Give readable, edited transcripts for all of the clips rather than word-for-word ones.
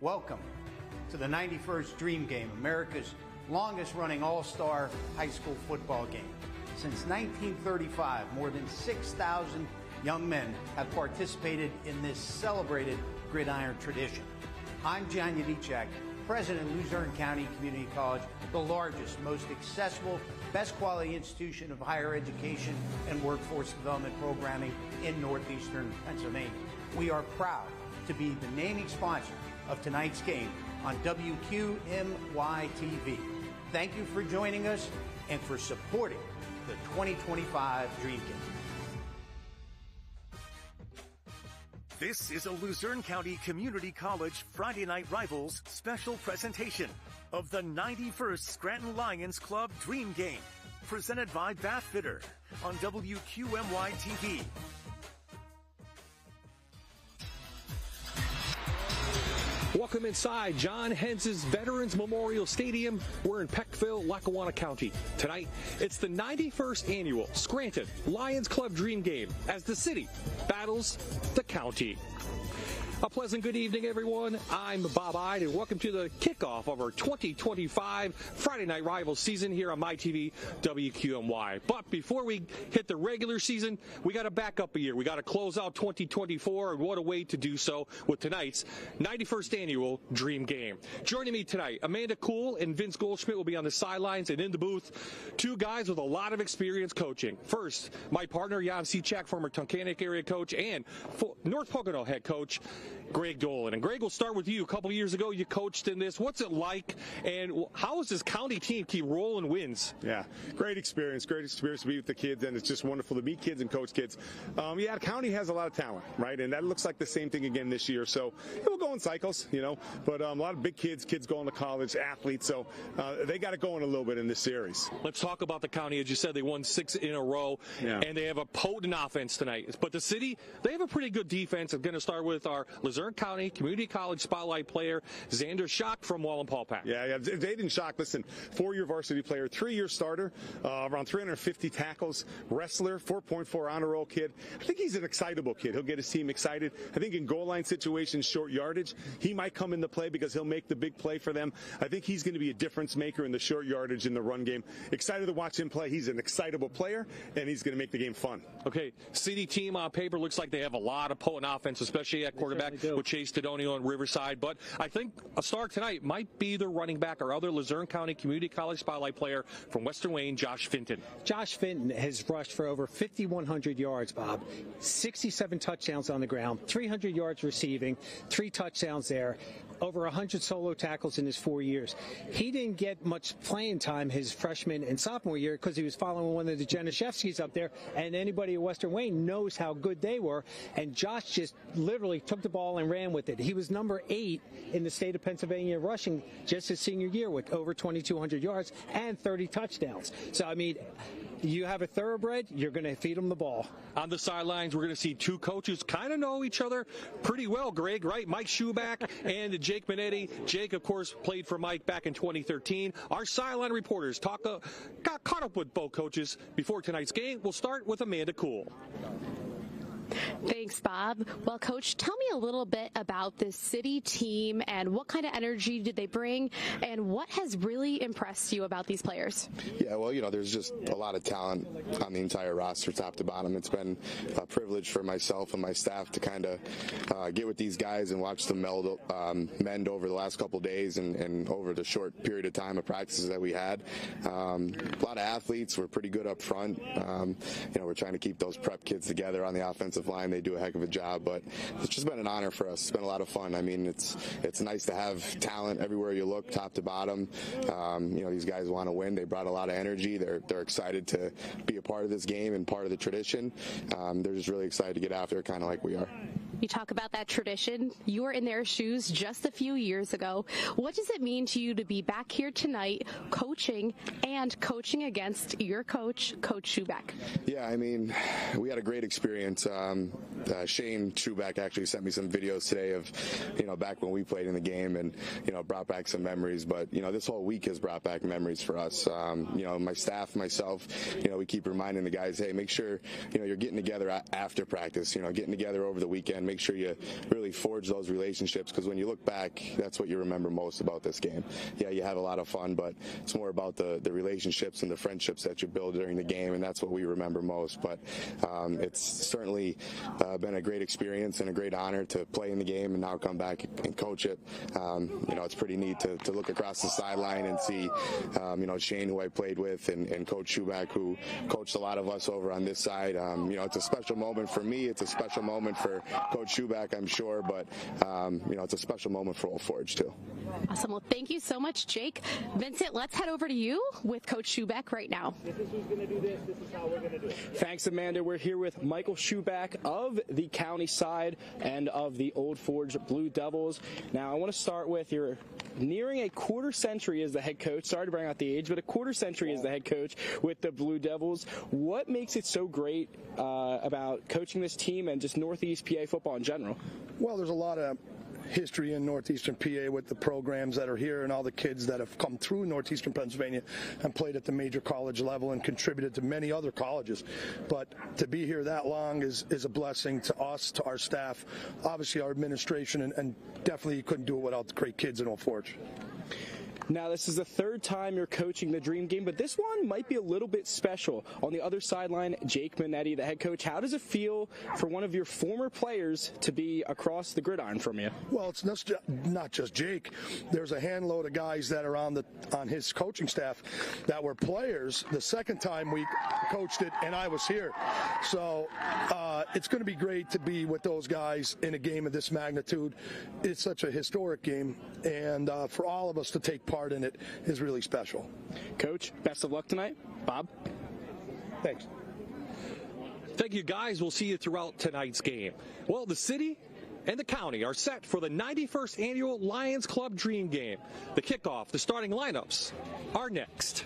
Welcome to the 91st Dream Game, America's longest-running all-star high school football game. Since 1935, more than 6,000 young men have participated in this celebrated gridiron tradition. I'm Ide and Jan Cechak, president of Luzerne County Community College, the largest, most accessible, best quality institution of higher education and workforce development programming in northeastern Pennsylvania. We are proud to be the naming sponsor of tonight's game on WQMY-TV. Thank you for joining us and for supporting the 2025 Dream Game. This is a Luzerne County Community College Friday Night Rivals special presentation of the 91st Scranton Lions Club Dream Game, presented by Bath Fitter on WQMY-TV. Welcome inside John Hens's Veterans Memorial Stadium. We're in Peckville, Lackawanna County. Tonight, it's the 91st annual Scranton Lions Club Dream Game as the city battles the county. A pleasant good evening, everyone. I'm Bob Ide, and welcome to the kickoff of our 2025 Friday Night Rivals season here on MyTV WQMY. But before we hit the regular season, we got to back up a year. We got to close out 2024, and what a way to do so with tonight's 91st annual Dream Game. Joining me tonight, Amanda Kuhl and Vince Goldschmidt will be on the sidelines and in the booth. Two guys with a lot of experience coaching. First, my partner, Jan Cechak, former Tunkhannock area coach and North Pocono head coach, Greg Dolan. And Greg, we'll start with you. A couple of years ago, you coached in this. What's it like, and how does this county team keep rolling wins? Yeah, great experience to be with the kids, and it's just wonderful to meet kids and coach kids. The county has a lot of talent, right? And that looks like the same thing again this year. So we'll go in cycles, but a lot of big kids going to college, athletes. So they got it going a little bit in this series. Let's talk about the county. As you said, they won 6 in a row, and they have a potent offense tonight. But the city, they have a pretty good defense. I'm going to start with our Luzerne County Community College spotlight player, Xander Schock from Wallenpaupack. Yeah, Xander Schock, listen, 4-year varsity player, 3-year starter, around 350 tackles, wrestler, 4.4 honor roll kid. I think he's an excitable kid. He'll get his team excited. I think in goal line situations, short yardage, he might come into play because he'll make the big play for them. I think he's going to be a difference maker in the short yardage in the run game. Excited to watch him play. He's an excitable player, and he's going to make the game fun. Okay, city team on paper looks like they have a lot of potent offense, especially at quarterback with Chase Tedonio and Riverside. But I think a star tonight might be the running back, our other Luzerne County Community College spotlight player from Western Wayne, Josh Finton. Josh Finton has rushed for over 5,100 yards, Bob. 67 touchdowns on the ground, 300 yards receiving, 3 touchdowns there. Over 100 solo tackles in his 4 years. He didn't get much playing time his freshman and sophomore year because he was following one of the Januszewskis up there, and anybody at Western Wayne knows how good they were. And Josh just literally took the ball and ran with it. He was number 8 in the state of Pennsylvania rushing just his senior year with over 2,200 yards and 30 touchdowns. So, I mean, you have a thoroughbred, you're going to feed him the ball. On the sidelines, we're going to see two coaches kind of know each other pretty well, Greg, right? Mike Schuback and Jake Minetti. Jake, of course, played for Mike back in 2013. Our sideline reporters got caught up with both coaches before tonight's game. We'll start with Amanda Kuhl. Thanks, Bob. Well, Coach, tell me a little bit about this city team and what kind of energy did they bring and what has really impressed you about these players? Yeah, well, there's just a lot of talent on the entire roster, top to bottom. It's been a privilege for myself and my staff to kind of get with these guys and watch them mend over the last couple of days and over the short period of time of practices that we had. A lot of athletes. We're pretty good up front. We're trying to keep those prep kids together on the offensive line. They do a heck of a job, but it's just been an honor for us. It's been a lot of fun. I mean, it's nice to have talent everywhere you look, top to bottom. These guys want to win. They brought a lot of energy. They're excited to be a part of this game and part of the tradition. They're just really excited to get after it, kind of like we are. You talk about that tradition. You were in their shoes just a few years ago. What does it mean to you to be back here tonight coaching against your coach, Coach Schuback? Yeah, I mean, we had a great experience. Shane Schuback actually sent me some videos today of, back when we played in the game and, brought back some memories. But, this whole week has brought back memories for us. My staff, myself, we keep reminding the guys, hey, make sure, you're getting together after practice, getting together over the weekend. make sure you really forge those relationships, because when you look back, that's what you remember most about this game. Yeah, you have a lot of fun, but it's more about the relationships and the friendships that you build during the game, and that's what we remember most. But it's certainly been a great experience and a great honor to play in the game and now come back and coach it. It's pretty neat to look across the sideline and see, Shane, who I played with, and Coach Schubach, who coached a lot of us over on this side. It's a special moment for me. It's a special moment for Coach Schubach, I'm sure, but it's a special moment for Old Forge too. Awesome. Well, thank you so much, Jake. Vincent, let's head over to you with Coach Schubach right now. This is who's going to do this. This is how we're going to do it. Thanks, Amanda. We're here with Michael Schubach of the county side and of the Old Forge Blue Devils. Now, I want to start with, you're nearing a quarter century as the head coach. Sorry to bring out the age, but a quarter century as the head coach with the Blue Devils. What makes it so great about coaching this team and just Northeast PA football in general? Well, there's a lot of history in northeastern PA with the programs that are here and all the kids that have come through northeastern Pennsylvania and played at the major college level and contributed to many other colleges. But to be here that long is a blessing to us, to our staff, obviously our administration, and definitely you couldn't do it without the great kids in Old Forge. Now, this is the third time you're coaching the Dream Game, but this one might be a little bit special. On the other sideline, Jake Minetti, the head coach. How does it feel for one of your former players to be across the gridiron from you? Well, it's not just Jake. There's a handload of guys that are on his coaching staff that were players the second time we coached it, and I was here. So it's going to be great to be with those guys in a game of this magnitude. It's such a historic game, and for all of us to take part in it is really special. Coach, best of luck tonight. Bob? Thanks. Thank you, guys. We'll see you throughout tonight's game. Well, the city and the county are set for the 91st Annual Lions Club Dream Game. The kickoff, the starting lineups are next.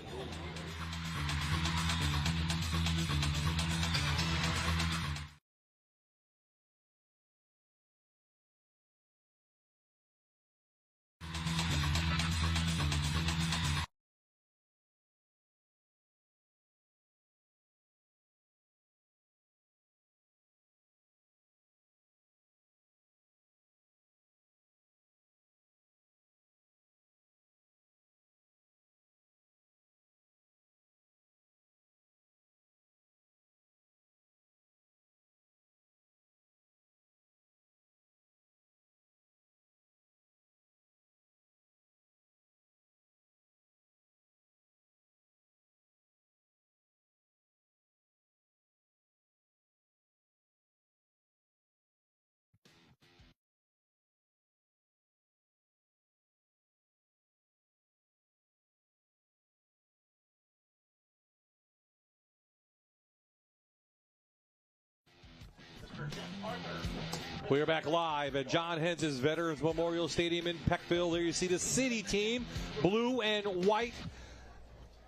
We are back live at John Hens's Veterans Memorial Stadium in Peckville. There you see the city team, blue and white,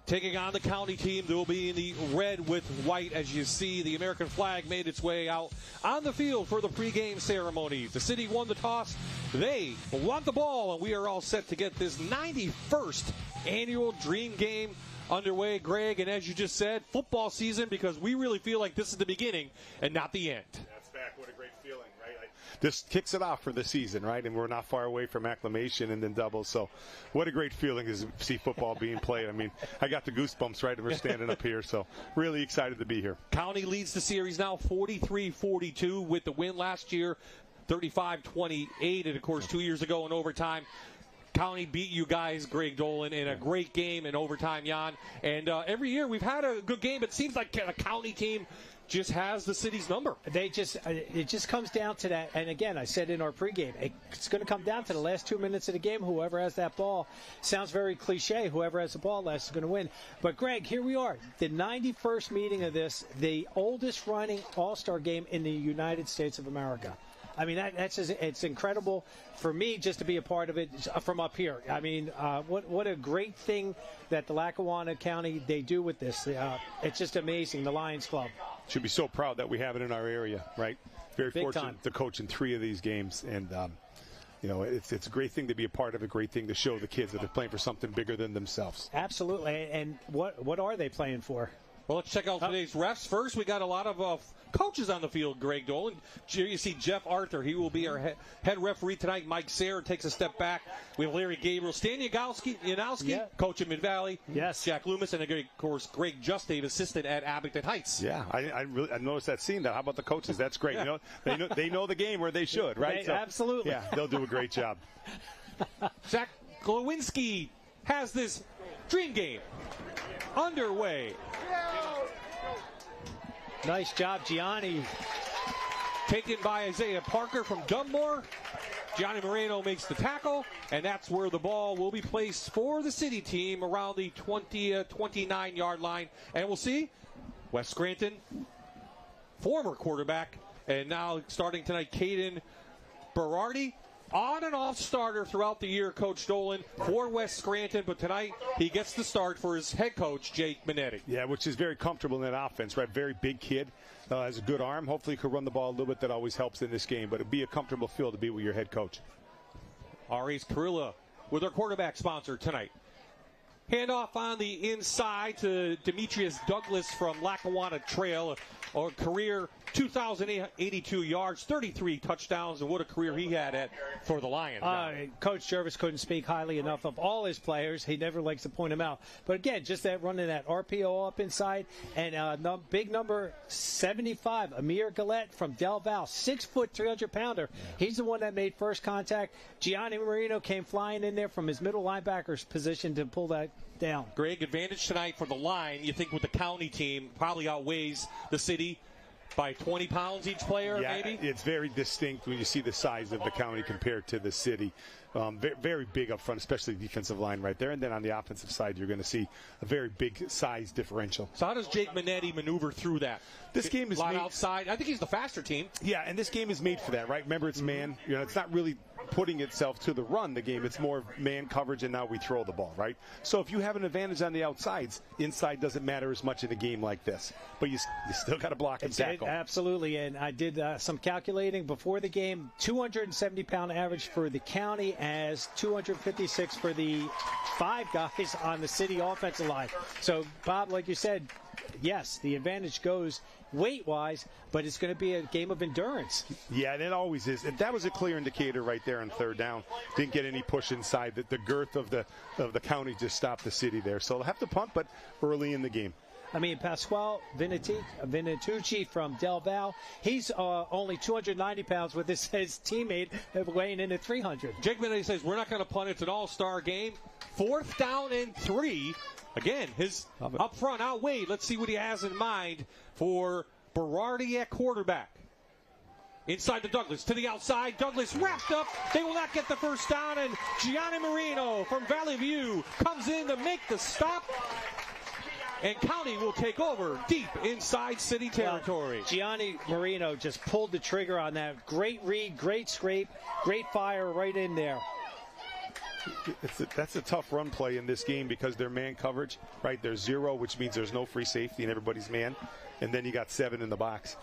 taking on the county team. They will be in the red with white. As you see, the American flag made its way out on the field for the pregame ceremony. The city won the toss. They want the ball, and we are all set to get this 91st annual Dream Game underway, Greg. And as you just said, football season, because we really feel like this is the beginning and not the end. That's back. What a great feeling, right? This kicks it off for the season, right? And we're not far away from acclimation and then doubles. So what a great feeling is to see football being played. I mean, I got the goosebumps, right? And we're standing up here. So really excited to be here. County leads the series now 43-42 with the win last year, 35-28. And, of course, 2 years ago in overtime, County beat you guys, Greg Dolan, in a great game in overtime, Jan. And every year we've had a good game. It seems like a county team just has the city's number. It just comes down to that. And again, I said in our pregame, it's going to come down to the last 2 minutes of the game. Whoever has that ball, sounds very cliche, whoever has the ball last is going to win. But Greg, here we are, the 91st meeting of this, the oldest running all-star game in the United States of America. I mean, it's incredible for me just to be a part of it from up here. I mean, what a great thing that the Lackawanna County, they do with this. It's just amazing, the Lions Club. Should be so proud that we have it in our area, right? Very Big fortunate time to coach in 3 of these games. And, it's a great thing to be a part of, a great thing to show the kids that they're playing for something bigger than themselves. Absolutely. And what are they playing for? Well, let's check out today's refs. First, we got a lot of coaches on the field, Greg Dolan. Here you see Jeff Arthur. He will be our head referee tonight. Mike Sayre takes a step back. We have Larry Gabriel. Stan Yanowski, coach at Mid-Valley. Yes. Jack Loomis, and, of course, Greg Justave, assistant at Abington Heights. Yeah, I noticed that scene. How about the coaches? That's great. Yeah. They know the game where they should, right? Absolutely. Yeah, they'll do a great job. Zach Glowinski has this dream game underway. Nice job, Gianni. Taken by Isaiah Parker from Dunmore. Gianni Moreno makes the tackle, and that's where the ball will be placed for the city team around the 29-yard line. And we'll see West Scranton, former quarterback, and now starting tonight, Caden Berardi, on and off starter throughout the year, Coach Dolan, for West Scranton, but tonight he gets the start for his head coach, Jake Minetti. Yeah, which is very comfortable in that offense, right? Very big kid, has a good arm. Hopefully he can run the ball a little bit. That always helps in this game, but it'd be a comfortable field to be with your head coach. R.A.'s Carilla with our quarterback sponsor tonight. Handoff on the inside to Demetrius Douglas from Lackawanna Trail, a career 2,082 yards, 33 touchdowns, and what a career he had for the Lions. Coach Jervis couldn't speak highly enough of all his players. He never likes to point them out. But again, just that running that RPO up inside, and big number 75, Amir Gillette from Del Val, 6 foot, 300-pounder. He's the one that made first contact. Gianni Marino came flying in there from his middle linebacker's position to pull that down. Greg, advantage tonight for the line. You think with the county team probably outweighs the city by 20 pounds each player, maybe? It's very distinct when you see the size of the county compared to the city. Very big up front, especially the defensive line right there. And then on the offensive side, you're going to see a very big size differential. So how does Jake Minetti maneuver through that? This game is made outside. I think he's the faster team. Yeah, and this game is made for that, right? Remember, it's man. It's not really putting itself to the run, the game. It's more man coverage, and now we throw the ball, right? So if you have an advantage on the outsides, inside doesn't matter as much in a game like this. But you still got to block and tackle. Absolutely, and I did some calculating before the game. 270-pound average for the county, as 256 for the 5 guys on the city offensive line. So, Bob, like you said, yes, the advantage goes weight-wise, but it's going to be a game of endurance. Yeah, and it always is. And that was a clear indicator right there on third down. Didn't get any push inside. The girth of the county just stopped the city there. So they'll have to punt, but early in the game. I mean, Pasquale Vinatucci from Del Val, he's only 290 pounds with his teammate weighing in at 300. Jake Minetti says, we're not going to punt. It's an all-star game. 4th down and 3. Again, his up front outweighed. Let's see what he has in mind for Berardi at quarterback. Inside to Douglas, to the outside. Douglas wrapped up. They will not get the first down, and Gianni Marino from Valley View comes in to make the stop. And County will take over deep inside city territory. Gianni Marino just pulled the trigger on that. Great read, great scrape, great fire right in there. That's a tough run play in this game because they're man coverage, right? There's 0, which means there's no free safety and everybody's man. And then you got 7 in the box.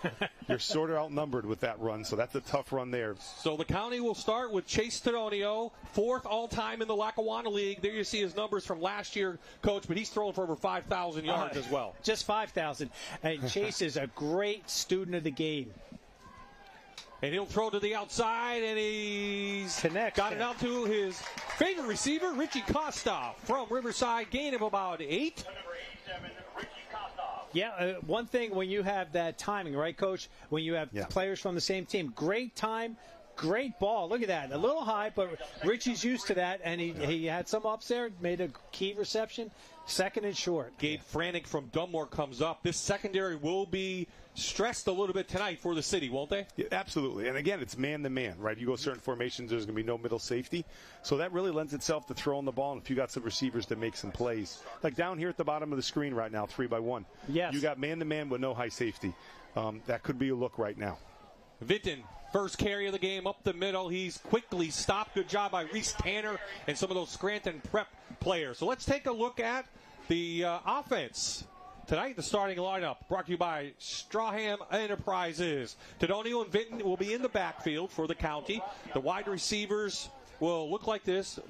You're sort of outnumbered with that run, so that's a tough run there. So the county will start with Chase Tedonio, 4th all-time in the Lackawanna League. There you see his numbers from last year, Coach, but he's thrown for over 5,000 yards as well. Just 5,000. And Chase is a great student of the game. And he'll throw to the outside, and he's got it out to his favorite receiver, Richie Kostoff from Riverside, gain of about 8. Yeah, one thing when you have that timing, right, Coach? When you have players from the same team, great time, great ball. Look at that. A little high, but Richie's used to that, and he had some ups there, made a key reception, 2nd and short. Gabe Franek from Dunmore comes up. This secondary will be stressed a little bit tonight for the city, won't they? Yeah, absolutely. And again, it's man-to-man, right? You go certain formations, there's going to be no middle safety. So that really lends itself to throwing the ball, and if you got some receivers to make some plays. Like down here at the bottom of the screen right now, 3-by-1. Yes. You got man-to-man with no high safety. That could be a look right now. Vinton, first carry of the game up the middle. He's quickly stopped. Good job by Reese Tanner and some of those Scranton prep players. So let's take a look at the offense. Tonight, the starting lineup brought to you by Strawham Enterprises. Tedonio and Vinton will be in the backfield for the county. The wide receivers will look like this.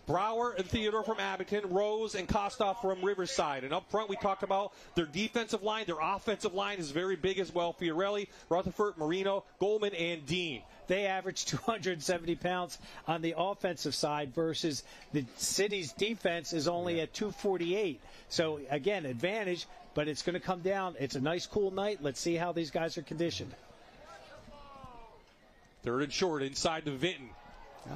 Brower and Theodore from Abington, Rose and Kostoff from Riverside. And up front, we talked about their defensive line. Their offensive line is very big as well. Fiorelli, Rutherford, Marino, Goldman, and Dean. They average 270 pounds on the offensive side versus the city's defense is only at 248. So, again, advantage, but it's going to come down. It's a nice, cool night. Let's see how these guys are conditioned. Third and short inside to Vinton.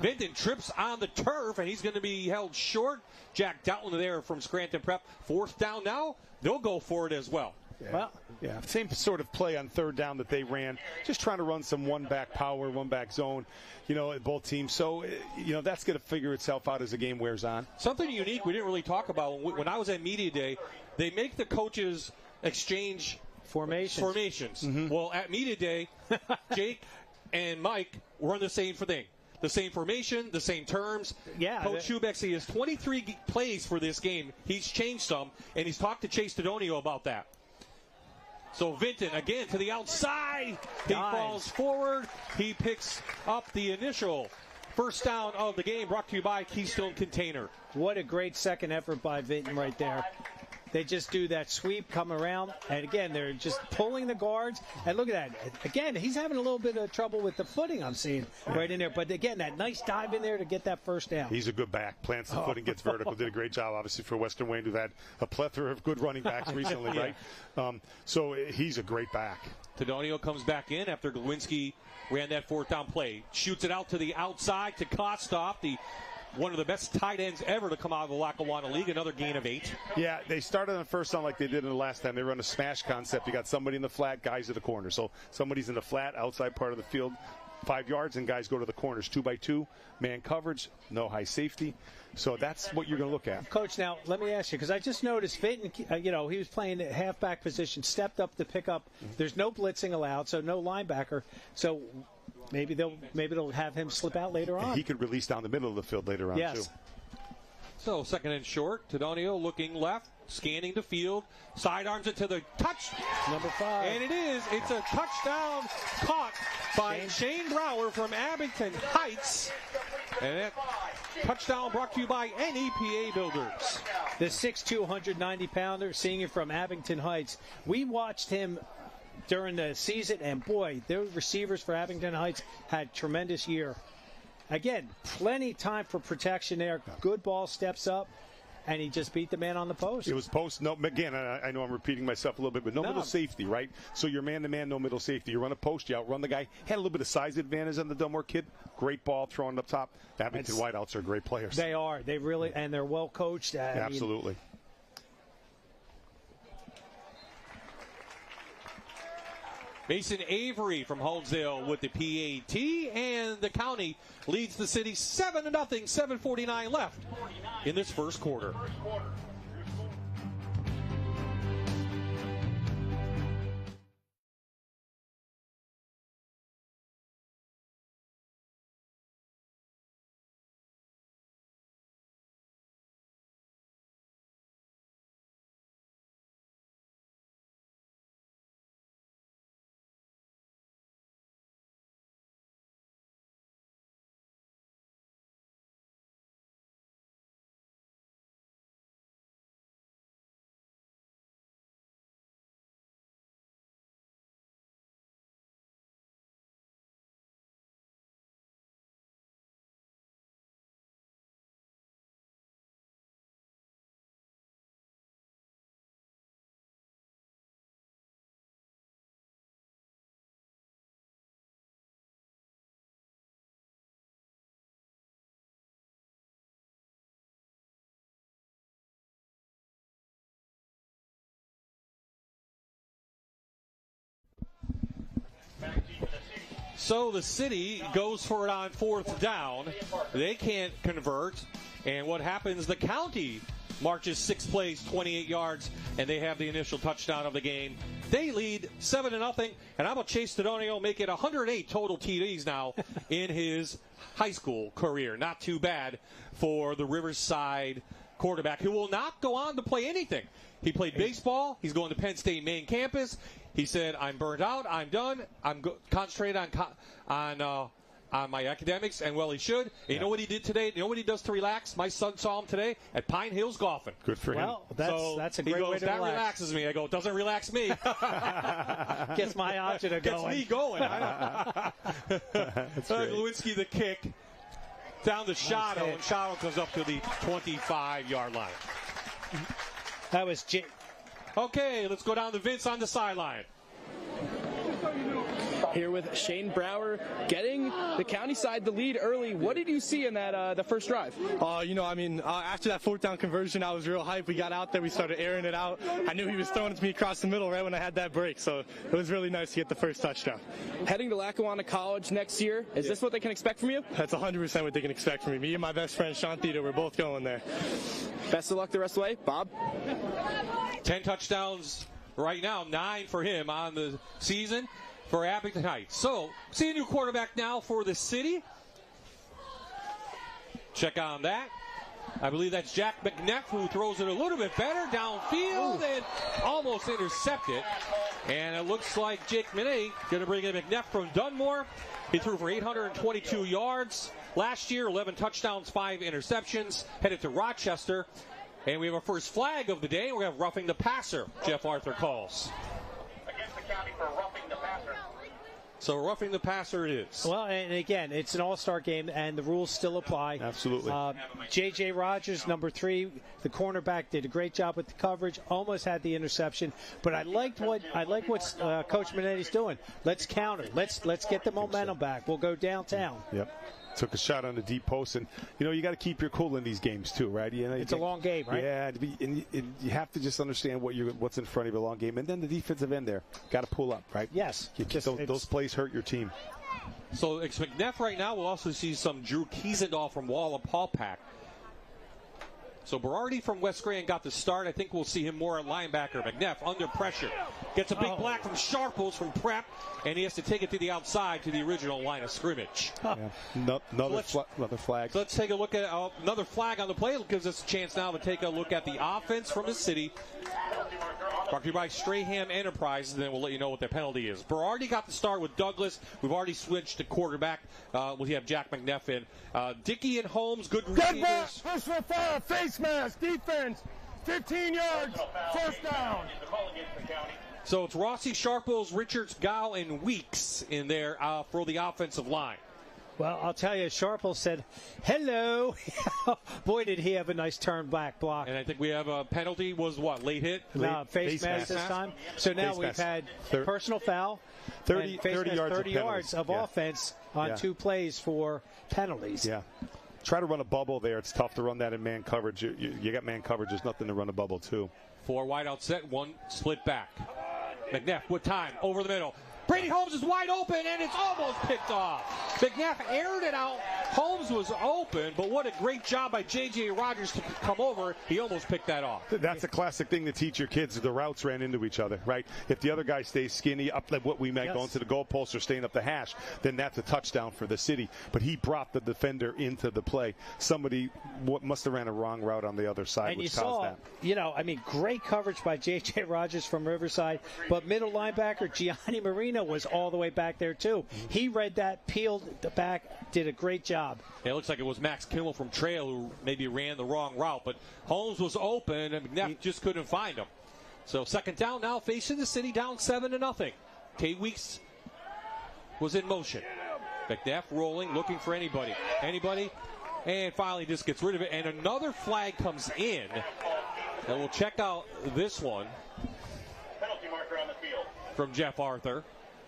Vinton trips on the turf, and he's going to be held short. Jack Doughton there from Scranton Prep. Fourth down now. They'll go for it as well. Yeah. Well, yeah, same sort of play on third down that they ran, just trying to run some one-back power, one-back zone, at both teams. So, that's going to figure itself out as the game wears on. Something unique we didn't really talk about. When I was at Media Day, they make the coaches exchange formations. Mm-hmm. Well, at Media Day, Jake and Mike run the same thing. The same formation, the same terms. Yeah. Coach Schubeck, he has 23 plays for this game. He's changed some, and he's talked to Chase Dodonio about that. So Vinton, again, to the outside. He falls forward. He picks up the initial first down of the game, brought to you by Keystone Container. What a great second effort by Vinton right there. They just do that sweep, come around, and again, they're just pulling the guards. And look at that. Again, he's having a little bit of trouble with the footing I'm seeing right in there. But again, that nice dive in there to get that first down. He's a good back. Plants the foot and gets vertical. Did a great job, obviously, for Western Wayne, who've had a plethora of good running backs recently, right? So he's a great back. Tedonio comes back in after Glowinski ran that fourth down play. Shoots it out to the outside to Kostoff, one of the best tight ends ever to come out of the Lackawanna League, another gain of 8. Yeah, they started on the first down like they did in the last time. They run a smash concept. You got somebody in the flat, guys at the corner. So somebody's in the flat, outside part of the field, 5 yards, and guys go to the corners, 2-by-2, man coverage, no high safety. So that's what you're going to look at. Coach, now let me ask you, because I just noticed Vinton, he was playing at halfback position, stepped up to pick up. There's no blitzing allowed, so no linebacker. So maybe they'll have him slip out later on. And he could release down the middle of the field later on, too. So second and short, Tedonio looking left, scanning the field, sidearms it to the touch. Number 5. And it's a touchdown caught by Shane Brower from Abington Heights. And that touchdown brought to you by NEPA Builders. The 6'2", 190-pounder, senior from Abington Heights. We watched him during the season, and boy, their receivers for Abington Heights had tremendous year. Again, plenty time for protection there. Good ball, steps up, and he just beat the man on the post. It was post. No, again, I know I'm repeating myself a little bit, but no middle safety, right? So you're man-to-man, no middle safety. You run a post, you outrun the guy. Had a little bit of size advantage on the Dunmore kid. Great ball thrown up top. Abington wideouts are great players. They are. They really, and they're well coached. Absolutely. Mason Avery from Holmesdale with the PAT, and the county leads the city 7-0, 7:49 left in this first quarter. So the city goes for it on fourth down. They can't convert. And what happens? The county marches 6 plays, 28 yards, and they have the initial touchdown of the game. They lead 7-0. And how about Chase Tedonio make it 108 total TDs now in his high school career? Not too bad for the Riverside quarterback, who will not go on to play anything. He played baseball. He's going to Penn State main campus. He said, I'm burnt out. I'm done. I'm concentrated on on my academics, and well, he should. You know what he did today? You know what he does to relax? My son saw him today at Pine Hills golfing. Good for him. Well, that's a great way to that relax. Relaxes me. I go, doesn't relax me. Gets my oxygen going. Gets me going. That's great. Lewinsky the kick down to Shadow, and Shadow comes up to the 25-yard line. That was Jake. Okay, let's go down to Vince on the sideline. Here with Shane Brower getting the county side the lead early. What did you see in that the first drive? After that fourth down conversion, I was real hyped. We got out there, we started airing it out. I knew he was throwing it to me across the middle right when I had that break, so it was really nice to get the first touchdown. Heading to Lackawanna College next year, is this what they can expect from you? That's 100% what they can expect from me. Me and my best friend, Sean Theda, we're both going there. Best of luck the rest of the way. Bob? 10 touchdowns right now, 9 for him on the season for Abington Heights. So, see a new quarterback now for the city. Check on that. I believe that's Jack McNeff, who throws it a little bit better downfield and almost intercepted. And it looks like Jake Minay going to bring in McNeff from Dunmore. He threw for 822 yards last year, 11 touchdowns, 5 interceptions. Headed to Rochester. And we have our first flag of the day. We have roughing the passer, Jeff Arthur calls. Against the county for roughing the passer. So roughing the passer it is. Well, and again, it's an all-star game, and the rules still apply. Absolutely. J.J. Rogers, number 3, the cornerback, did a great job with the coverage. Almost had the interception, but I like what Coach Manetti's doing. Let's counter. Let's get the momentum back. We'll go downtown. Yep. Took a shot on the deep post, and you got to keep your cool in these games too, right? It's a long game, right? Yeah, and you have to just understand what's in front of you, a long game, and then the defensive end there got to pull up, right? Yes. Those plays hurt your team. So it's McNeff right now. We'll also see some Drew Kiesendahl from Walla Paulpack. So Berardi from West Scranton got the start. I think we'll see him more at linebacker. McNeff under pressure. Gets a big block from Sharples from Prep, and he has to take it to the outside to the original line of scrimmage. Yeah. Another flag. So let's take a look at another flag on the play. It gives us a chance now to take a look at the offense from the city. Brought to you by Strahan Enterprises, and then we'll let you know what their penalty is. Berardi got the start with Douglas. We've already switched to quarterback. We have Jack McNeff in. Dickey and Holmes, good receivers. Personal foul, face mask, defense, 15 yards, first down. So it's Rossi, Sharples, Richards, Gow, and Weeks in there for the offensive line. Well, I'll tell you, Sharples said, hello. Boy, did he have a nice turn back block. And I think we have a penalty, was what, late hit? Face mask this time. So now we've had personal foul, 30 yards of offense on 2 plays for penalties. Yeah. Try to run a bubble there. It's tough to run that in man coverage. You got man coverage. There's nothing to run a bubble to. 4 wide out set, 1 split back. McNeff with time, over the middle. Brady Holmes is wide open, and it's almost picked off. McNeff aired it out. Holmes was open, but what a great job by J.J. Rogers to come over. He almost picked that off. That's a classic thing to teach your kids. The routes ran into each other, right? If the other guy stays skinny, up like what we might go into the goalpost or staying up the hash, then that's a touchdown for the city. But he brought the defender into the play. Somebody must have ran a wrong route on the other side, and which you caused saw, that. Great coverage by J.J. Rogers from Riverside, but middle linebacker Gianni Marino was all the way back there, too. He read that, peeled the back, did a great job. It looks like it was Max Kimmel from Trail who maybe ran the wrong route, but Holmes was open, and McNeff just couldn't find him. So second down now, facing the city, down 7-0. K. Weeks was in motion. McNeff rolling, looking for anybody, and finally just gets rid of it, and another flag comes in, and we'll check out this one. Penalty marker on the field. From Jeff Arthur.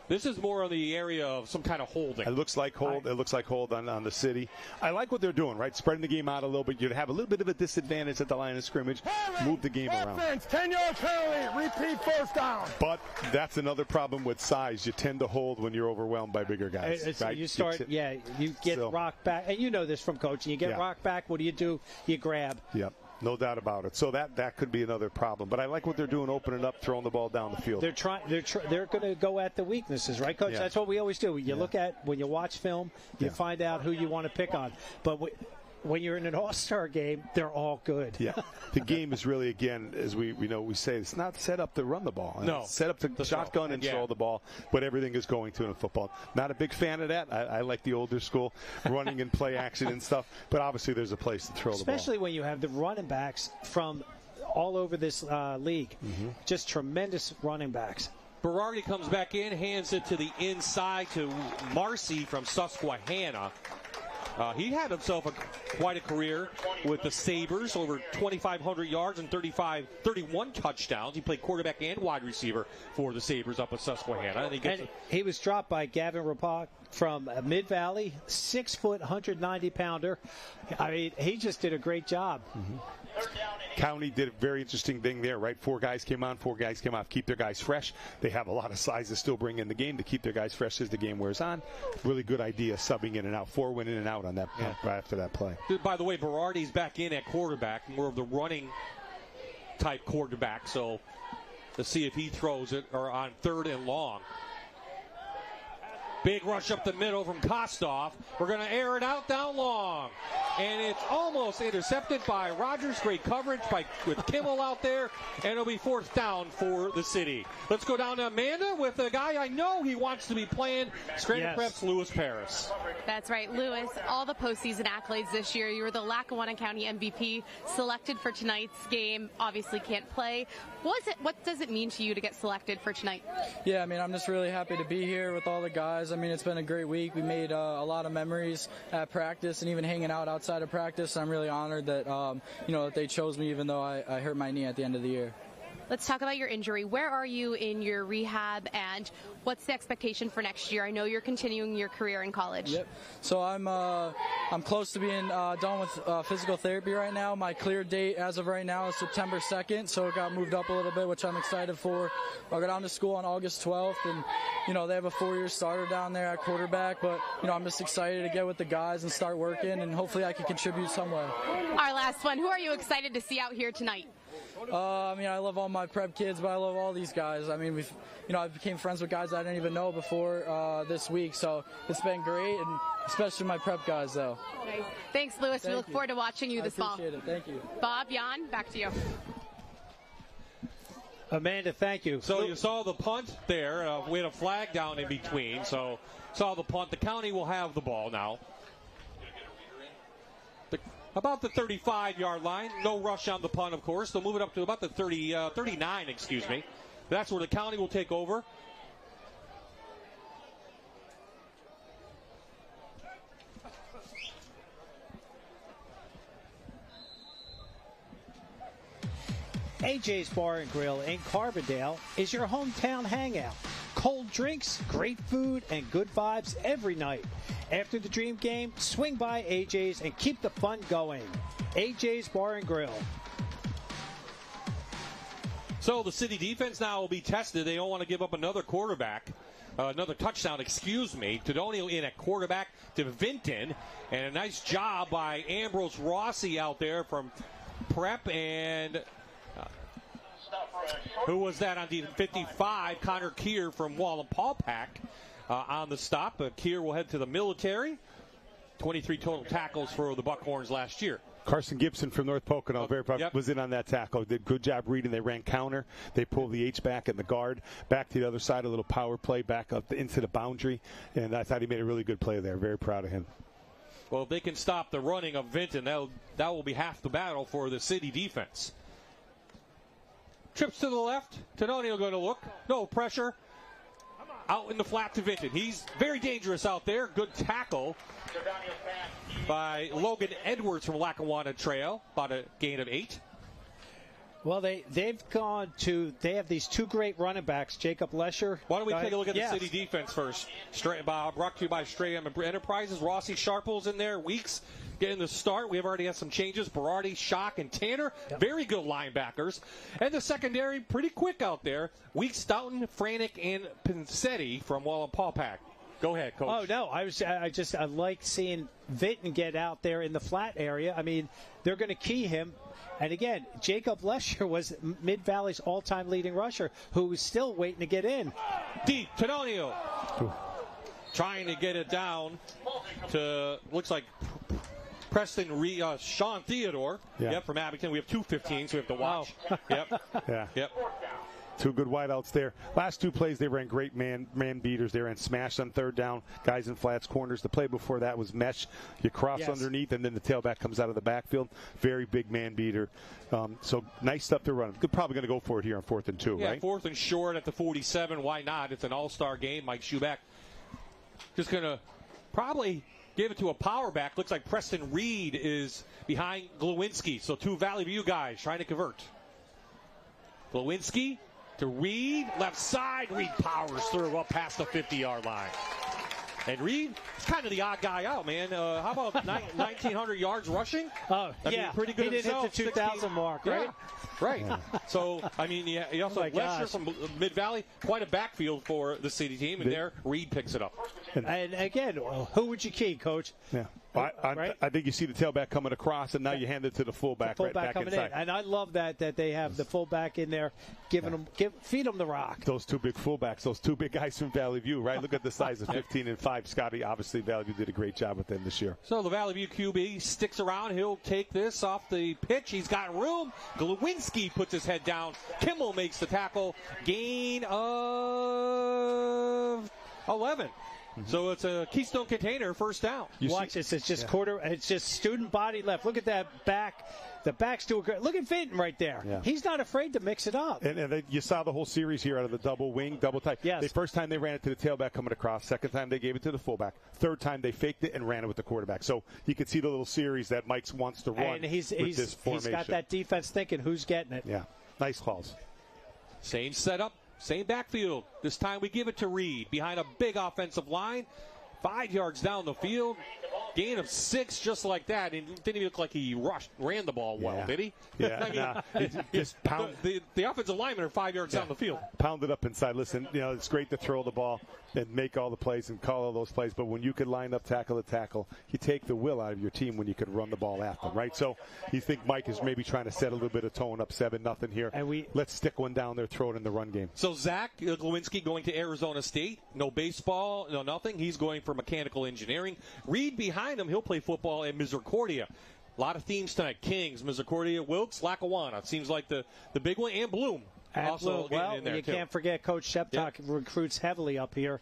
This is more on the area of some kind of holding. It looks like hold. It looks like hold on the city. I like what they're doing, right? Spreading the game out a little bit. You'd have a little bit of a disadvantage at the line of scrimmage. Move the game around. 10-yard penalty, repeat first down. But that's another problem with size. You tend to hold when you're overwhelmed by bigger guys. Right? You get rocked back. And you know this from coaching. You get rocked back. What do? You grab. Yep. No doubt about it. So that could be another problem. But I like what they're doing, opening up, throwing the ball down the field. They're going to go at the weaknesses, right, Coach? Yeah. That's what we always do. You look at, when you watch film, you find out who you want to pick on. But when you're in an all-star game, they're all good. Yeah, the game is really, again, as we say, it's not set up to run the ball. No, it's set up to shotgun and throw the ball, but everything is going to in football. Not a big fan of that. I like the older school, running and play action and stuff, but obviously there's a place to throw the ball. Especially when you have the running backs from all over this league. Just tremendous running backs. Berardi comes back in, hands it to the inside to Marcy from Susquehanna. He had himself quite a career with the Sabres, over 2,500 yards and 31 touchdowns. He played quarterback and wide receiver for the Sabres up at Susquehanna. And he was dropped by Gavin Rapak from Mid-Valley, 6 foot, 190-pounder. I mean, he just did a great job. County did a very interesting thing there, right? 4 guys came on, 4 guys came off, keep their guys fresh. They have a lot of size to still bring in the game to keep their guys fresh as the game wears on. Really good idea, subbing in and out. 4 went in and out on that right after that play. By the way, Berardi's back in at quarterback, more of the running type quarterback. So let's see if he throws it or on 3rd and long. Big rush up the middle from Kostoff. We're going to air it out down long. And it's almost intercepted by Rogers. Great coverage with Kimmel out there. And it'll be 4th down for the City. Let's go down to Amanda with a guy I know he wants to be playing. Scranton Preps, Lewis Paris. That's right, Lewis. All the postseason accolades this year. You were the Lackawanna County MVP, selected for tonight's game. Obviously can't play. What does it mean to you to get selected for tonight? Yeah, I mean, I'm just really happy to be here with all the guys. I mean, it's been a great week. We made a lot of memories at practice and even hanging out outside of practice. I'm really honored that, that they chose me even though I hurt my knee at the end of the year. Let's talk about your injury. Where are you in your rehab, and what's the expectation for next year? I know you're continuing your career in college. Yep. So I'm close to being done with physical therapy right now. My clear date as of right now is September 2nd, so it got moved up a little bit, which I'm excited for. I'll go down to school on August 12th, and they have a 4-year starter down there at quarterback, but I'm just excited to get with the guys and start working, and hopefully I can contribute some way. Our last one. Who are you excited to see out here tonight? I love all my prep kids, but I love all these guys. I mean, I became friends with guys I didn't even know before this week, so it's been great, and especially my prep guys, though. Okay. Thanks, Lewis. We look forward to watching you this fall. I appreciate it. Thank you. Bob, Jan, back to you. Amanda, thank you. So you saw the punt there. We had a flag down in between, so saw the punt. The county will have the ball now. About the 35-yard line. No rush on the punt, of course. They'll move it up to about the 39, excuse me. That's where the county will take over. AJ's Bar and Grill in Carbondale is your hometown hangout. Cold drinks, great food, and good vibes every night. After the Dream game, swing by AJ's and keep the fun going. AJ's Bar and Grill. So the City defense now will be tested. They don't want to give up another touchdown, Tedonio in at quarterback to Vinton. And a nice job by Ambrose Rossi out there from Prep. And who was that on defense? 55, Connor Keir from Wallenpaupack on the stop. Keir will head to the military. 23 total tackles for the Buckhorns last year. Carson Gibson from North Pocono, very proud, was in on that tackle. Did a good job reading. They ran counter. They pulled the H-back and the guard back to the other side, a little power play back up into the boundary. And I thought he made a really good play there. Very proud of him. Well, if they can stop the running of Vinton, that will be half the battle for the City defense. Trips to the left. Tedonio going to look. No pressure. Out in the flat to Vinton. He's very dangerous out there. Good tackle by Logan Edwards from Lackawanna Trail. About a gain of 8. Well, they have these 2 great running backs, Jacob Lesher. Why don't we take a look at the City defense first? Brought to you by Stray Enterprises. Rossi Sharples in there. Weeks getting the start. We have already had some changes. Berardi, Schock, and Tanner. Very good linebackers. And the secondary, pretty quick out there. Weeks, Stoughton, Franek, and Pincetti from Wallenpaupack. Go ahead, Coach. Oh, no. I like seeing Vinton get out there in the flat area. I mean, they're going to key him. And again, Jacob Lesher was Mid-Valley's all-time leading rusher, who's still waiting to get in. Deep, Tedonio. Trying to get it down to, looks like Sean Theodore. Yeah. Yep, from Abington. We have 2:15, so we have to watch. Yep. Yeah. Yep. Two good wideouts there. Last two plays, they ran great man beaters. They ran smash on third down, guys in flats, corners. The play before that was mesh. You cross underneath, and then the tailback comes out of the backfield. Very big man beater. So nice stuff to run. They're probably going to go for it here on 4th and 2, right? Yeah, 4th and short at the 47. Why not? It's an all-star game. Mike Schuback just going to probably give it to a power back. Looks like Preston Reed is behind Glowinski. So 2 Valley View guys trying to convert. Glowinski to Reed, left side. Reed powers through up past the 50-yard line. And Reed is kind of the odd guy out, man. How about 1,900 yards rushing? Oh, I mean, pretty good. He did himself. hit the 2,000 mark, right? Yeah. Right. So, I mean, he also have Lesher from Mid-Valley. Quite a backfield for the city team. And there, Reed picks it up. And again, who would you keep, Coach? Yeah. I think you see the tailback coming across, and now you hand it to the fullback, right back coming inside. And I love that they have the fullback in there, feed them the rock. Those 2 big fullbacks, those 2 big guys from Valley View, right? Look at the size of 15 and 5. Scotty, obviously, Valley View did a great job with them this year. So the Valley View QB sticks around. He'll take this off the pitch. He's got room. Glowinski puts his head down. Kimmel makes the tackle. Gain of 11. So it's a Keystone Container first down. Watch this. It's just it's just student body left. Look at that back. The back's doing great. Look at Vinton right there. Yeah. He's not afraid to mix it up. And you saw the whole series here out of the double wing, double tight. Yes. The first time they ran it to the tailback coming across. Second time they gave it to the fullback. Third time they faked it and ran it with the quarterback. So you could see the little series that Mike wants to run and he's this formation. He's got that defense thinking who's getting it. Yeah. Nice calls. Same setup, same backfield. This time we give it to Reed behind a big offensive line. 5 yards down the field. Gain of 6 just like that. And it didn't even look like he ran the ball well, did he? Yeah. I mean, just pound. The offensive linemen are 5 yards down the field. Pound it up inside. Listen, it's great to throw the ball and make all the plays and call all those plays. But when you could line up tackle to tackle, you take the will out of your team when you could run the ball at them, right? So you think Mike is maybe trying to set a little bit of tone up 7-0 here. And let's stick one down there, throw it in the run game. So Zach Glowinski going to Arizona State. No baseball, no nothing. He's going for mechanical engineering. Reed behind him. He'll play football at Misericordia. A lot of themes tonight. Kings, Misericordia, Wilkes, Lackawanna. Seems like the big one. And Bloom. Also getting in there, you too. can't forget Coach Sheptok recruits heavily up here.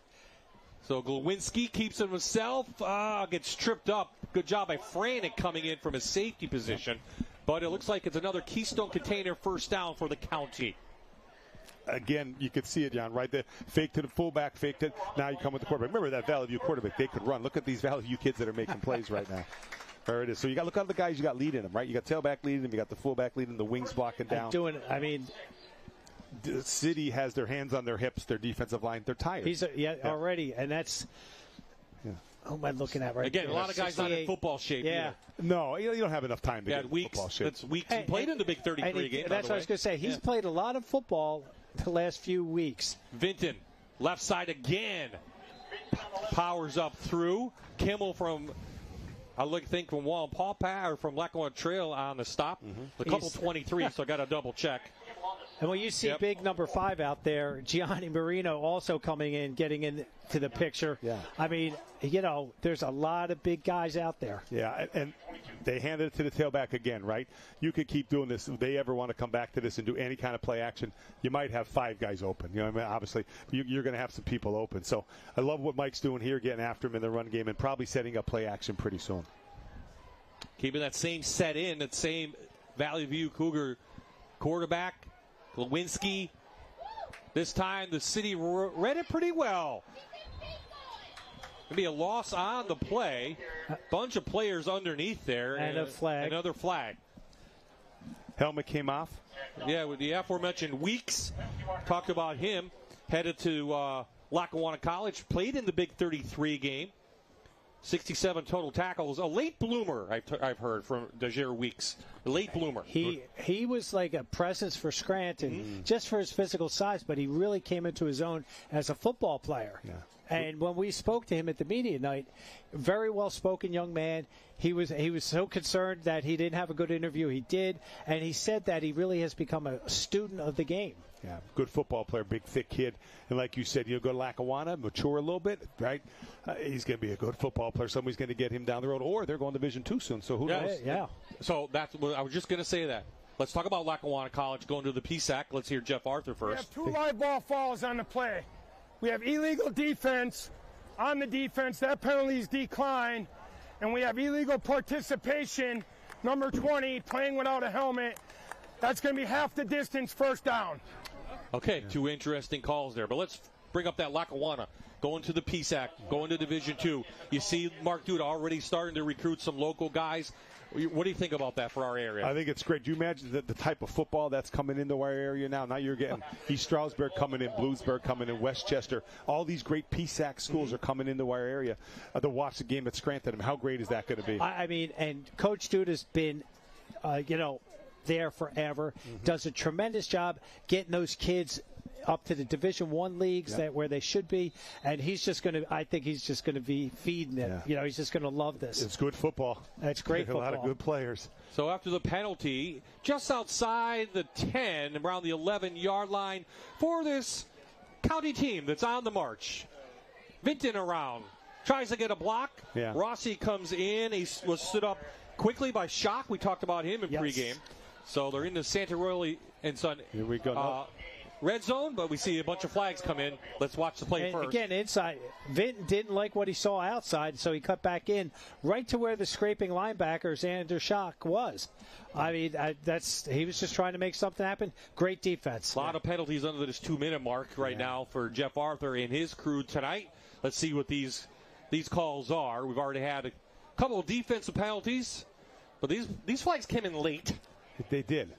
So Glowinski keeps it himself. Gets tripped up. Good job by Franek coming in from his safety position. But it looks like it's another Keystone Container first down for the county. Again, you could see it, Jan, right there. Fake to the fullback, faked it. Now you come with the quarterback. Remember that Valley View quarterback. They could run. Look at these Valley View kids that are making plays right now. There it is. So you got to look at the guys you got leading them, right? You got tailback leading them. You got the fullback leading them. The wings blocking down. The city has their hands on their hips, their defensive line. They're tired. Already. And that's who am I looking at right Again, there? a lot of guys not in football shape. Yeah. Either. No, you don't have enough time to get in football shape. That's Weeks. He played in the Big 33 game. That's what I was going to say. He's played a lot of football the last few weeks. Vinton, left side again. Powers up through. Kimmel from, from Wallenpaupack or from Lackawanna Trail on the stop. The couple 23, so I got to double check. And when you see big number 5 out there, Gianni Marino also coming in, getting into the picture. Yeah. I mean, there's a lot of big guys out there. Yeah, and they handed it to the tailback again, right? You could keep doing this. If they ever want to come back to this and do any kind of play action, you might have 5 guys open. Obviously, you're going to have some people open. So I love what Mike's doing here, getting after him in the run game and probably setting up play action pretty soon. Keeping that same set in, that same Valley View Cougar quarterback. Glowinski. This time the city read it pretty well. Maybe a loss on the play. Bunch of players underneath there. And a flag. Another flag. Helmet came off. Yeah, with the aforementioned Weeks. Talked about him. Headed to Lackawanna College. Played in the Big 33 game. 67 total tackles. A late bloomer, I've heard from Dejere Weeks. A late bloomer. He was like a presence for Scranton, just for his physical size, but he really came into his own as a football player. Yeah. And when we spoke to him at the media night, very well-spoken young man. He was so concerned that he didn't have a good interview. He did, and he said that he really has become a student of the game. Yeah, good football player, big, thick kid. And like you said, you go to Lackawanna, mature a little bit, right? He's going to be a good football player. Somebody's going to get him down the road, or they're going to Division II soon, so who knows? Yeah. So that's what I was just going to say that. Let's talk about Lackawanna College going to the PSAC. Let's hear Jeff Arthur first. We have 2 live ball fouls on the play. We have illegal defense on the defense. That penalty is declined. And we have illegal participation, number 20, playing without a helmet. That's going to be half the distance, first down. Okay, 2 interesting calls there. But let's bring up that Lackawanna. Going to the PSAC, going to Division II. You see Mark Duda already starting to recruit some local guys. What do you think about that for our area? I think it's great. Do you imagine the type of football that's coming into our area now? Now you're getting East Stroudsburg coming in, Bluesburg coming in, Westchester. All these great PSAC schools are coming into our area to watch the game at Scranton. I mean, how great is that going to be? I mean, and Coach Duda's been, there forever. Does a tremendous job getting those kids up to the Division I leagues where they should be, and he's just going to. I think he's just going to be feeding them. Yeah. He's just going to love this. It's good football. It's great football. A lot of good players. So after the penalty, just outside the 10, around the 11-yard line, for this county team that's on the march. Vinton around, tries to get a block. Yeah. Rossi comes in. He was stood up quickly by Shock. We talked about him in pregame. So they're in the Santa Royal and Son. Here we go. Red zone, but we see a bunch of flags come in. Let's watch the play first. Again, inside. Vinton didn't like what he saw outside, so he cut back in right to where the scraping linebacker, Xander Shock, was. I mean, he was just trying to make something happen. Great defense. A lot of penalties under this 2-minute mark right now for Jeff Arthur and his crew tonight. Let's see what these calls are. We've already had a couple of defensive penalties, but these flags came in late. They did.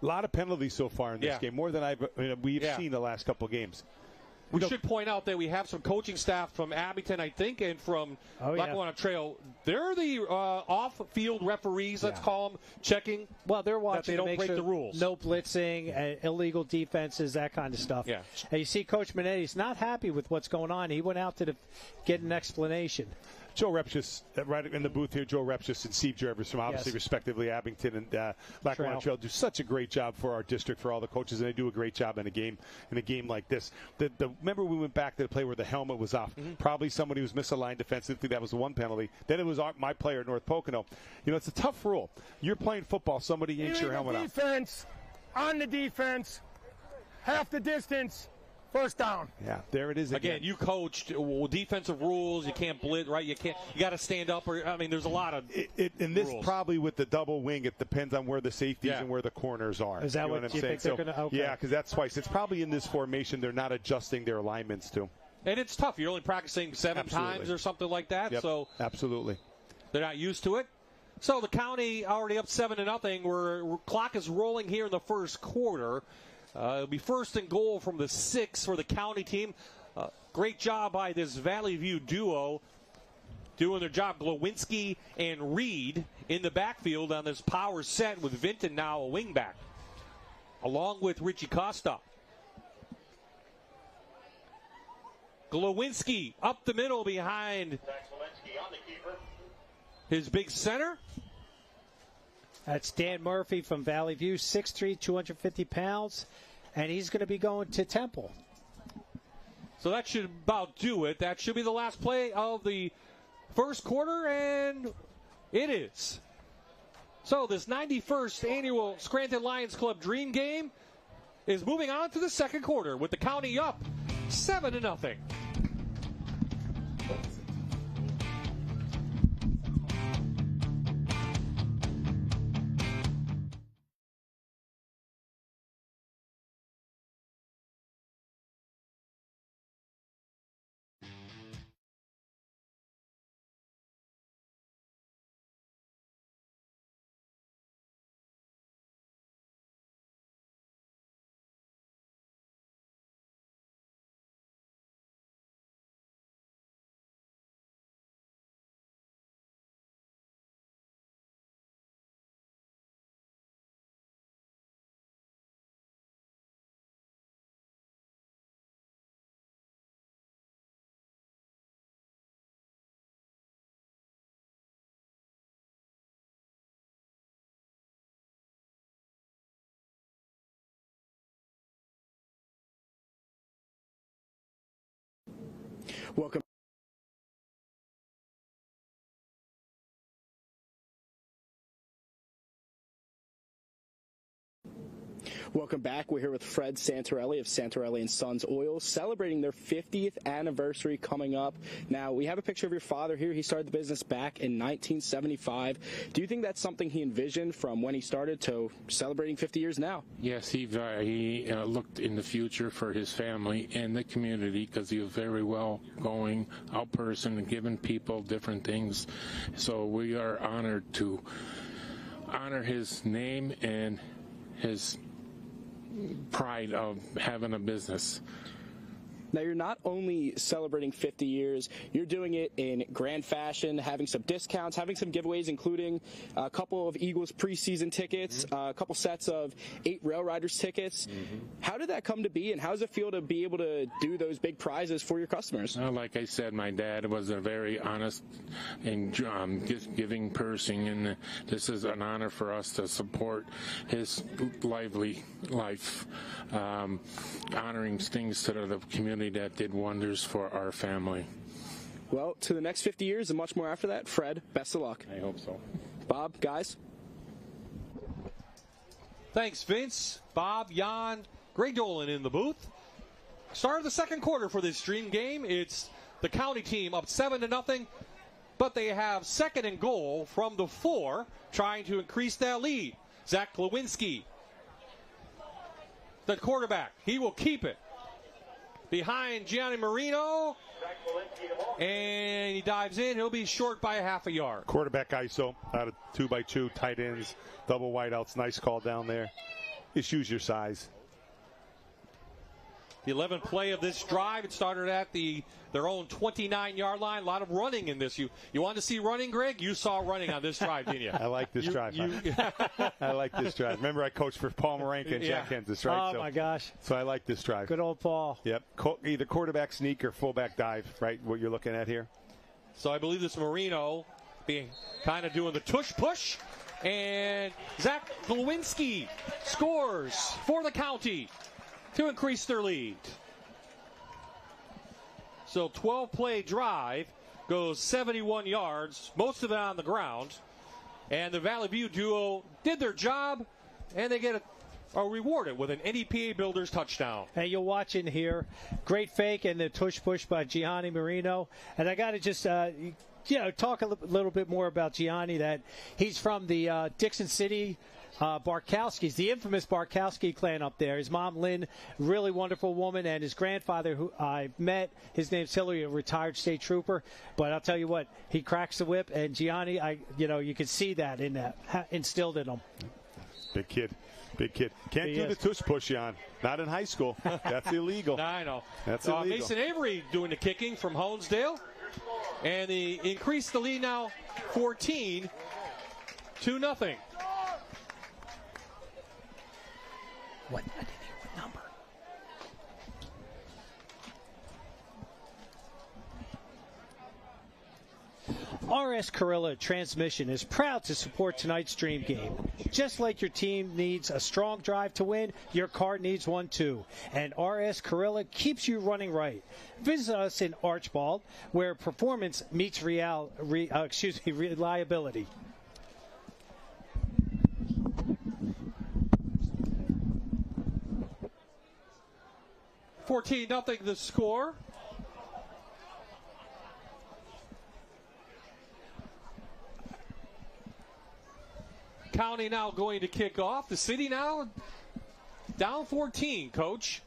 A lot of penalties so far in this game, more than we've seen the last couple of games. We should point out that we have some coaching staff from Abington, I think, and from Lackawanna Trail. They're the off-field referees, let's call them, checking. Well, they're watching that they don't to make break sure the rules. No blitzing, illegal defenses, that kind of stuff. Yeah. And you see Coach Manetti's not happy with what's going on. He went out to get an explanation. Joe Repchus, right in the booth here, Joe Repchus and Steve Jervis from obviously respectively Abington and Lackawanna Trail do such a great job for our district, for all the coaches, and they do a great job in a game like this. Remember we went back to the play where the helmet was off. Probably somebody was misaligned defensively. That was the one penalty. Then it was my player, North Pocono. It's a tough rule. You're playing football. Somebody yanks your helmet off. Defense, on the defense, half the distance. First down. Yeah, there it is again. Again, you coached defensive rules. You can't blitz, right? You got to stand up. There's a lot of and this rules. Probably with the double wing, it depends on where the safeties and where the corners are. Is that what I'm you saying? think they're going to? Okay. Yeah, because that's twice. It's probably in this formation they're not adjusting their alignments to. And it's tough. You're only practicing 7 times or something like that. Yep, so absolutely, they're not used to it. So the county already up 7-0. We're clock is rolling here in the first quarter. It'll be first and goal from the 6 for the county team. Great job by this Valley View duo doing their job. Glowinski and Reed in the backfield on this power set with Vinton now a wingback, along with Richie Costa. Glowinski up the middle behind his big center. That's Dan Murphy from Valley View, 6'3", 250 pounds, and he's going to be going to Temple. So that should about do it. That should be the last play of the first quarter, and it is. So this 91st annual Scranton Lions Club Dream Game is moving on to the second quarter with the county up 7-0. Welcome back. We're here with Fred Santorelli of Santorelli & Sons Oil, celebrating their 50th anniversary coming up. Now, we have a picture of your father here. He started the business back in 1975. Do you think that's something he envisioned from when he started to celebrating 50 years now? Yes, he looked in the future for his family and the community because he was very well going out person and giving people different things. So we are honored to honor his name and his pride of having a business. Now, you're not only celebrating 50 years, you're doing it in grand fashion, having some discounts, having some giveaways, including a couple of Eagles preseason tickets, a couple sets of 8 Rail Riders tickets. How did that come to be, and how does it feel to be able to do those big prizes for your customers? Like I said, my dad was a very honest and giving person, and this is an honor for us to support his lively life, honoring things to the community that did wonders for our family. Well, to the next 50 years and much more after that. Fred, best of luck. I hope so. Bob, guys? Thanks, Vince. Bob, Jan, Greg Dolan in the booth. Start of the second quarter for this Dream game. It's the county team up 7-0, but they have second and goal from the 4, trying to increase that lead. Zach Lewinsky, the quarterback. He will keep it behind Gianni Marino, and he dives in. He'll be short by a half a yard. Quarterback ISO out of 2x2, tight ends, double wideouts. Nice call down there. Just use your size. The 11th play of this drive, it started at their own 29-yard line. A lot of running in this. You wanted to see running, Greg? You saw running on this drive, didn't you? I like this drive. I like this drive. Remember, I coached for Paul Marenka and Jack Hentis, right? Oh, my gosh. So I like this drive. Good old Paul. Yep. Either quarterback sneak or fullback dive, right? What you're looking at here. So I believe this Marino being kind of doing the tush push. And Zach Lewinsky scores for the county to increase their lead. So 12-play drive goes 71 yards, most of it on the ground. And the Valley View duo did their job, and they are rewarded with an NEPA Builders touchdown. Hey, you're watching here. Great fake and the tush push by Gianni Marino. And I got to just talk a little bit more about Gianni, that he's from the Dixon City Barkowskis, the infamous Barkowski clan up there. His mom, Lynn, really wonderful woman, and his grandfather, who I met, his name's Hillary, a retired state trooper. But I'll tell you what, he cracks the whip, and Gianni, you can see that instilled in him. Big kid. Can't do the tush push, Jan. Not in high school. That's illegal. I know. That's illegal. Mason Avery doing the kicking from Honesdale. And they increase the lead now 14-0. What number? RS Carrilla Transmission is proud to support tonight's Dream game. Just like your team needs a strong drive to win, your car needs one too. And RS Carrilla keeps you running right. Visit us in Archbald, where performance meets reliability. $14-0 the score. County now going to kick off. The city now down 14, Coach.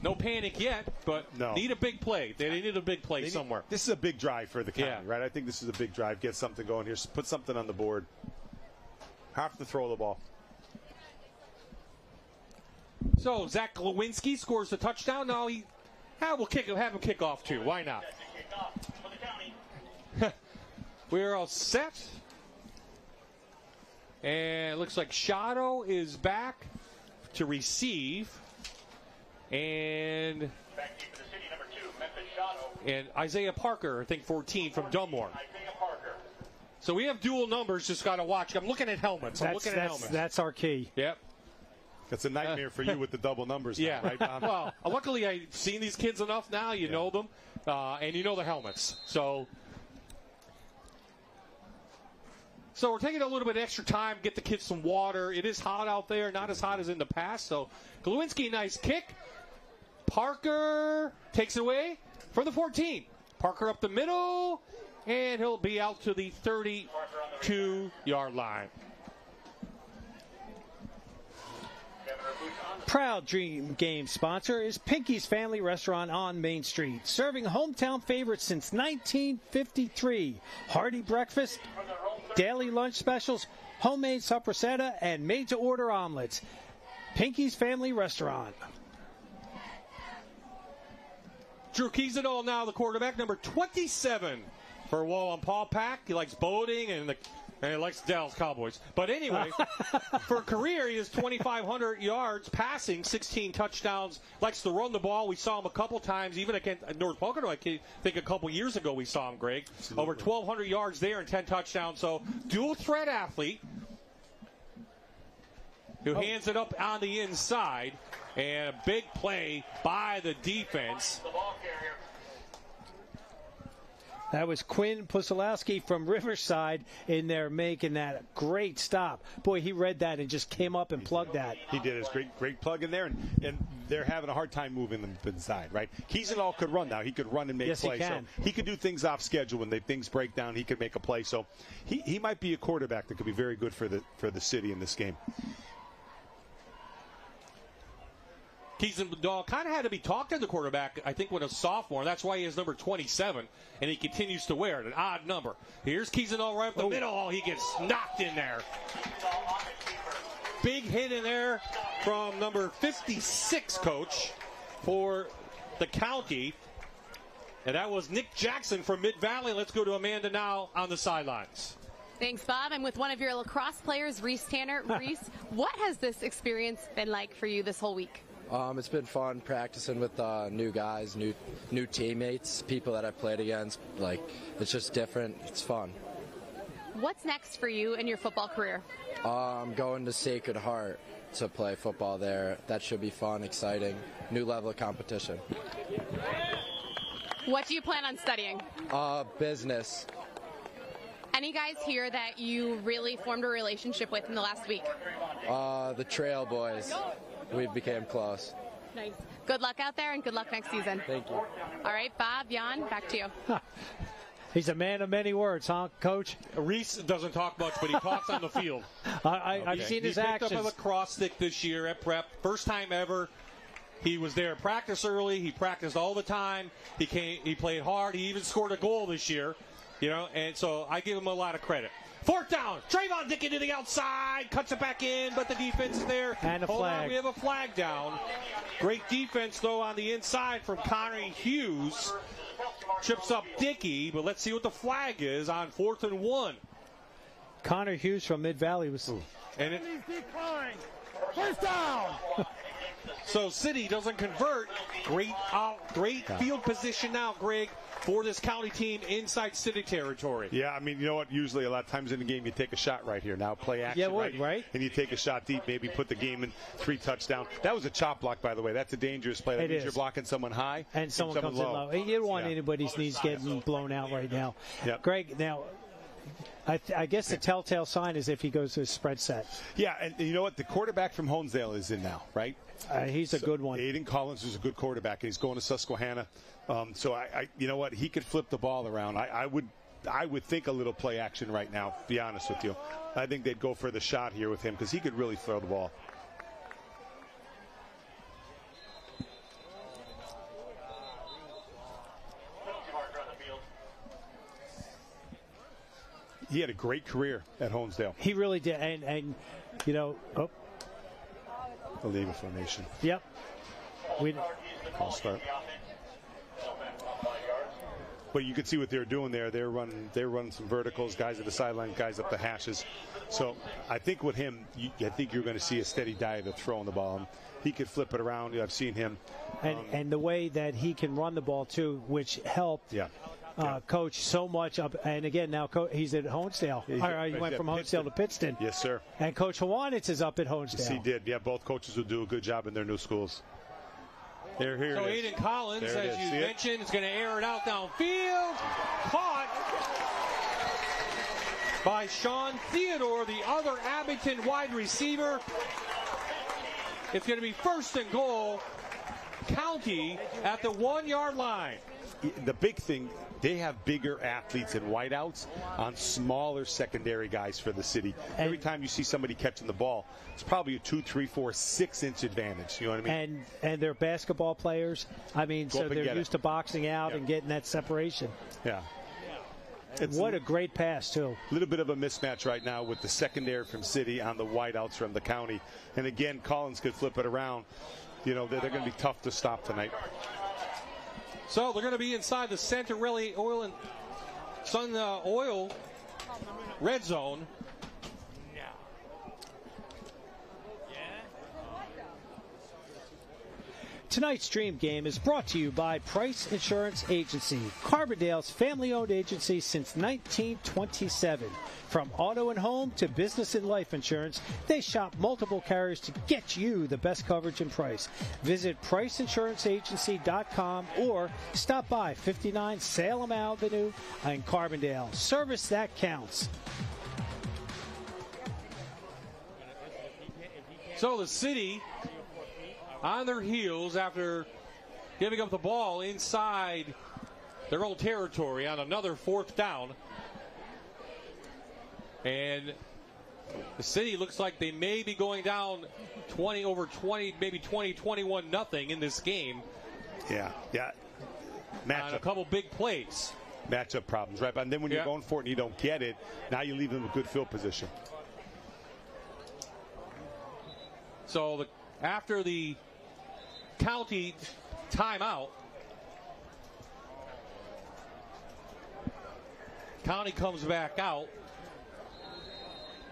No panic yet, but need a big play. They needed a big play somewhere. This is a big drive for the county, right? I think this is a big drive. Get something going here. Put something on the board. Have to throw the ball. So Zach Lewinsky scores the touchdown. Now we'll have him kick off too. Why not? We're all set. And it looks like Shadow is back to receive. And Isaiah Parker, I think 14 from Dunmore. So we have dual numbers, just got to watch. I'm looking at helmets. That's our key. Yep. That's a nightmare for you with the double numbers. Yeah. Now, right, Bob? Well, luckily I've seen these kids enough now. You know them, and you know their helmets. So we're taking a little bit extra time, get the kids some water. It is hot out there, not as hot as in the past. So Glowinski, nice kick. Parker takes it away from the 14. Parker up the middle, and he'll be out to the 32-yard line. Proud Dream Game sponsor is Pinky's Family Restaurant on Main Street, serving hometown favorites since 1953. Hearty breakfast, daily lunch specials, homemade sopressata, and made-to-order omelets. Pinky's Family Restaurant. Drew Kiesendahl now the quarterback, number 27 for Wallen-Paul Pack. He likes boating and he likes the Dallas Cowboys. But anyway, for a career, he has 2,500 yards passing, 16 touchdowns. Likes to run the ball. We saw him a couple times, even at North Pocono. I think a couple years ago we saw him, Greg. Absolutely. Over 1,200 yards there and 10 touchdowns. So dual threat athlete who hands it up on the inside. And a big play by the defense. That was Quinn Pusilowski from Riverside in there making that great stop. Boy, he read that and just came up and plugged that. He did. It's great plug in there, and they're having a hard time moving them inside, right? Kiesendahl could run now. He could run and make plays. He can. So he could do things off schedule when things break down. He could make a play. So he might be a quarterback that could be very good for the city in this game. Kiesendahl kind of had to be talked to the quarterback, I think, when a sophomore. That's why he has number 27, and he continues to wear it, an odd number. Here's Kiesendahl right up the middle. Oh, he gets knocked in there. Big hit in there from number 56, coach, for the county. And that was Nick Jackson from Mid-Valley. Let's go to Amanda now on the sidelines. Thanks, Bob. I'm with one of your lacrosse players, Reese Tanner. Reese, what has this experience been like for you this whole week? It's been fun practicing with new guys, new teammates, people that I've played against. Like, it's just different. It's fun. What's next for you in your football career? I'm going to Sacred Heart to play football there. That should be fun, exciting, new level of competition. What do you plan on studying? Business. Any guys here that you really formed a relationship with in the last week? The Trail Boys. We became close. Nice. Good luck out there and good luck next season. Thank you. All right, Bob, Jan, back to you. He's a man of many words, huh, Coach? Reese doesn't talk much, but he talks on the field. I've seen his actions. He picked up a lacrosse stick this year at prep. First time ever. He was there at practice early. He practiced all the time. He played hard. He even scored a goal this year. And so I give him a lot of credit. Fourth down. Trayvon Dickey to the outside. Cuts it back in, but the defense is there. And a Hold flag. on, we have a flag down. Great defense, though, on the inside from Connor Hughes. Trips up Dickey, but let's see what the flag is on 4th and 1. Connor Hughes from Mid-Valley was... And it, First down. So City doesn't convert. Great field position now, Greg, for this county team inside city territory. Yeah, I mean, you know what? Usually a lot of times in the game you take a shot right here. Now play action, right? And you take a shot deep, maybe put the game in 3 touchdowns. That was a chop block, by the way. That's a dangerous play. That means you're blocking someone high. And someone comes low. in low. You don't want anybody's knees getting blown out right now. Yep. Greg, now... I guess the telltale sign is if he goes to a spread set. Yeah, and you know what? The quarterback from Honesdale is in now, right? He's a good one. Aiden Collins is a good quarterback, and he's going to Susquehanna. So I you know what? He could flip the ball around. I would think a little play action right now, to be honest with you. I think they'd go for the shot here with him because he could really throw the ball. He had a great career at Honesdale. He really did. And you know, illegal formation. Yep. I'll start. But you can see what they're doing there. They're running some verticals, guys at the sideline, guys up the hashes. So I think with him, I think you're going to see a steady diet of throwing the ball. He could flip it around. I've seen him. And the way that he can run the ball, too, which helped. Yeah. coached so much up. And again, now he's at Honesdale. He went from Honesdale to Pittston. Yes, sir. And Coach Hawanitz is up at Honesdale. Yes, he did. Yeah, both coaches will do a good job in their new schools. Here so it is. Aiden Collins, as you mentioned, is going to air it out downfield. Caught by Sean Theodore, the other Abington wide receiver. It's going to be 1st and goal, County at the 1-yard line. The big thing, they have bigger athletes in wideouts on smaller secondary guys for the city. Every time you see somebody catching the ball, it's probably a 2, 3, 4, 6-inch advantage. You know what I mean? And they're basketball players. I mean, so they're used to boxing out and getting that separation. Yeah. What a great pass, too. A little bit of a mismatch right now with the secondary from City on the wideouts from the County. And again, Collins could flip it around. You know, they're going to be tough to stop tonight. So they're going to be inside the Santarelli Oil and Sun Oil red zone. Tonight's Dream Game is brought to you by Price Insurance Agency, Carbondale's family-owned agency since 1927. From auto and home to business and life insurance, they shop multiple carriers to get you the best coverage and price. Visit PriceInsuranceAgency.com or stop by 59 Salem Avenue in Carbondale. Service that counts. So the City on their heels after giving up the ball inside their own territory on another 4th down. And the City looks like they may be going down 20, maybe 21 nothing in this game. Yeah. On a couple big plays. Matchup problems, right? And then when you're going for it and you don't get it, now you leave them in a good field position. So after the County timeout, County comes back out.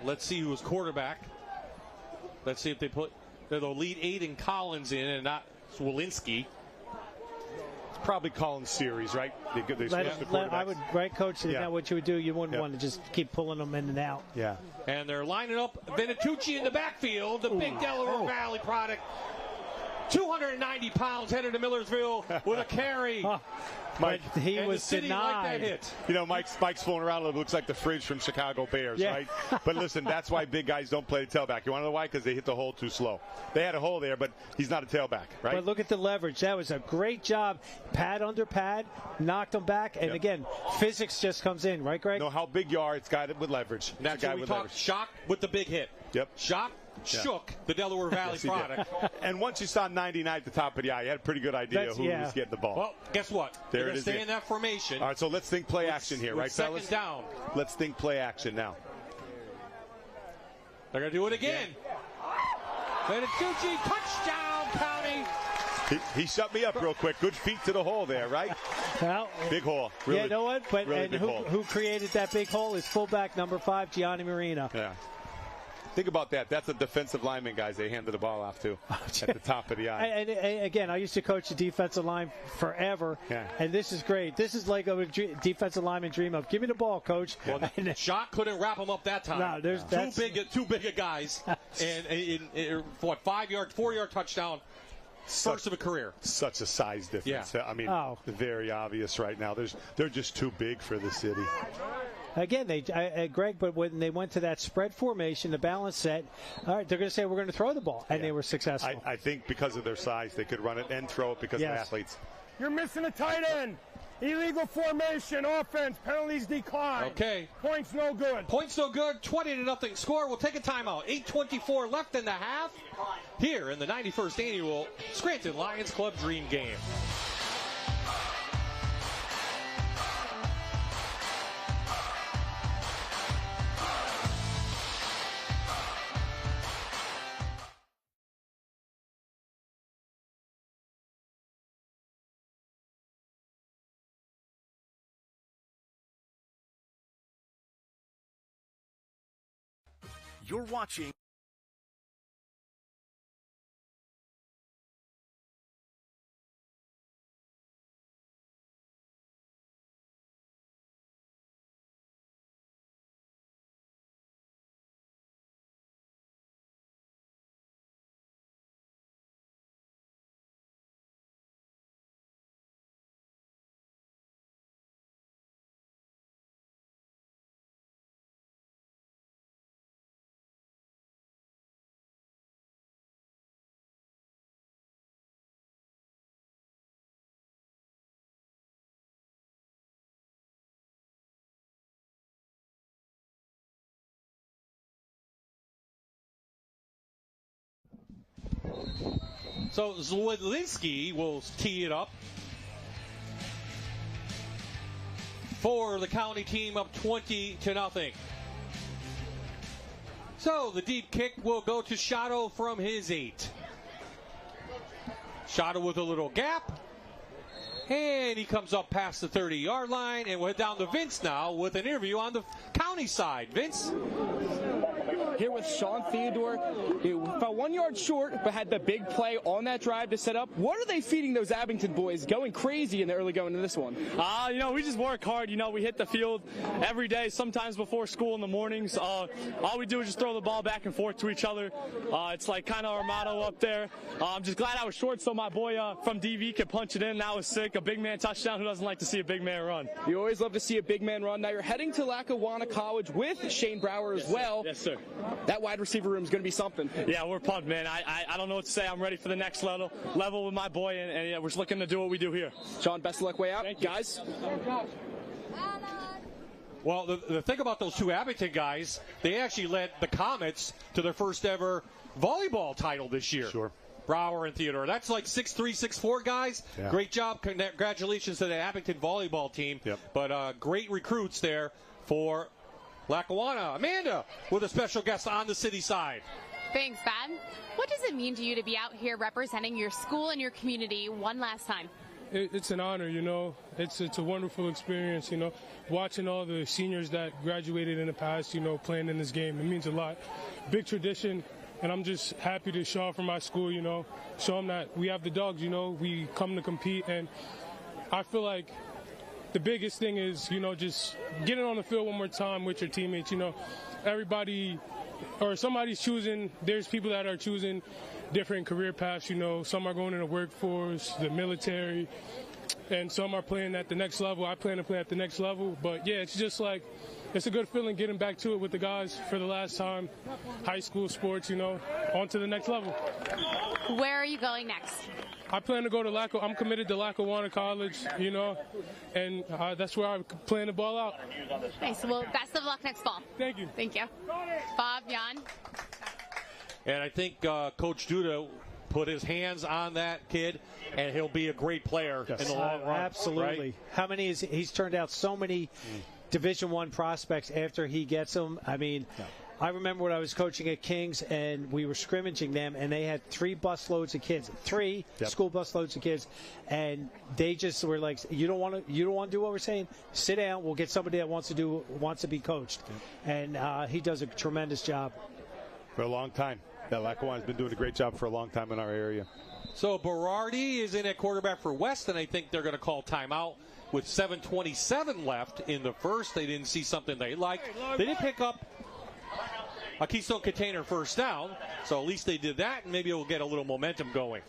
Let's see who was quarterback. Let's see if they'll lead Aiden Collins in and not Swalinski. It's probably Collins series, right? I would, right, Coach? Is that what you would do? You wouldn't want to just keep pulling them in and out. Yeah. And they're lining up Venatucci in the backfield, the big Delaware Valley product. 290 pounds headed to Millersville with a carry. Mike, he was denied. Like that hit. You know, Mike's flown around a little bit. Looks like the fridge from Chicago Bears, right? But listen, that's why big guys don't play the tailback. You want to know why? Because they hit the hole too slow. They had a hole there, but he's not a tailback, right? But look at the leverage. That was a great job. Pad under pad, knocked him back. And again, physics just comes in, right, Greg? Know how big you are. It's got it with leverage. That's what we talked. Shock with the big hit. Yep. Shock. Shook the Delaware Valley product. And once you saw 99 at the top of the eye, you had a pretty good idea who was getting the ball. Well, guess what? They're going to stay in that formation. All right, so let's think play action here, right, fellas? Second down. Let's think play action now. They're going to do it again. Venatucci, touchdown, County. He shut me up real quick. Good feet to the hole there, right? Well, big hole. Really, you know what? But really who created that big hole is fullback number 5, Gianni Marina. Yeah. Think about that. That's a defensive lineman, guys, they handed the ball off to at the top of the eye. And again, I used to coach the defensive line forever, and this is great. This is like a defensive lineman dream of. Give me the ball, Coach. Well, Shock couldn't wrap him up that time. No, there's too big a guys. And in 4-yard touchdown. First of a career. Such a size difference. Yeah. I mean, very obvious right now. They're just too big for the City. Again, Greg, but when they went to that spread formation, the balance set, all right, they're going to say we're going to throw the ball, and they were successful. I think because of their size, they could run it and throw it because of athletes. You're missing a tight end. Illegal formation, offense, penalties decline. Okay. Points no good. 20-0 score. We'll take a timeout. 8:24 left in the half here in the 91st annual Scranton Lions Club Dream Game. You're watching So Zwolinski will tee it up for the County team, up 20-0. So the deep kick will go to Shadow from his 8. Shadow with a little gap. And he comes up past the 30-yard line, and we're down to Vince now with an interview on the County side. Vince? Here with Sean Theodore. He fell 1 yard short, but had the big play on that drive to set up. What are they feeding those Abington boys going crazy in the early going to this one? We just work hard. We hit the field every day, sometimes before school in the mornings. All we do is just throw the ball back and forth to each other. It's like kind of our motto up there. I'm just glad I was short so my boy from DV could punch it in. That was sick. A big man touchdown. Who doesn't like to see a big man run? You always love to see a big man run. Now you're heading to Lackawanna College with Shane Brower as well. Yes, sir. That wide receiver room is going to be something. Yeah, we're pumped, man. I don't know what to say. I'm ready for the next level with my boy, and yeah, we're just looking to do what we do here. Sean, best of luck way out. Thank you. Guys. Well, the thing about those two Abington guys, they actually led the Comets to their first ever volleyball title this year. Sure. Brower and Theodore. That's like 6'3", 6'4" guys. Yeah. Great job. Congratulations to the Abington volleyball team. Yep. But great recruits there for Lackawanna. Amanda with a special guest on the city side. Thanks, Ben. What does it mean to you to be out here representing your school and your community one last time? It's an honor, It's a wonderful experience, Watching all the seniors that graduated in the past, playing in this game. It means a lot. Big tradition. And I'm just happy to show off for my school, show them that we have the dogs, we come to compete. And I feel like the biggest thing is, just getting on the field one more time with your teammates. Everybody or somebody's choosing, there's people that are choosing different career paths. Some are going in the workforce, the military, and some are playing at the next level. I plan to play at the next level. But, yeah, it's just like, it's a good feeling getting back to it with the guys for the last time. High school sports, on to the next level. Where are you going next? I plan to go to I'm committed to Lackawanna College, and that's where I plan to ball out. Nice. Well, best of luck next fall. Thank you. Thank you. Bob, Jan? And I think Coach Duda put his hands on that kid, and he'll be a great player in the long run. Absolutely. Right? How many he's turned out so many Division I prospects after he gets them. I mean, I remember when I was coaching at Kings and we were scrimmaging them, and they had 3 bus loads of kids, 3 school bus loads of kids, and they just were like, "You don't want to do what we're saying? Sit down. We'll get somebody that wants to be coached." And he does a tremendous job for a long time. Lackawanna's been doing a great job for a long time in our area. So Berardi is in at quarterback for West, and I think they're going to call timeout with 7:27 left in the first. They didn't see something they liked. They did pick up a Keystone Container first down, so at least they did that, and maybe it will get a little momentum going.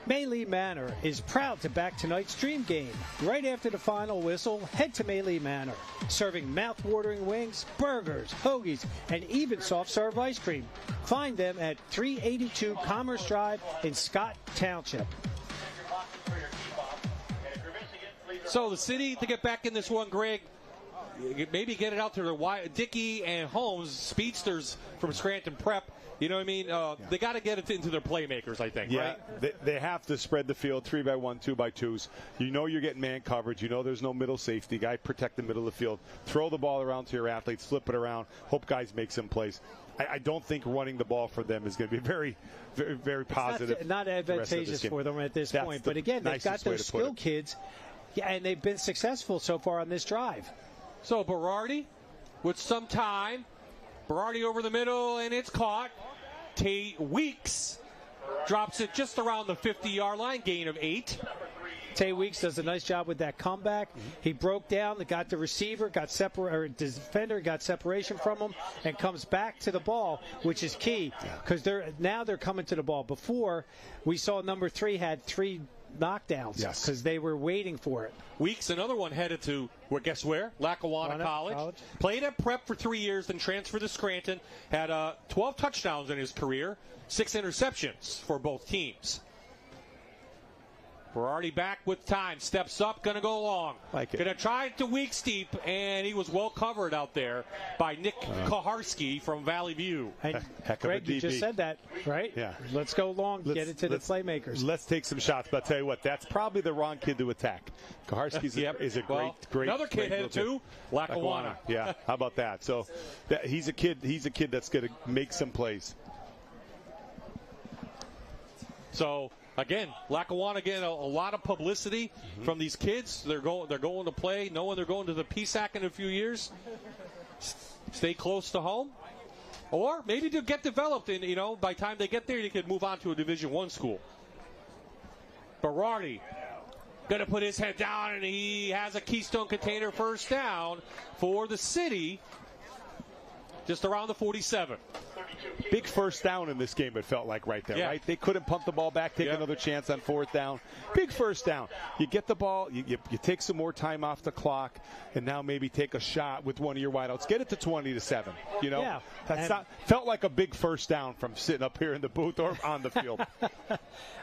Maylee Manor is proud to back tonight's Dream Game. Right after the final whistle, head to Maylee Manor, serving mouth-watering wings, burgers, hoagies, and even soft-serve ice cream. Find them at 382 Commerce Drive in Scott Township. So the city to get back in this one, Greg, maybe get it out to the Dickey and Holmes, speedsters from Scranton Prep. You know what I mean? They got to get it into their playmakers, I think, right? They have to spread the field 3-by-1, 2-by-2s. You're getting man coverage. There's no middle safety. Guy protect the middle of the field. Throw the ball around to your athletes. Flip it around. Hope guys make some plays. I don't think running the ball for them is going to be very, very, very positive. Not advantageous for them at this point. But again, they've got those skill kids, and they've been successful so far on this drive. So Berardi with some time. Berardi over the middle, and it's caught. Tay Weeks drops it just around the 50-yard line, gain of 8. Tay Weeks does a nice job with that comeback. He broke down, got the receiver, defender, got separation from him, and comes back to the ball, which is key because they're coming to the ball. Before, we saw number 3 had 3 knockdowns because they were waiting for it. Weeks, another one headed to, guess where? Lackawanna College. Played at Prep for 3 years, then transferred to Scranton. Had 12 touchdowns in his career, 6 interceptions for both teams. We're already back with time. Steps up, going to go long. Like it. Going to try it to weak steep, and he was well covered out there by Nick Kaharski from Valley View. And Heck Greg, of a you just DB. said that, right? Yeah. Let's go long, get it to the playmakers. Let's take some shots, but I'll tell you what, that's probably the wrong kid to attack. Kaharski's is a great another kid headed to Lackawanna. Yeah, how about that? So he's a kid that's going to make some plays. So again, Lackawanna a lot of publicity from these kids. They're going to play, knowing they're going to the PSAC in a few years. Stay close to home, or maybe to get developed. And by the time they get there, you could move on to a Division I school. Berardi going to put his head down, and he has a Keystone Container first down for the city, just around the 47. Big first down in this game, it felt like right there, right? They couldn't pump the ball back, take another chance on fourth down. Big first down. You get the ball, you take some more time off the clock, and now maybe take a shot with one of your wideouts. Get it to 20-7. Yeah. Felt like a big first down from sitting up here in the booth or on the field.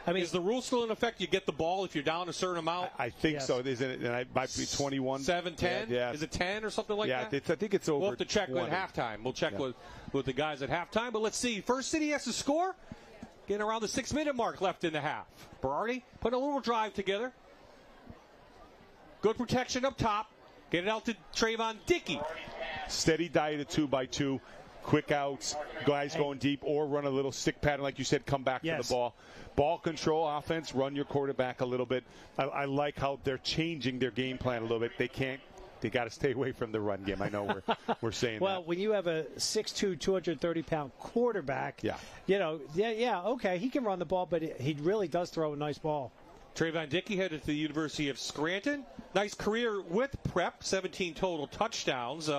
I mean, is the rule still in effect? You get the ball if you're down a certain amount? I think so. Isn't it? And it might be 21. 7-10? Yeah. Is it 10 or something like that? Yeah, I think it's over. We'll have to check 20. at halftime. We'll check with the guys at halftime. But let's see. First City has to score. Getting around the 6-minute mark left in the half. Berardi put a little drive together. Good protection up top. Get it out to Trayvon Dickey. Steady diet of 2x2. Quick outs, guys going deep, or run a little stick pattern, like you said, come back to the ball. Ball control offense, run your quarterback a little bit. I like how they're changing their game plan a little bit. They got to stay away from the run game. I know we're saying well, when you have a 6'2", 230-pound quarterback, okay, he can run the ball, but he really does throw a nice ball. Trayvon Dickey headed to the University of Scranton. Nice career with prep, 17 total touchdowns.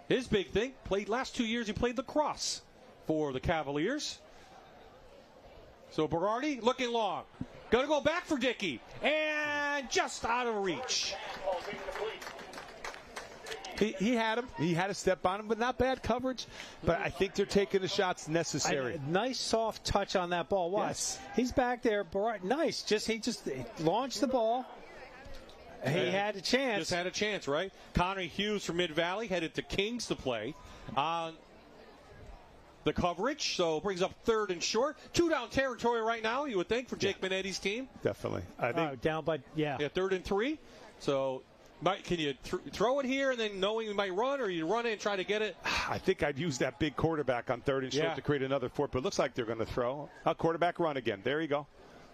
His big thing, last 2 years he played lacrosse for the Cavaliers. So Berardi looking long. Going to go back for Dickey. And just out of reach. He had him. He had a step on him, but not bad coverage. But I think they're taking the shots necessary. Nice soft touch on that ball. Watch. Yes. He's back there. Nice. He just launched the ball. He had a chance. Just had a chance, right? Connery Hughes from Mid-Valley headed to Kings to play on the coverage, so brings up 3rd and short. 2-down territory right now, you would think, for Jake Manetti's team. Definitely. I think down by, 3rd and 3. So can you throw it here and then knowing you might run, or you run it and try to get it? I think I'd use that big quarterback on 3rd and short to create another 4th, but it looks like they're going to throw. A quarterback run again. There you go.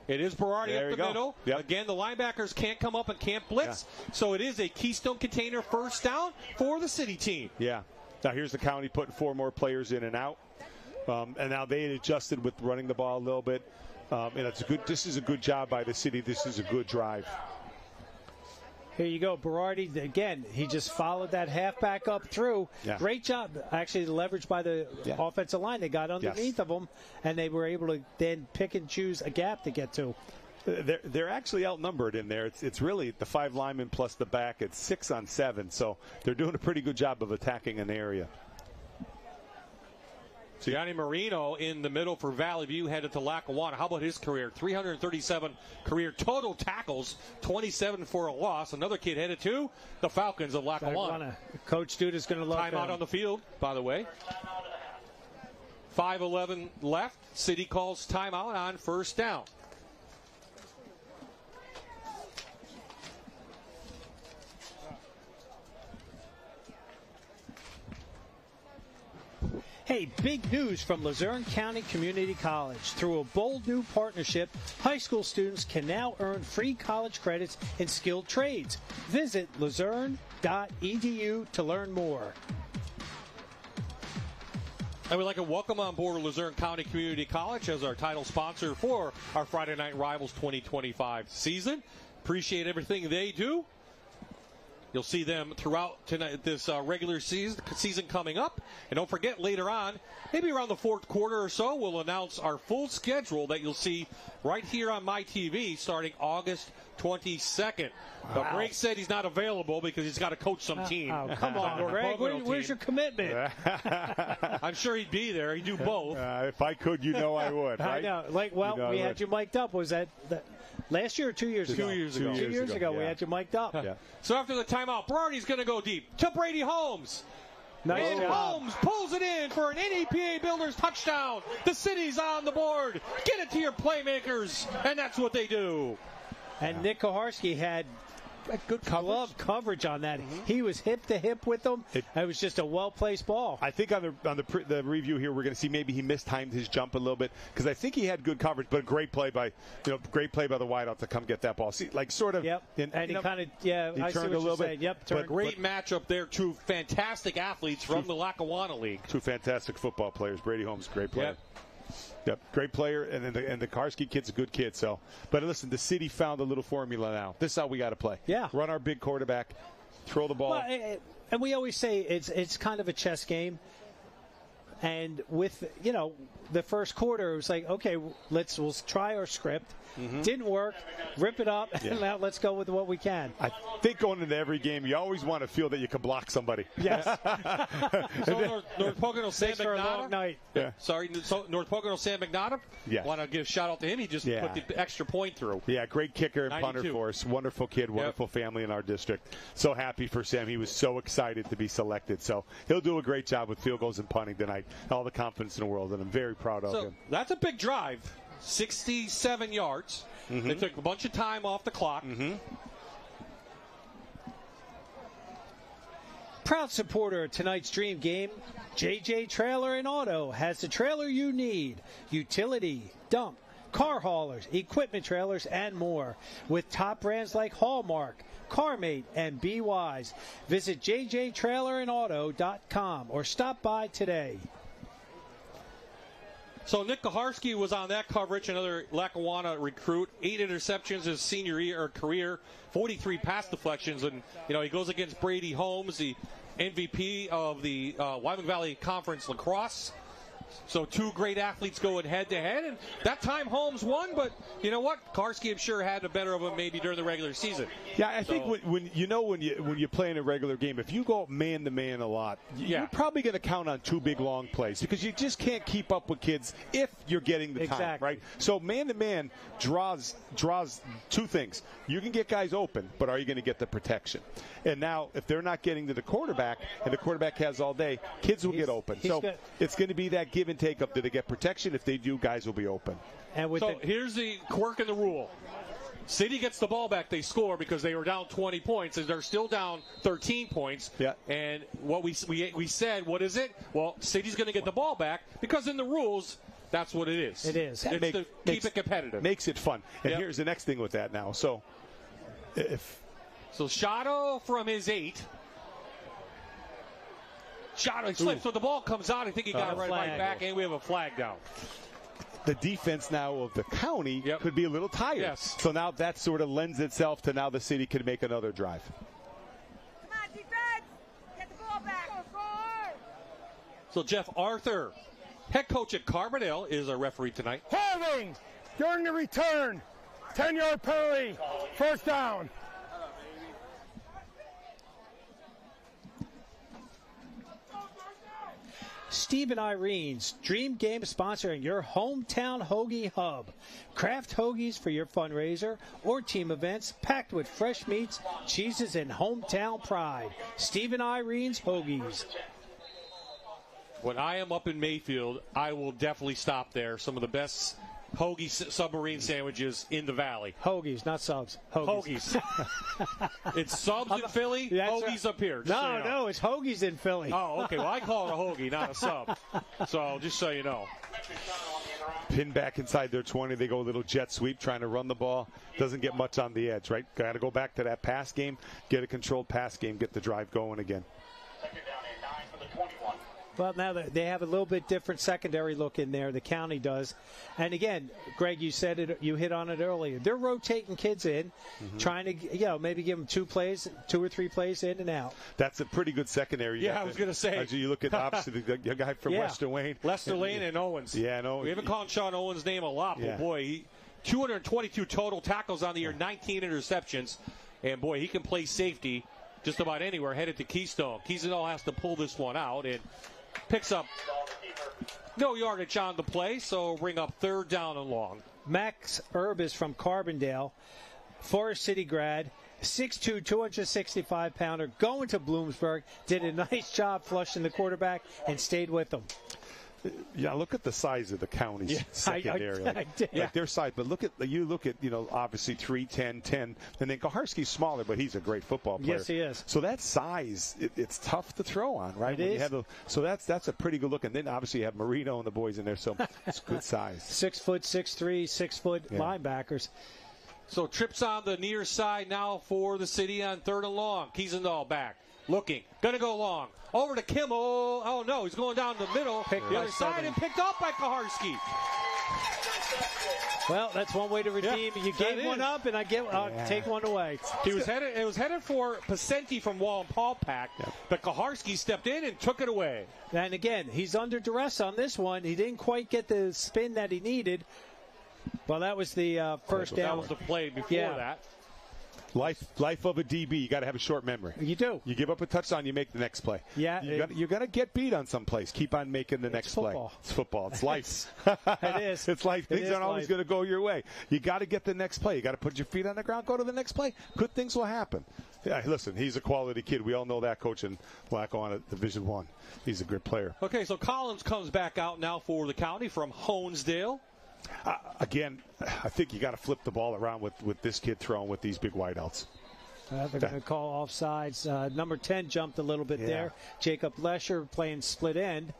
It is Berardi up the middle. Yep. Again, the linebackers can't come up and can't blitz. So it is a Keystone Container first down for the city team. Yeah. Now here's the county putting 4 more players in and out. And now they adjusted with running the ball a little bit. And this is a good job by the city. This is a good drive. Here you go, Berardi. Again, he just followed that halfback up through. Yeah. Great job. Actually, leveraged by the offensive line. They got underneath of them, and they were able to then pick and choose a gap to get to. They're actually outnumbered in there. It's really the 5 linemen plus the back. It's 6 on 7, so they're doing a pretty good job of attacking an area. Gianni Marino in the middle for Valley View, headed to Lackawanna. How about his career? 337 career total tackles, 27 for a loss. Another kid headed to the Falcons of Lackawanna. Coach Duda's going to love timeout on the field, by the way. 5:11 left. City calls timeout on first down. Hey, big news from Luzerne County Community College. Through a bold new partnership, high school students can now earn free college credits in skilled trades. Visit luzerne.edu to learn more. I would like to welcome on board Luzerne County Community College as our title sponsor for our Friday Night Rivals 2025 season. Appreciate everything they do. You'll see them throughout tonight, this regular season coming up. And don't forget, later on, maybe around the 4th quarter or so, we'll announce our full schedule that you'll see right here on my TV starting August 22nd. But Greg said he's not available because he's got to coach some team. Oh, come on, Greg. Where's your commitment? I'm sure he'd be there. He'd do both. If I could, I would. Right? I know. We had you mic'd up. Was that last year or 2 years ago? 2 years ago. 2 years ago, we had you mic'd up. Yeah. So after the timeout, Berardi's going to go deep to Brady Holmes. Nice job. Holmes pulls it in for an NEPA Builders touchdown. The city's on the board. Get it to your playmakers, and that's what they do. And Nick Koharski had good glove coverage on that. He was hip to hip with them. It was just a well-placed ball. I think on the review here, we're going to see maybe he mistimed his jump a little bit because I think he had good coverage, but great play by the wideout to come get that ball. See, like sort of. Yep. And he kind of he I turned a little bit. Yep. Great matchup there. Two fantastic athletes from the Lackawanna League. Two fantastic football players. Brady Holmes, great player. Yep, great player, and the Karski kid's a good kid. So, but listen, the city found a little formula now. This is how we got to play. Yeah, run our big quarterback, throw the ball. Well, and we always say it's kind of a chess game. And with the first quarter, it was like, okay, we'll try our script. Didn't work. Rip it up, and now let's go with what we can. I think going into every game, you always want to feel that you can block somebody. Yes. So North Pocono Sam for a long night. Yeah. Sorry, North Pocono Sam McNaughton. Yeah. Want to give a shout out to him. He just put the extra point through. Yeah, great kicker and 92. punter for us. Wonderful kid, wonderful family in our district. So happy for Sam. He was so excited to be selected. So he'll do a great job with field goals and punting tonight. All the confidence in the world, and I'm very proud of him. That's a big drive. 67 yards. They took a bunch of time off the clock. Proud supporter of tonight's Dream Game, JJ Trailer and Auto has the trailer you need. Utility, dump, car haulers, equipment trailers, and more. With top brands like Hallmark, CarMate, and Be Wise. Visit jjtrailerandauto.com or stop by today. So Nick Koharski was on that coverage, another Lackawanna recruit. 8 interceptions his senior year or career, 43 pass deflections, and he goes against Brady Holmes, the MVP of the Wyoming Valley Conference lacrosse. So two great athletes going head-to-head, and that time Holmes won, but you know what? Karski, I'm sure, had the better of him maybe during the regular season. Yeah, I think when you play in a regular game, if you go man-to-man a lot, you're probably going to count on two big, long plays because you just can't keep up with kids if you're getting the time, right? So man-to-man draws two things. You can get guys open, but are you going to get the protection? And now, if they're not getting to the quarterback, and the quarterback has all day, kids will get open. So it's going to be that give and take of, do they get protection? If they do, guys will be open. And here's the quirk in the rule. City gets the ball back, they score because they were down 20 points, and they're still down 13 points. Yeah. And what we said, what is it? Well, City's going to get the ball back because in the rules, that's what it is. It is. It's to keep it competitive. Makes it fun. And here's the next thing with that now. So Shadow from his 8. Shadow slips, so the ball comes out. I think he got it right back, and we have a flag down. The defense now of the county could be a little tired. Yes. So now that sort of lends itself to now the city could make another drive. Come on, defense! Get the ball back! So Jeff Arthur, head coach at Carbondale, is our referee tonight. Holding during the return. 10-yard penalty. First down. Steve and Irene's Dream Game sponsoring your hometown hoagie hub. Craft hoagies for your fundraiser or team events packed with fresh meats, cheeses, and hometown pride. Steve and Irene's Hoagies. When I am up in Mayfield, I will definitely stop there. Some of the best hoagie submarine sandwiches in the valley. Hoagies, not subs. Hoagies. It's subs in Philly, hoagies up here. No, it's hoagies in Philly. Oh, okay. Well, I call it a hoagie, not a sub. So just so you know. Pin back inside their 20. They go a little jet sweep trying to run the ball. Doesn't get much on the edge, right? Got to go back to that pass game, get a controlled pass game, get the drive going again. Well, now they have a little bit different secondary look in there. The county does. And again, Greg, you said it. You hit on it earlier. They're rotating kids in, trying to, maybe give them 2 or 3 plays in and out. That's a pretty good secondary. Yeah, I was going to say. As you look at opposite the guy from Western Wayne. Lester Lane and Owens. Yeah, no. We haven't called Sean Owens' name a lot, but boy, 222 total tackles on the year, 19 interceptions. And, boy, he can play safety just about anywhere headed to Keystone. Keystone has to pull this one out and picks up no yardage on the play, so bring up 3rd down and long. Max Erb is from Carbondale, Forest City grad, 6'2", 265-pounder, going to Bloomsburg, did a nice job flushing the quarterback and stayed with him. Yeah, look at the size of the county's secondary. Like their size, but look at obviously 3'10", 10, and then Kaharski's smaller, but he's a great football player. Yes, he is. So that size, it's tough to throw on, right? It is. So that's a pretty good look, and then obviously you have Marino and the boys in there, so it's good size. 6 foot, 6'3", 6 foot linebackers. So trips on the near side now for the city on 3rd and long. Kiesendahl back, looking, gonna go long. Over to Kimmel. Oh, no, he's going down the middle. The other side and picked up by Kaharski. Well, that's one way to redeem. You gave one up, and I'll take one away. It was headed for Pacenti from Wallenpaupack, but Kaharski stepped in and took it away. And again, he's under duress on this one. He didn't quite get the spin that he needed. Well, that was the first down. That was the play before that. Life of a DB, you got to have a short memory. You do. You give up a touchdown, you make the next play. Yeah. You're going to get beat on some plays. Keep on making the next play. It's football. It's life. It is. It's life. Things aren't always going to go your way. You got to get the next play. You got to put your feet on the ground, go to the next play. Good things will happen. Yeah, listen, he's a quality kid. We all know that, coaching Lackawanna at Division I. He's a good player. Okay, so Collins comes back out now for the county from Honesdale. Again, I think you got to flip the ball around with this kid throwing with these big wideouts. They're going to call offsides. Number 10 jumped a little bit there. Jacob Lesher playing split end.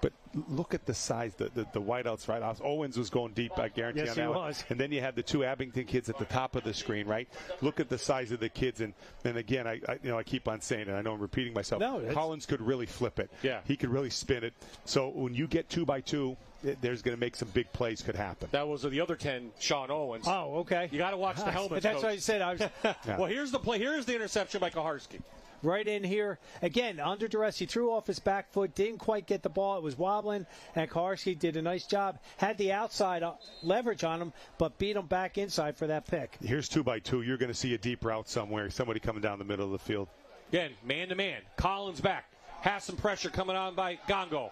But look at the size, the wideouts right off. Owens was going deep, I guarantee. Yes, he was. And then you have the 2 Abington kids at the top of the screen, right? Look at the size of the kids. And again, I keep on saying it. I know I'm repeating myself. No, Collins could really flip it. Yeah. He could really spin it. So when you get 2 by 2, there's going to make some big plays could happen. That was the other 10, Sean Owens. Oh, okay. You got to watch the helmets. That's what I said. Well, here's the play. Here's the interception by Kaharski. Right in here. Again, under duress. He threw off his back foot. Didn't quite get the ball. It was wobbling. And Kaharski did a nice job. Had the outside leverage on him, but beat him back inside for that pick. Here's 2 by 2. You're going to see a deep route somewhere. Somebody coming down the middle of the field. Again, man-to-man. Collins back. Has some pressure coming on by Gongo.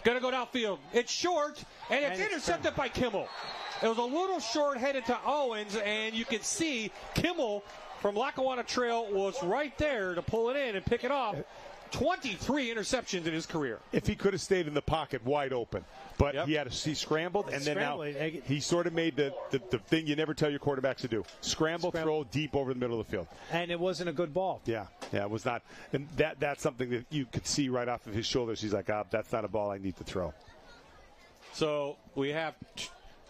Going to go downfield. It's short, and it's intercepted by Kimmel. It was a little short headed to Owens, and you can see Kimmel from Lackawanna Trail was right there to pull it in and pick it off. 23 interceptions in his career. If he could have stayed in the pocket wide open. But he scrambled, and then now he sort of made the thing you never tell your quarterbacks to do. Scramble, throw deep over the middle of the field. And it wasn't a good ball. Yeah, it was not. And that's something that you could see right off of his shoulders. He's like, that's not a ball I need to throw. So we have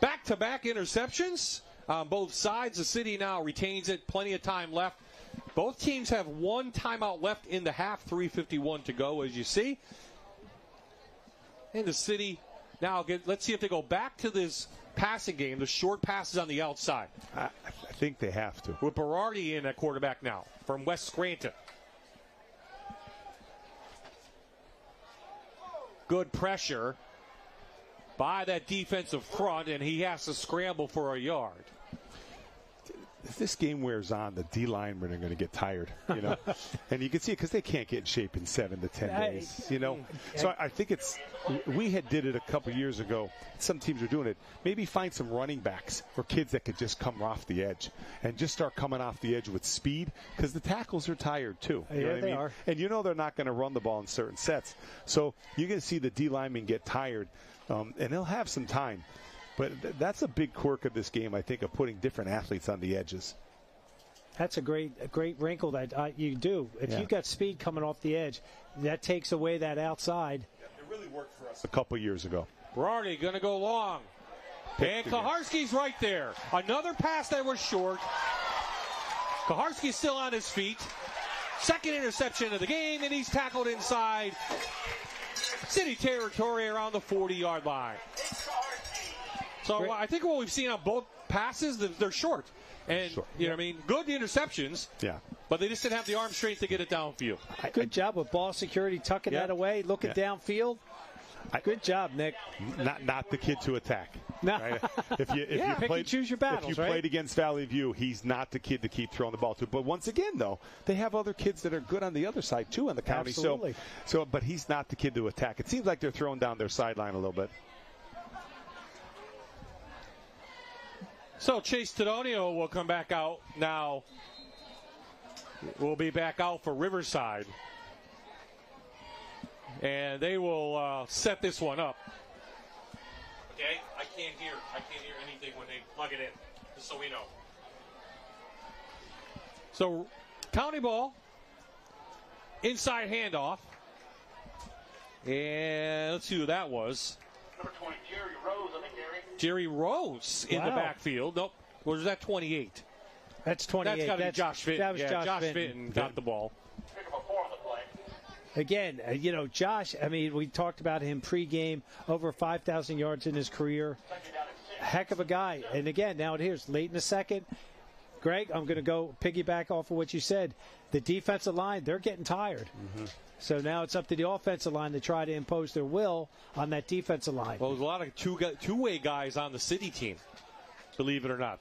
back-to-back interceptions on both sides. The city now retains it. Plenty of time left. Both teams have 1 timeout left in the half, 3:51 to go, as you see. And the city now, let's see if they go back to this passing game, the short passes on the outside. I think they have to. With Berardi in at quarterback now from West Scranton. Good pressure by that defensive front, and he has to scramble for a yard. If this game wears on, the D linemen are going to get tired, and you can see it because they can't get in shape in 7 to 10 days, So I think we did it a couple years ago. Some teams are doing it. Maybe find some running backs or kids that could just come off the edge and just start coming off the edge with speed because the tackles are tired too. You know what I mean? Are. And they're not going to run the ball in certain sets. So you're going to see the D linemen get tired, and they'll have some time. But that's a big quirk of this game, I think, of putting different athletes on the edges. That's a great wrinkle that you do. If you've got speed coming off the edge, that takes away that outside. It really worked for us a couple years ago. Berardi going to go long. And Kaharski's right there. Another pass that was short. Kaharski's still on his feet. Second interception of the game, and he's tackled inside city territory around the 40-yard line. So I think what we've seen on both passes, they're short. And, you know what I mean, good interceptions. Yeah. But they just didn't have the arm strength to get it downfield. Good job with ball security, tucking that away, looking downfield. Good job, Nick. Not the kid to attack. No. Right? If you pick and choose your battles, if you played against Valley View, he's not the kid to keep throwing the ball to. But once again, though, they have other kids that are good on the other side too in the county. Absolutely. But he's not the kid to attack. It seems like they're throwing down their sideline a little bit. So Chase Tedonio will come back out now. Will be back out for Riverside. And they will set this one up. Okay, I can't hear anything when they plug it in, just so we know. So, county ball, inside handoff, and let's see who that was. Number 20, Jerry Rose, I think, Gary. Jerry Rose in the backfield. Nope, was that 28? That's 28. That's got to be Josh Fitton. That was Josh Fitton got the ball. Pick up a 4 on the play. Again, Josh, we talked about him pregame, over 5,000 yards in his career. Heck of a guy. And again, now here's late in the second. Greg, I'm going to go piggyback off of what you said. The defensive line, they're getting tired. Mm-hmm. So now it's up to the offensive line to try to impose their will on that defensive line. Well, there's a lot of two-way guys on the city team, believe it or not.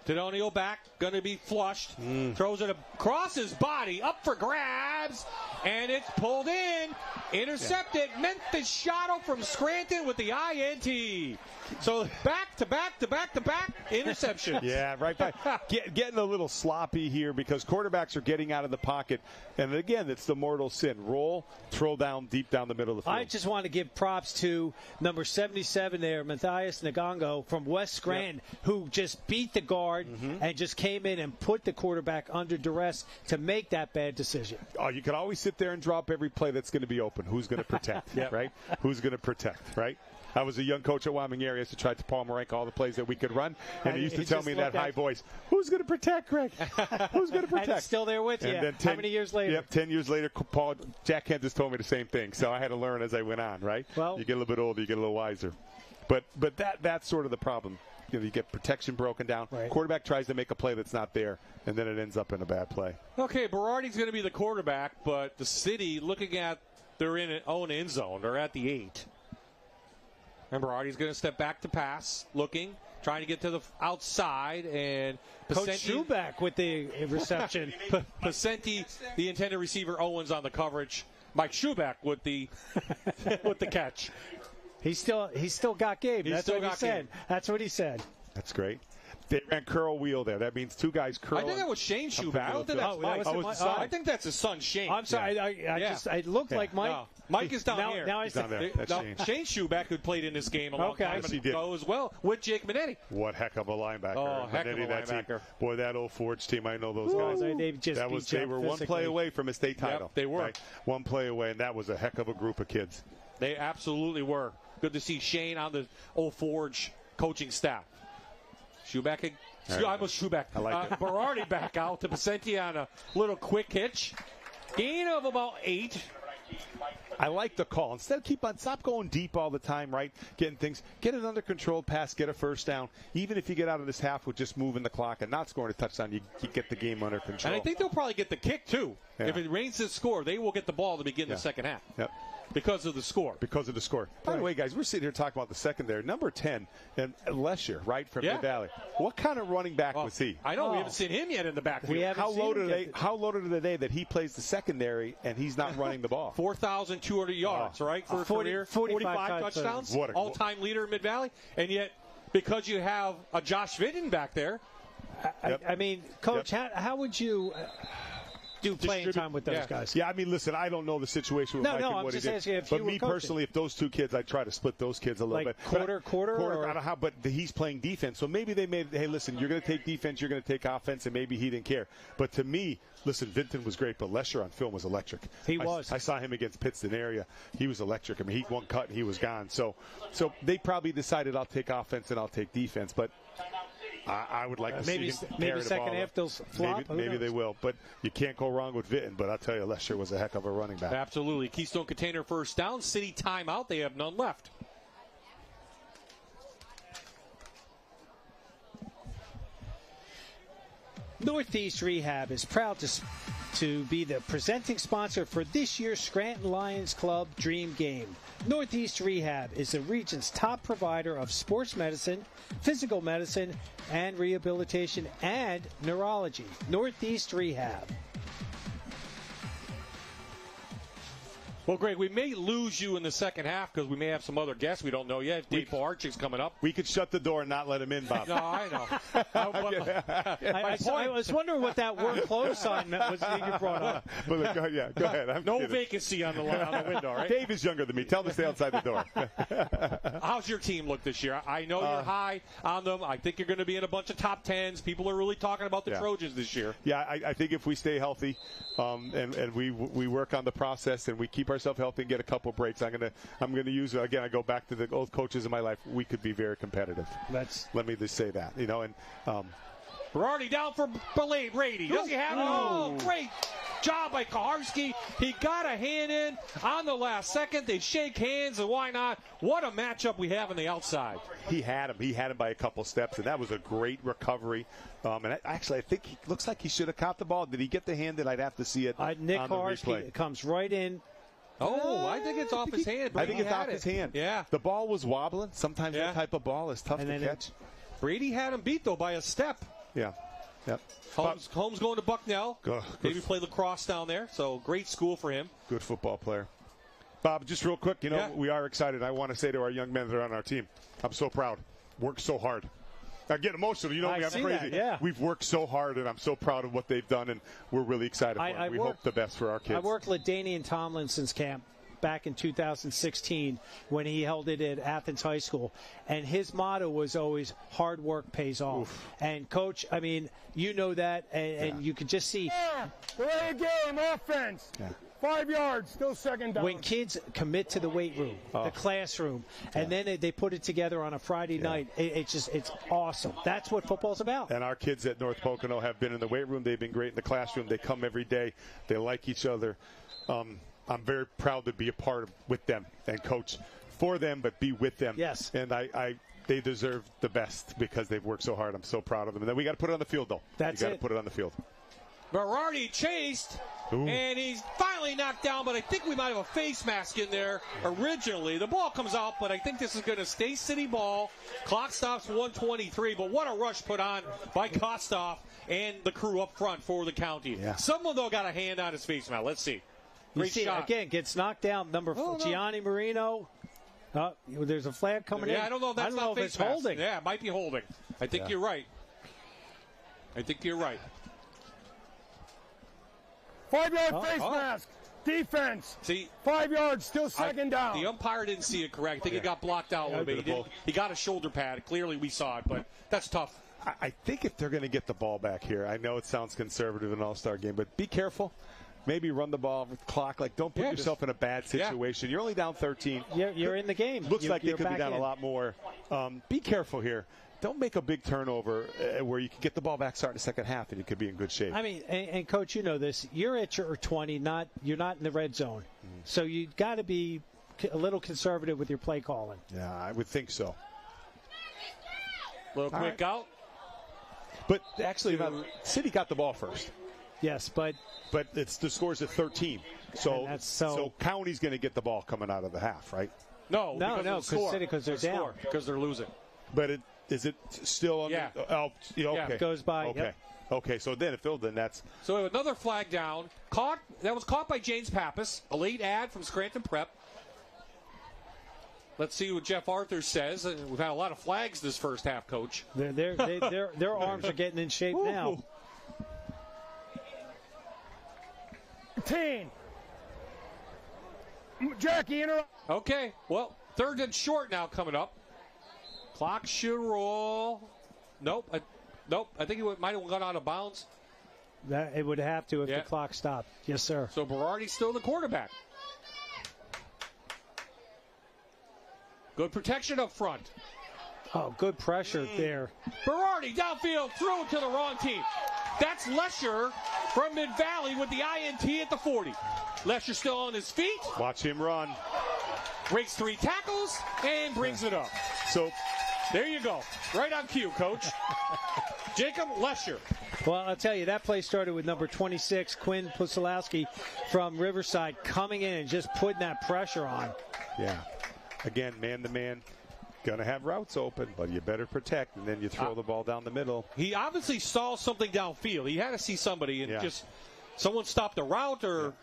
Tedonio back, going to be flushed. Throws it across his body, up for grabs, and it's pulled in. Intercepted. Memphis Shadow from Scranton with the INT. So back to back interceptions. Yeah, right back. Getting a little sloppy here because quarterbacks are getting out of the pocket. And again, it's the mortal sin. Roll, throw down deep down the middle of the field. I just want to give props to number 77 there, Matthias Nagongo from West Scranton, who just beat the guard and just came in and put the quarterback under duress to make that bad decision. Oh, you can always sit there and drop every play that's going to be open. Who's going to protect, right? Who's going to protect, right? I was a young coach at Wyoming area, so tried to Palmer rank all the plays that we could run, and he used to tell me in that high voice, "Who's going to protect, Greg? Who's going to protect?" And it's still there with you. Then How many years later? Yep, 10 years later, Jack Kent just told me the same thing, so I had to learn as I went on, right? Well, you get a little bit older, you get a little wiser. But that's sort of the problem. You get protection broken down. Right. Quarterback tries to make a play that's not there, and then it ends up in a bad play. Okay, Berardi's going to be the quarterback, but the city, looking at their own end zone, they're at the 8. And Berardi's going to step back to pass, looking, trying to get to the outside, and Coach Schuback with the reception. Pacenti, the intended receiver, Owens on the coverage. Mike Schuback with the with the catch. He's still got game. That's what he said. That's what he said. That's great. They ran curl wheel there. That means two guys curl. I think that was Shane Schuback. I don't think that's Mike. I think that's his son, Shane. I'm sorry. It looked like Mike. No. Mike is down here. Now he's down there. That's Shane Schuback, who played in this game a long time ago as well, with Jake Minetti. What heck of a linebacker. Oh, heck of a linebacker. Team. Boy, that old Forge team, I know those guys. They were one play away from a state title. Yep, they were. Right? One play away, and that was a heck of a group of kids. They absolutely were. Good to see Shane on the old Forge coaching staff. Schuback. I was Schuback. I like it. Berardi back out to Pacenti on a little quick hitch. Gain of about 8. I like the call. Instead, stop going deep all the time, right? Getting things, get an under control pass, get a first down. Even if you get out of this half with just moving the clock and not scoring a touchdown, you get the game under control. And I think they'll probably get the kick too. Yeah. If it rains to score, they will get the ball to begin the second half. Yep. Because of the score. By the way, guys, we're sitting here talking about the secondary. Number 10, and Lesher, right, from the Valley. What kind of running back was he? I know. We haven't seen him yet in the backfield. How loaded are they that he plays the secondary and he's not running the ball? 4,200 yards, right, for a career. 45 touchdowns. All-time leader in Mid-Valley. And yet, because you have a Josh Fitton back there. I mean, Coach, how would you do playing time with those guys? Yeah, I mean, listen, I don't know the situation with Mike and what he did. But me personally, if those two kids, I'd try to split those kids a little bit. Quarter. I don't know how, but he's playing defense. So maybe they made, hey, listen, you're going to take defense, you're going to take offense, and maybe he didn't care. But to me, listen, Vinton was great, but Lesher on film was electric. He was. I saw him against Pittston area. He was electric. I mean, he one cut and he was gone. So they probably decided I'll take offense and I'll take defense. But I would like to see him maybe second half they'll flop. Maybe they will, but you can't go wrong with Vinton. But I'll tell you, Lesher was a heck of a running back. Absolutely. Keystone Container first down. City timeout. They have none left. Northeast Rehab is proud to to be the presenting sponsor for this year's Scranton Lions Club Dream Game. Northeast Rehab is the region's top provider of sports medicine, physical medicine, and rehabilitation and neurology. Northeast Rehab. Well, Greg, we may lose you in the second half because we may have some other guests we don't know yet. Dave Pawarchik's coming up. We could shut the door and not let him in, Bob. No, I know. I was wondering what that work close sign was that you brought up. But go ahead. I'm no kidding. vacancy on the window, right? Dave is younger than me. Tell him to stay outside the door. How's your team look this year? I know you're high on them. I think you're going to be in a bunch of top tens. People are really talking about the Trojans this year. Yeah, I think if we stay healthy and we work on the process and we keep ourselves healthy and get a couple breaks, I'm gonna use again. I go back to the old coaches in my life. We could be very competitive. Let me just say that, and we're already down for Brady. Does he have it? Oh, great job by Kaharski. He got a hand in on the last second. They shake hands, and why not? What a matchup we have on the outside. He had him by a couple steps, and that was a great recovery. And I think he looks like he should have caught the ball. Did he get the hand? I'd have to see it. Nick on the Kaharski comes right in. Oh, I think it's off his hand. I think it's off his hand. Yeah. The ball was wobbling. Sometimes that type of ball is tough to catch. Brady had him beat, though, by a step. Yeah. Yep. Holmes going to Bucknell. Maybe play lacrosse down there. So great school for him. Good football player. Bob, just real quick, we are excited. I want to say to our young men that are on our team, I'm so proud. Worked so hard. I get emotional. You know me, I'm crazy. That, We've worked so hard, and I'm so proud of what they've done, and we're really excited for it. We hope the best for our kids. I worked Ladainian Tomlinson's camp back in 2016 when he held it at Athens High School, and his motto was always hard work pays off. Oof. And Coach, I mean, you know that, and you could just see. Play a game, offense. 5 yards, still second down. When kids commit to the weight room, the classroom, and then they put it together on a Friday night, it's awesome. That's what football's about. And our kids at North Pocono have been in the weight room. They've been great in the classroom. They come every day. They like each other. I'm very proud to be a part with them and coach for them, but be with them. Yes. And they deserve the best because they've worked so hard. I'm so proud of them. And then we got to put it on the field, though. You got to put it on the field. Berardi chased, and he's finally knocked down, but I think we might have a face mask in there originally. The ball comes out, but I think this is going to stay city ball. Clock stops 1:23, but what a rush put on by Kostoff and the crew up front for the county. Yeah. Someone, though, got a hand on his face mask. Let's see. Great shot. Again, gets knocked down. Number 4, Gianni Marino. There's a flag coming in. Yeah, I don't know if that's not face mask. Holding. Yeah, it might be holding. I think you're right. 5 yard face mask. Defense. See, 5 yards, still second down. The umpire didn't see it correct. I think it got blocked out a little bit. He got a shoulder pad. Clearly, we saw it, but that's tough. I think if they're going to get the ball back here, I know it sounds conservative in an all-star game, but be careful. Maybe run the ball with the clock. Don't put yourself in a bad situation. You're only down 13. You're in the game. Looks like they could be down a lot more. Be careful here. Don't make a big turnover where you can get the ball back starting the second half and you could be in good shape. I mean, and Coach, you know this. You're at your 20. You're not in the red zone. So you got to be a little conservative with your play calling. Yeah, I would think so. Little quick out. But actually, City got the ball first. Yes, but it's the score's at 13. So County's going to get the ball coming out of the half, right? No, because they're down. Because they're losing. But is it still under? Yeah. Okay. Yeah, it goes by. Okay. Yep. Okay, so then that's. So we have another flag down. That was caught by James Pappas, a late ad from Scranton Prep. Let's see what Jeff Arthur says. We've had a lot of flags this first half, Coach. Their arms are getting in shape now. 13. Jackie, interrupt. Okay, well, third and short now coming up. Clock should roll. Nope. I think he might have gone out of bounds. It would have to if the clock stopped. Yes, sir. So Berardi's still the quarterback. Good protection up front. Oh, good pressure there. Berardi downfield, threw it to the wrong team. That's Lesher from Mid-Valley with the INT at the 40. Lesher still on his feet. Watch him run. Breaks 3 tackles and brings it up. So there you go. Right on cue, Coach. Jacob Lesher. Well, I'll tell you, that play started with number 26, Quinn Pusilowski from Riverside, coming in and just putting that pressure on. Yeah. Again, man-to-man. Going to have routes open, but you better protect, and then you throw the ball down the middle. He obviously saw something downfield. He had to see somebody, and just someone stopped the route, or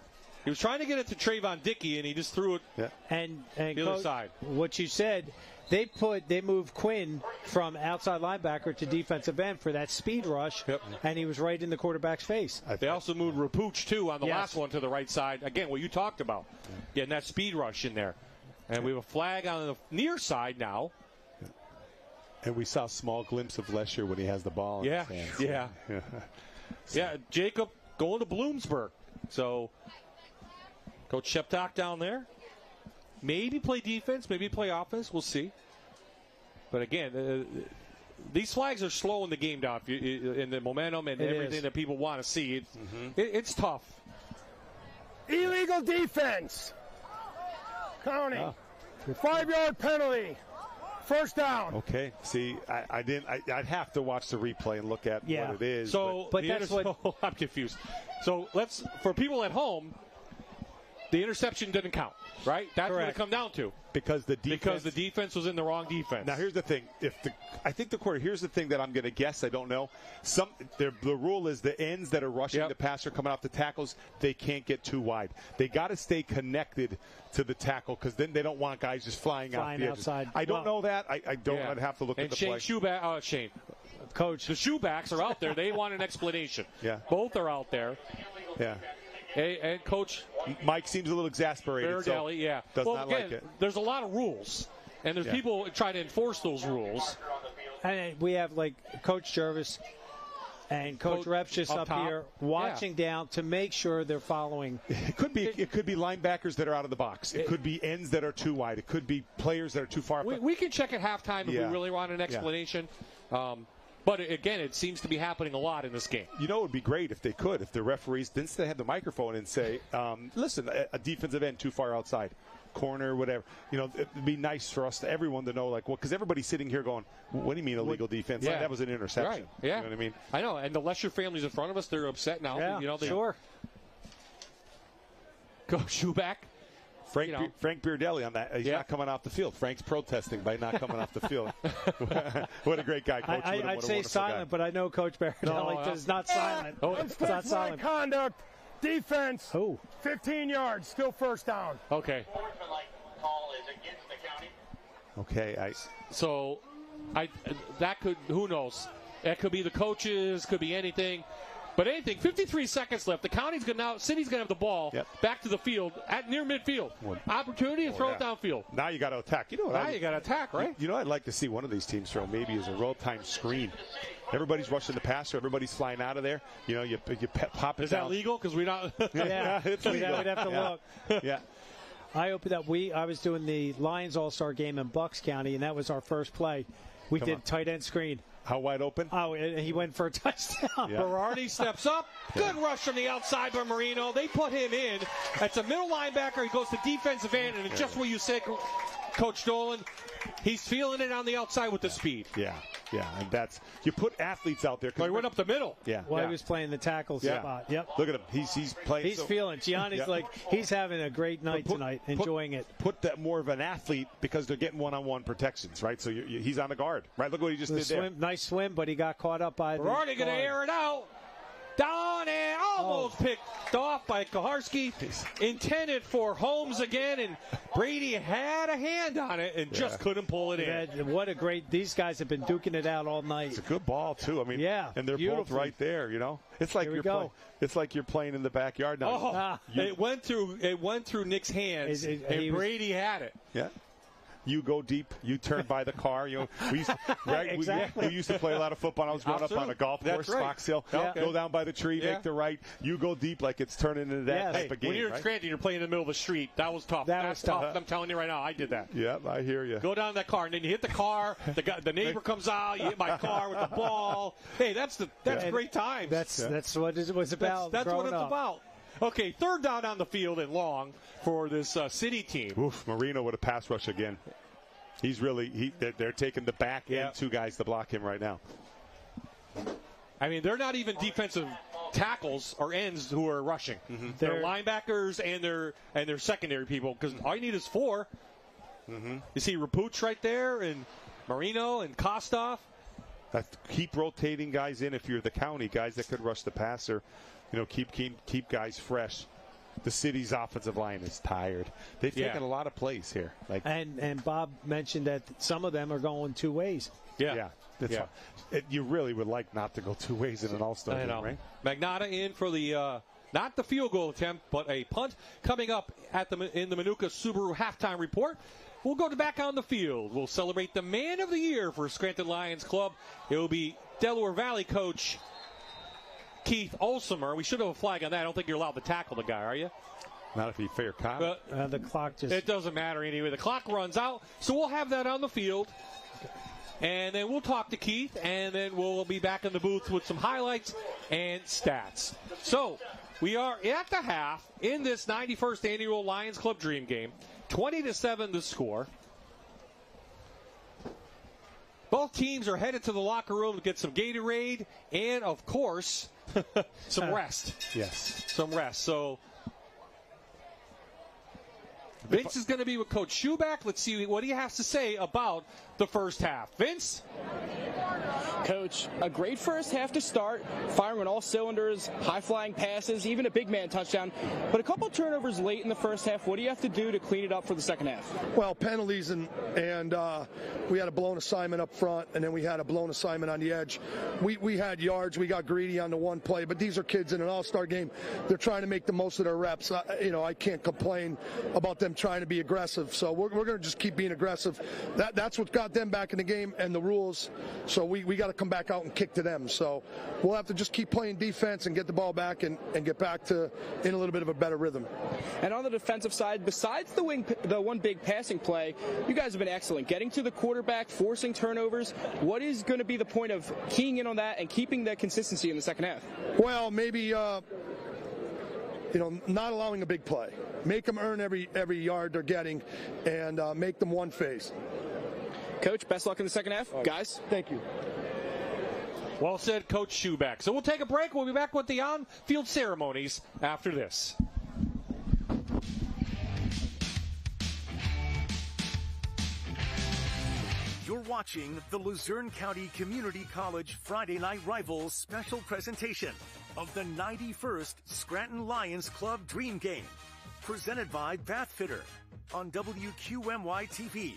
he was trying to get it to Trayvon Dickey, and he just threw it and the other side. What you said, they moved Quinn from outside linebacker to defensive end for that speed rush, and he was right in the quarterback's face. They also moved Rapooch, too, on the last one to the right side. Again, what you talked about, getting that speed rush in there. And we have a flag on the near side now. And we saw a small glimpse of Lesher when he has the ball in his hands. Yeah, Jacob going to Bloomsburg. So, Coach Cechak down there. Maybe play defense, maybe play offense. We'll see. But again, these flags are slowing the game down in the momentum and everything that people want to see. It's tough. Illegal defense. County. 5-yard penalty. First down. Okay. See, I'd have to watch the replay and look at what it is. So, but that's what I'm confused. So for people at home, the interception didn't count, right? That's what it come down to. Because the defense was in the wrong defense. Now here's the thing: I think the quarter. Here's the thing that I'm going to guess. I don't know. The rule is the ends that are rushing the passer coming off the tackles, they can't get too wide. They got to stay connected to the tackle because then they don't want guys just flying out the edges. Outside. I don't know that. I don't. I'd have to look at the play. Shane, Coach, the shoebacks are out there. They want an explanation. Both are out there. Yeah. And Coach Mike seems a little exasperated. Barradelli, does not like it. There's a lot of rules, and there's people trying to enforce those rules. And we have like Coach Jervis and Coach Reps just up here watching down to make sure they're following. It could be linebackers that are out of the box. It could be ends that are too wide. It could be players that are too far. We can check at halftime if we really want an explanation. But again, it seems to be happening a lot in this game. You know, it would be great if they could, if the referees didn't have the microphone and say, listen, a defensive end too far outside, corner, whatever. You know, it'd be nice for us, everyone to know, like, well, because everybody's sitting here going, what do you mean illegal defense? Yeah. Like, that was an interception. Right. Yeah. You know what I mean? I know, and the Lesher family's in front of us. They're upset now. Yeah, you know, sure. Coach Schuback. Frank Beardelli on that. He's not coming off the field. Frank's protesting by not coming off the field. What a great guy, Coach. I'd say silent, but I know Coach Beardelli is not silent. It's not silent. Conduct, defense, 15 yards, still first down. Okay. Okay. That could, who knows? That could be the coaches, could be anything. But anything, 53 seconds left. The county's going now. City's going to have the ball back to the field at near midfield. Opportunity to throw it downfield. Now you got to attack. You know what? You got to attack, right? You know, I'd like to see one of these teams throw maybe as a real-time screen. Everybody's rushing the passer. Everybody's flying out of there. You know, you pop it Is down. that legal? Because we're not. It's legal. We'd have to look. Yeah. I opened up. I was doing the Lions All-Star game in Bucks County, and that was our first play. We did tight end screen. How wide open? Oh, he went for a touchdown. Yeah. Berardi steps up. Good rush from the outside by Marino. They put him in. That's a middle linebacker. He goes to defensive end, and it's just what you said, Coach Dolan. He's feeling it on the outside with the speed. Yeah, and that's you put athletes out there. Well, he went up the middle. Yeah. While he was playing the tackle spot. Yep. Look at him. He's playing. He's feeling. Gianni's like he's having a great night tonight, enjoying it. Put that more of an athlete because they're getting one-on-one protections, right? So he's on the guard, right? Look what he just did there. Nice swim, but he got caught up by. Berardi going to air it out. Down and almost picked off by Koharski. Intended for Holmes again, and Brady had a hand on it and just couldn't pull it in. What a great, these guys have been duking it out all night. It's a good ball, too. I mean, and they're both right there, you know. It's like it's like you're playing in the backyard now. It went through Nick's hands, and Brady had it. Yeah. You go deep. You turn by the car. You know, we used to play a lot of football. I was growing up on a golf course, Fox Hill. Go down by the tree, make the right. You go deep like it's turning into that type of game. When you're in Scranton, you're playing in the middle of the street. That was tough. That's tough. I'm telling you right now, I did that. Yeah, I hear you. Go down that car, and then you hit the car. The neighbor comes out. You hit my car with the ball. Hey, that's great times. That's what it was about. That's what it's about. Okay, third down on the field and long for this City team. Oof, Marino with a pass rush again. He's really they're taking the back end two guys to block him right now. I mean, they're not even defensive tackles or ends who are rushing. Mm-hmm. They're linebackers and their secondary people, because all you need is 4. Mm-hmm. You see Rapuch right there, and Marino and Kostoff. Keep rotating guys in if you're the county, guys that could rush the passer. Keep guys fresh. The city's offensive line is tired. They've taken a lot of plays here. And Bob mentioned that some of them are going 2 ways. You really would like not to go 2 ways in an all-star game, right? Magnotta in for the not the field goal attempt, but a punt coming up in the Manuka Subaru halftime report. We'll go back on the field. We'll celebrate the man of the year for Scranton Lions Club. It will be Delaware Valley coach Keith Olsemer. We should have a flag on that. I don't think you're allowed to tackle the guy, are you? Not if he's fair comment. The clock just... It doesn't matter anyway. The clock runs out, so we'll have that on the field. And then we'll talk to Keith, and then we'll be back in the booth with some highlights and stats. So we are at the half in this 91st annual Lions Club Dream Game. 20-7 the score. Both teams are headed to the locker room to get some Gatorade and, of course, some rest. Yes. Some rest. So Vince is going to be with Coach Schubach. Let's see what he has to say about the first half. Vince? Coach, a great first half to start, firing on all cylinders, high-flying passes, even a big man touchdown. But a couple turnovers late in the first half. What do you have to do to clean it up for the second half? Well, penalties, and we had a blown assignment up front, and then we had a blown assignment on the edge. We had yards. We got greedy on the one play, but these are kids in an all-star game. They're trying to make the most of their reps. I can't complain about them trying to be aggressive. So we're going to just keep being aggressive. That's what got them back in the game and the rules. So we got to come back out and kick to them. So we'll have to just keep playing defense and get the ball back and get back to in a little bit of a better rhythm. And on the defensive side, besides the one big passing play, you guys have been excellent. Getting to the quarterback, forcing turnovers. What is going to be the point of keying in on that and keeping that consistency in the second half? Well, maybe not allowing a big play. Make them earn every yard they're getting, and make them one phase. Coach, best luck in the second half. Guys, thank you. Well said, Coach Schubach. So we'll take a break. We'll be back with the on-field ceremonies after this. You're watching the Luzerne County Community College Friday Night Rivals special presentation of the 91st Scranton Lions Club Dream Game, presented by Bathfitter on WQMY TV.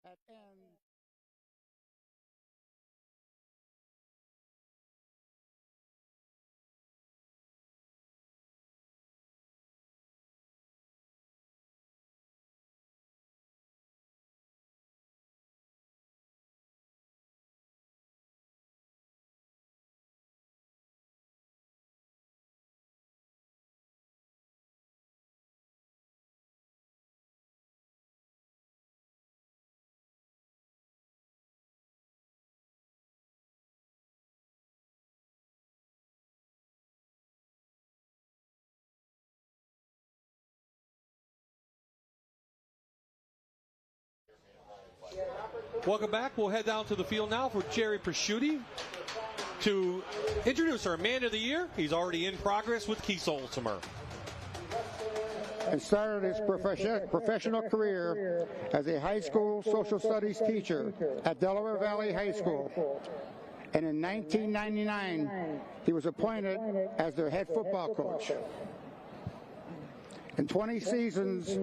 At end Welcome back. We'll head down to the field now for Jerry Prosciutti to introduce our Man of the Year. He's already in progress with Keith Olsemer. And started his professional career as a high school social studies teacher at Delaware Valley High School. And in 1999, he was appointed as their head football coach. In 20 seasons,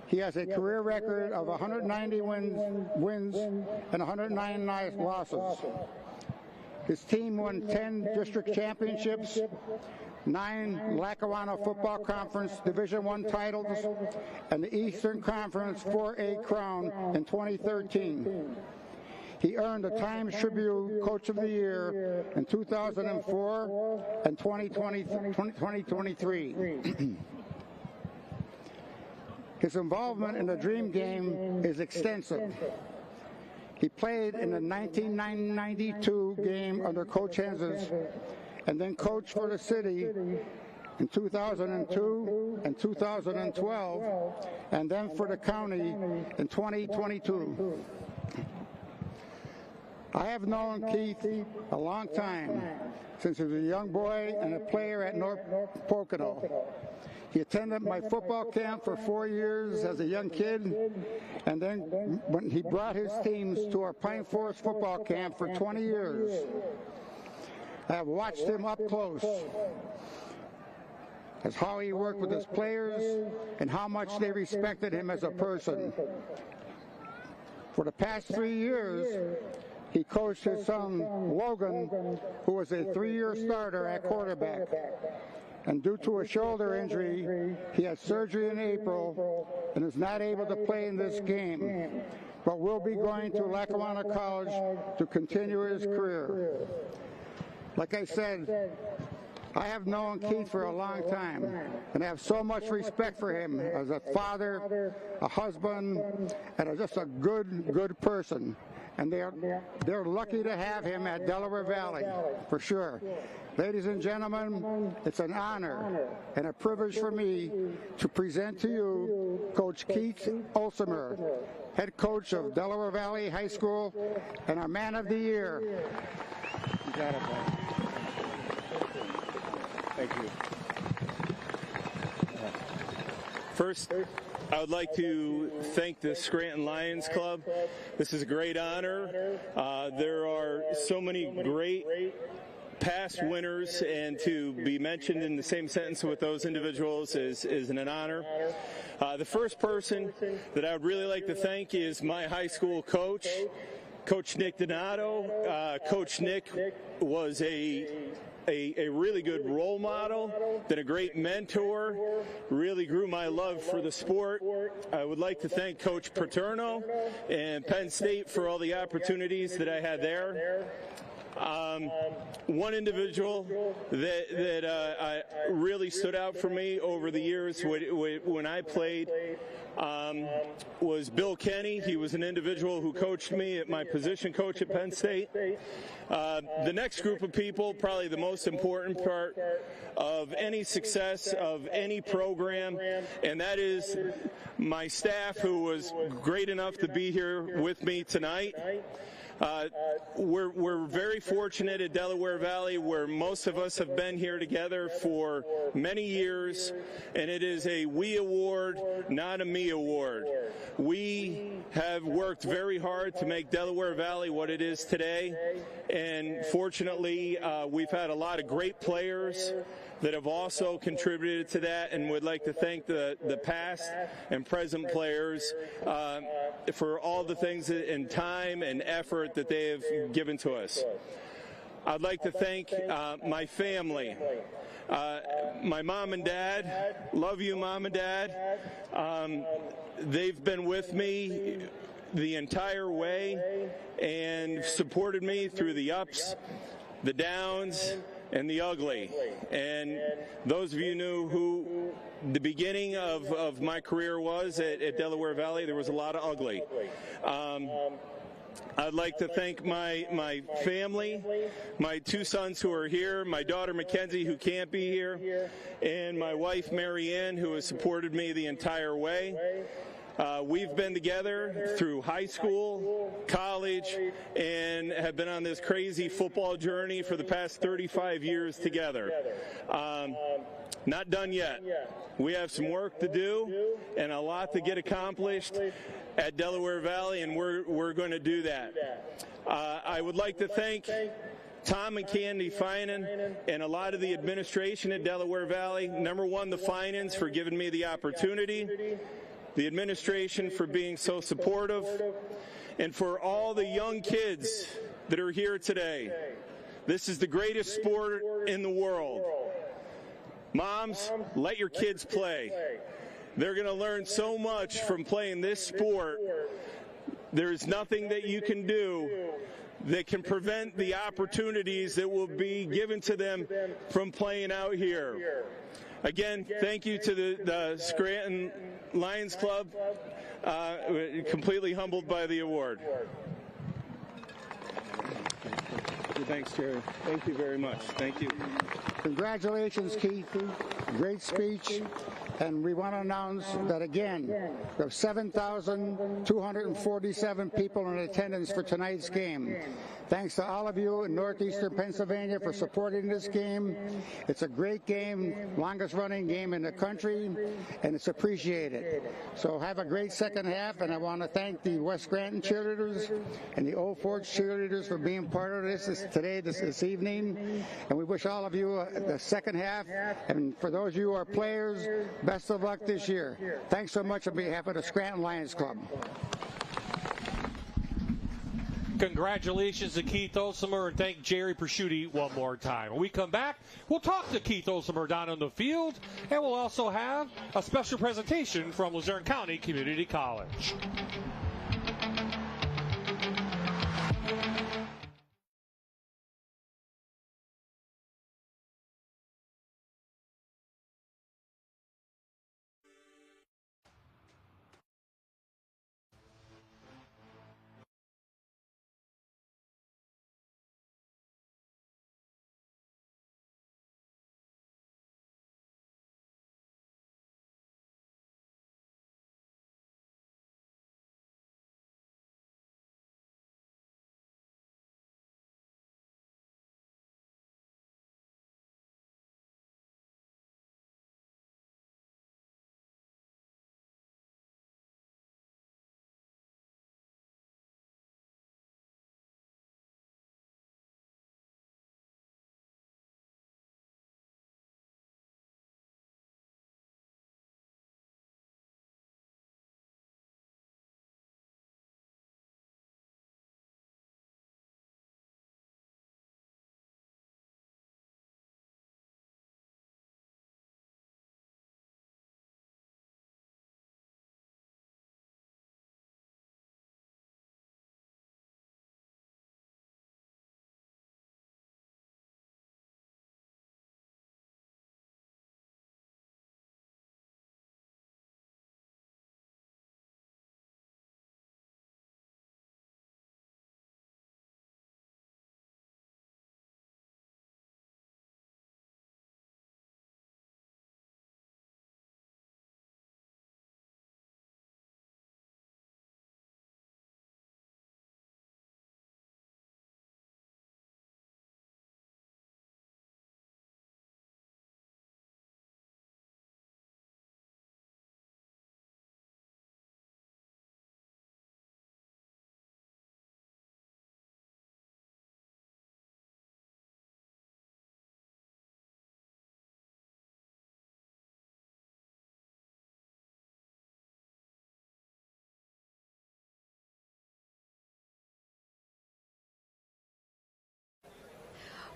he has a career record of 190 wins and 109 losses. His team won 10 district championships, 9 Lackawanna Football Conference Division I titles, and the Eastern Conference 4A crown in 2013. He earned the Times Tribune Coach of the Year in 2004 and 2023. His involvement in the Dream Game is extensive. He played in the 1992 game under Coach Hens's and then coached for the city in 2002 and 2012, and then for the county in 2022. I have known Keith a long time, since he was a young boy and a player at North Pocono. He attended my football camp for 4 years as a young kid, and then when he brought his teams to our Pine Forest football camp for 20 years. I have watched him up close as how he worked with his players and how much they respected him as a person. For the past 3 years, he coached his son, Logan, who was a 3-year starter at quarterback. And due to a shoulder injury, he had surgery in April and is not able to play in this game, but will be going to Lackawanna College to continue his career. Like I said, I have known Keith for a long time, and I have so much respect for him as a father, a husband, and just a good person. And they're lucky to have him at Delaware Valley, for sure. Ladies and gentlemen, it's an honor and a privilege for me to present to you Coach Keith Olsemer, head coach of Delaware Valley High School and our Man of the Year. You got it, buddy. Thank you. First, I would like to thank the Scranton Lions Club. This is a great honor. There are so many great past winners, and to be mentioned in the same sentence with those individuals is an honor. The first person that I would really like to thank is my high school coach, Coach Nick Donato. Coach Nick was a really good role model, been a great mentor, really grew my love for the sport. I would like to thank Coach Paterno and Penn State for all the opportunities that I had there. One individual that really stood out for me over the years when I played was Bill Kenny. He was an individual who coached me at my position coach at Penn State. The next group of people, probably the most important part of any success of any program, and that is my staff, who was great enough to be here with me tonight. We're very fortunate at Delaware Valley, where most of us have been here together for many years, and it is a we award, not a me award. We have worked very hard to make Delaware Valley what it is today, and fortunately we've had a lot of great players that have also contributed to that, and would like to thank the past and present players for all the things and time and effort that they have given to us. I'd like to thank my family, my mom and dad. Love you, Mom and Dad. They've been with me the entire way and supported me through the ups, the downs, and the ugly. And those of you knew who the beginning of my career was at Delaware Valley, there was a lot of ugly. I'd like to thank my family, my 2 sons who are here, my daughter Mackenzie, who can't be here, and my wife Mary Ann, who has supported me the entire way. We've been together through high school, college, and have been on this crazy football journey for the past 35 years together. Not done yet. We have some work to do and a lot to get accomplished at Delaware Valley, and we're going to do that. I would like to thank Tom and Candy Finan and a lot of the administration at Delaware Valley. Number one, the Finans for giving me the opportunity, the administration for being so supportive, and for all the young kids that are here today. This is the greatest sport in the world. Moms, let your kids play. They're going to learn so much from playing this sport. There's nothing that you can do that can prevent the opportunities that will be given to them from playing out here. Again, thank you to the Scranton Lions Club. Completely humbled by the award. Thanks, Jerry. Thank you very much. Thank you. Congratulations, Keith. Great speech. And we want to announce that, again, we have 7,247 people in attendance for tonight's game. Thanks to all of you in northeastern Pennsylvania for supporting this game. It's a great game, longest running game in the country, and it's appreciated. So have a great second half, and I want to thank the West Scranton cheerleaders and the Old Forge cheerleaders for being part of this this evening. And we wish all of you the second half, and for those of you who are players, best of luck this year. Thanks so much on behalf of the Scranton Lions Club. Congratulations to Keith Olsemer, and thank Jerry Prosciutti one more time. When we come back, we'll talk to Keith Olsemer down on the field, and we'll also have a special presentation from Luzerne County Community College.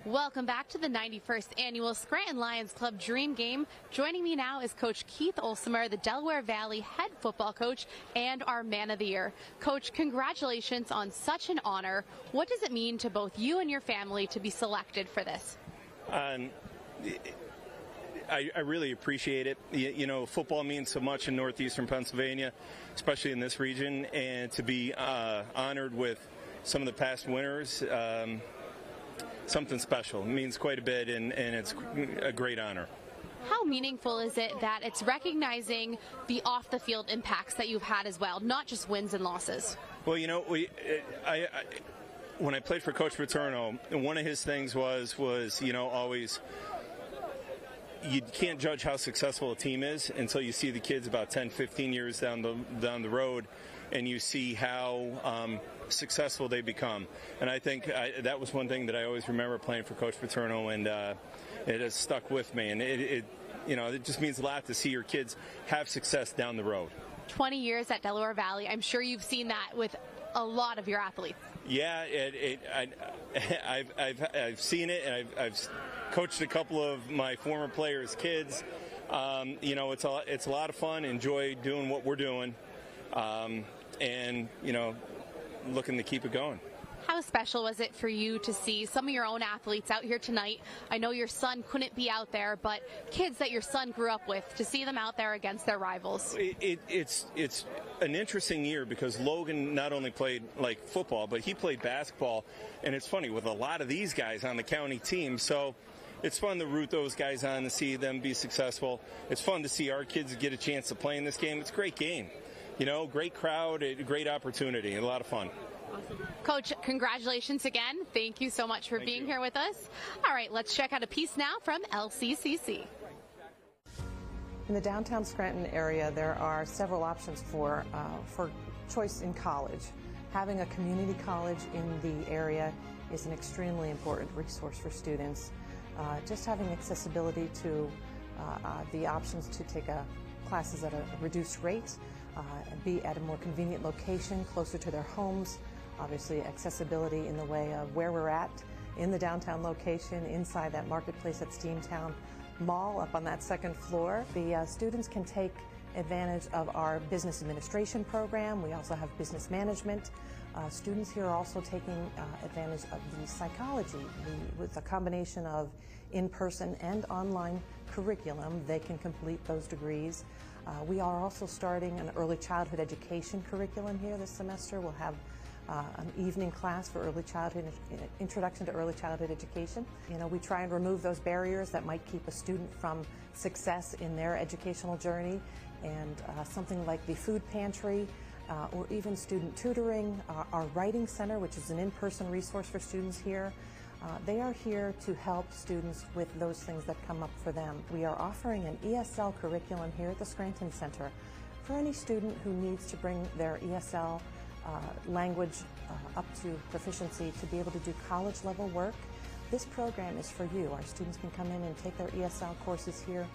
Welcome back to the 91st Annual Scranton Lions Club Dream Game. Joining me now is Coach Keith Olsemer, the Delaware Valley head football coach and our Man of the Year. Coach, congratulations on such an honor. What does it mean to both you and your family to be selected for this? I really appreciate it. You know, football means so much in northeastern Pennsylvania, especially in this region, and to be honored with some of the past winners, something special. It means quite a bit, and it's a great honor. How meaningful is it that it's recognizing the off-the-field impacts that you've had as well, not just wins and losses? Well, when I played for Coach Paterno, one of his things was always, you can't judge how successful a team is until you see the kids about 10, 15 years down the road, and you see how successful they become. And I think that was one thing that I always remember playing for Coach Paterno, and it has stuck with me. And it just means a lot to see your kids have success down the road. 20 years at Delaware Valley, I'm sure you've seen that with a lot of your athletes. Yeah, I've seen it, and I've coached a couple of my former players' kids. It's a lot of fun. Enjoy doing what we're doing, and looking to keep it going. How special was it for you to see some of your own athletes out here tonight? I know your son couldn't be out there, but kids that your son grew up with, to see them out there against their rivals. It's an interesting year because Logan not only played like football, but he played basketball. And it's funny, with a lot of these guys on the county team, so it's fun to root those guys on to see them be successful. It's fun to see our kids get a chance to play in this game. It's a great game. Great crowd, a great opportunity, a lot of fun. Awesome. Coach, congratulations again. Thank you so much for being here with us. All right, let's check out a piece now from LCCC. In the downtown Scranton area, there are several options for choice in college. Having a community college in the area is an extremely important resource for students. Just having accessibility to the options to take classes at a reduced rate, be at a more convenient location closer to their homes. Obviously, accessibility in the way of where we're at in the downtown location, inside that marketplace at Steamtown Mall up on that second floor. The students can take advantage of our business administration program. We also have business management. Students here are also taking advantage of the psychology. With a combination of in-person and online curriculum, they can complete those degrees. We are also starting an early childhood education curriculum here this semester. We'll have an evening class for early childhood, introduction to early childhood education. We try and remove those barriers that might keep a student from success in their educational journey, and something like the food pantry, or even student tutoring, our writing center, which is an in-person resource for students here. They are here to help students with those things that come up for them. We are offering an ESL curriculum here at the Scranton Center for any student who needs to bring their ESL language up to proficiency to be able to do college level work. This program is for you. Our students can come in and take their ESL courses here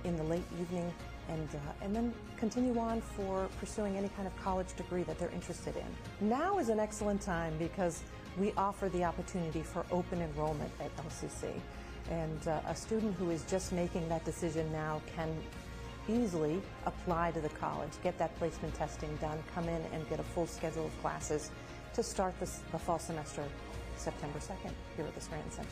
in the late evening, and then continue on for pursuing any kind of college degree that they're interested in. Now is an excellent time because we offer the opportunity for open enrollment at LCC. And a student who is just making that decision now can easily apply to the college, get that placement testing done, come in and get a full schedule of classes to start the fall semester September 2nd here at the Scranton Center.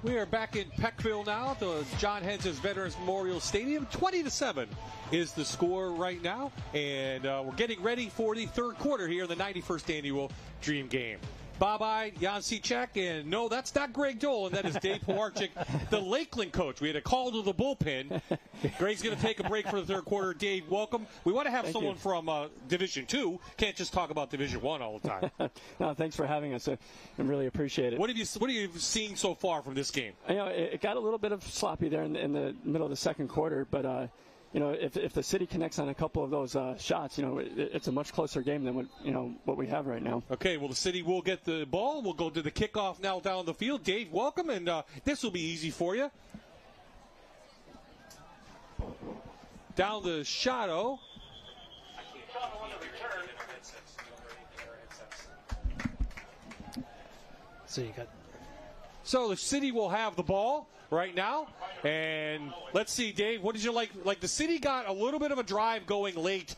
We are back in Peckville now at the John Hens's Veterans Memorial Stadium. 20-7 is the score right now, and we're getting ready for the third quarter here in the 91st annual Dream Game. Ide, Jan Cechak, and no, that's not Greg Dolan. That is Dave Pawarchik, the Lakeland coach. We had a call to the bullpen. Greg's going to take a break for the third quarter. Dave, welcome. We want to have someone from Division II. Can't just talk about Division I all the time. No, thanks for having us. I really appreciate it. What have you seen so far from this game? You know, it got a little bit of sloppy there in the middle of the second quarter, but you know, if the city connects on a couple of those shots, you know, it's a much closer game than what we have right now. Okay, well, the city will get the ball. We'll go to the kickoff now down the field. Dave, welcome, and this will be easy for you. Down the shadow. So the city will have the ball right now, and let's see, Dave, what did you like? Like, the city got a little bit of a drive going late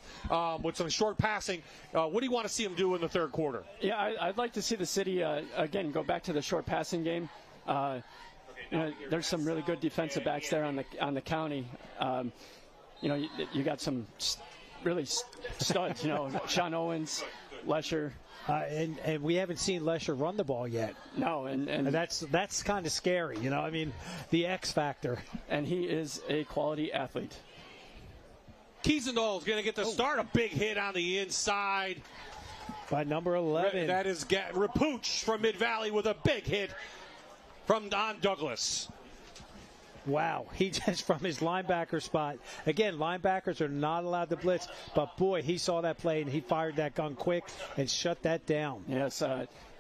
with some short passing. What do you want to see them do in the third quarter? Yeah, I'd like to see the city again go back to the short passing game. You know, there's some really good defensive backs there on the county. You know, you got some really studs. You know, Sean Owens, Lesher. And we haven't seen Lesher run the ball yet. No, and that's kind of scary, you know. I mean, the X factor. And he is a quality athlete. Kiesendall's going to get the start. A big hit on the inside. By number 11. That is Rapooch from Mid-Valley with a big hit from Don Douglas. Wow, he just from his linebacker spot. Again, linebackers are not allowed to blitz, but boy, he saw that play and he fired that gun quick and shut that down. Yes,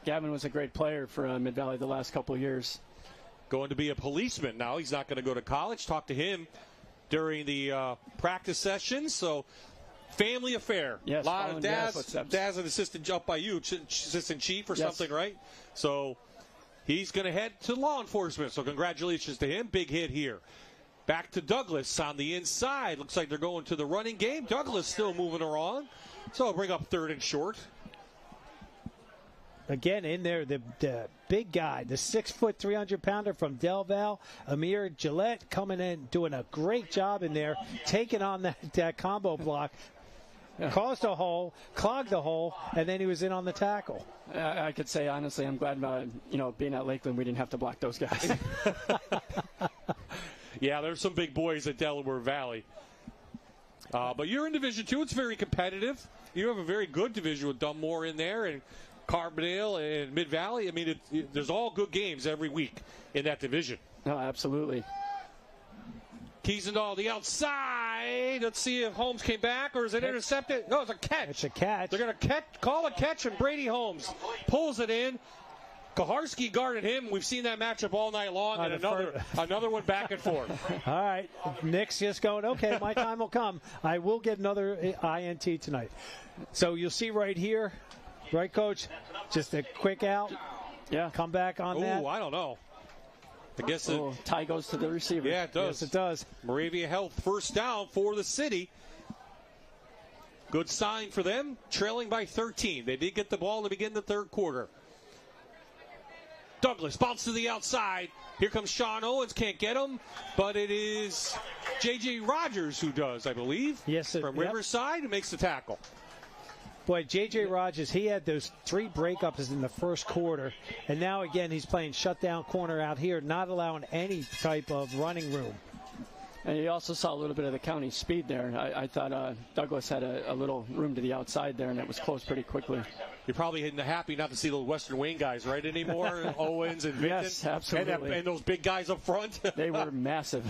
Gavin was a great player for Mid-Valley the last couple of years. Going to be a policeman now. He's not going to go to college. Talk to him during the practice sessions. So, family affair. Yes, a lot of Dad's an assistant up by you, assistant chief or something, right? So, he's going to head to law enforcement, so congratulations to him. Big hit here. Back to Douglas on the inside. Looks like they're going to the running game. Douglas still moving around, so I'll bring up third and short. Again, in there, the big guy, the 6', 300-pounder from Del Val, Amir Gillette, coming in, doing a great job in there, taking on that combo block. Caused a hole, clogged the hole, and then he was in on the tackle. I could say, honestly, I'm glad, being at Lakeland, we didn't have to block those guys. Yeah, there's some big boys at Delaware Valley. But you're in Division II. It's very competitive. You have a very good division with Dunmore in there and Carbondale and Mid-Valley. I mean, there's all good games every week in that division. No, absolutely. Kiesendall, the outside. Let's see if Holmes came back, or is it intercepted? No, it's a catch. It's a catch. They're going to call a catch, and Brady Holmes pulls it in. Kaharski guarded him. We've seen that matchup all night long, and another one back and forth. All right. Nick's just going, okay, my time will come. I will get another INT tonight. So you'll see right here, right, Coach? Just a quick out. Yeah. Come back on that. Oh, I don't know. I guess the tie goes to the receiver. Yeah, it does. Yes, it does. Moravia Health first down for the city. Good sign for them, trailing by 13. They did get the ball to begin the third quarter. Douglas bounce to the outside. Here comes Sean Owens. Can't get him, but it is J.J. Rogers who does, I believe. Yes, from Riverside, who makes the tackle. Boy, J.J. Rogers, he had those 3 breakups in the first quarter, and now again he's playing shutdown corner out here, not allowing any type of running room. And you also saw a little bit of the county speed there. I thought Douglas had a little room to the outside there, and it was closed pretty quickly. You're probably happy not to see those Western Wayne guys, right, anymore? Owens and Vinton. Yes, absolutely. And those big guys up front. They were massive.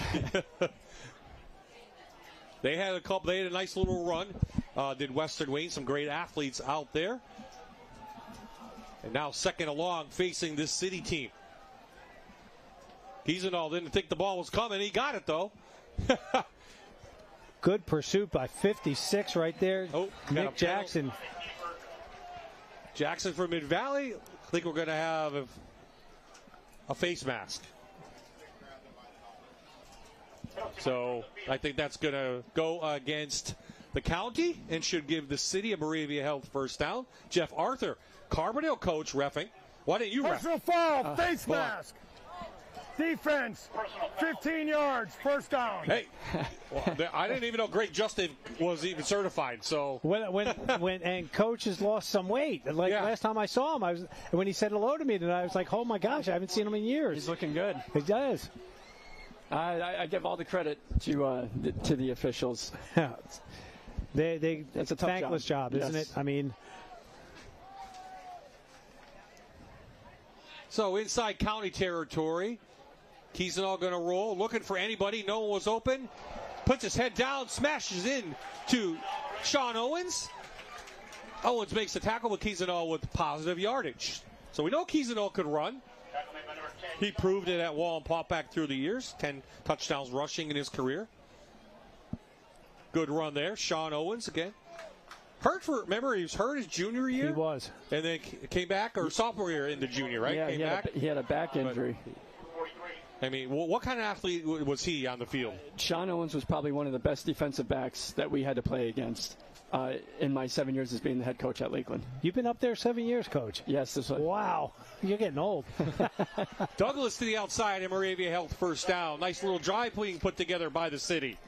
They had a nice little run. Did Western Wayne, some great athletes out there. And now second along facing this city team. Kiesendall didn't think the ball was coming. He got it, though. Good pursuit by 56 right there. Nick Jackson. Jackson from Mid-Valley. I think we're going to have a face mask. So I think that's going to go against the county and should give the city of Moravia Health first down. Jeff Arthur, Carbondale coach, reffing. Why didn't you ref? Personal foul, face mask. Defense, 15 yards, first down. Hey, well, I didn't even know Greg Justin was even certified. So when and Coach has lost some weight. Like last time I saw him, when he said hello to me, then I was like, oh my gosh, I haven't seen him in years. He's looking good. He does. I give all the credit to the officials. It's a thankless job, isn't it? I mean. So inside county territory. Kiesenall going to roll, looking for anybody. No one was open. Puts his head down, smashes in to Sean Owens. Owens makes the tackle with Kiesenall with positive yardage. So we know Kiesenall could run. He proved it at Wallenpaupack back through the years. 10 touchdowns rushing in his career. Good run there. Sean Owens again. Remember, he was hurt his junior year? He was. And then came back, or sophomore year into junior, right? Yeah, he had a back injury. I mean, what kind of athlete was he on the field? Sean Owens was probably one of the best defensive backs that we had to play against in my 7 years as being the head coach at Lakeland. You've been up there 7 years, Coach? Yes. Wow. You're getting old. Douglas to the outside, and Moravia Health first down. Nice little drive being put together by the city.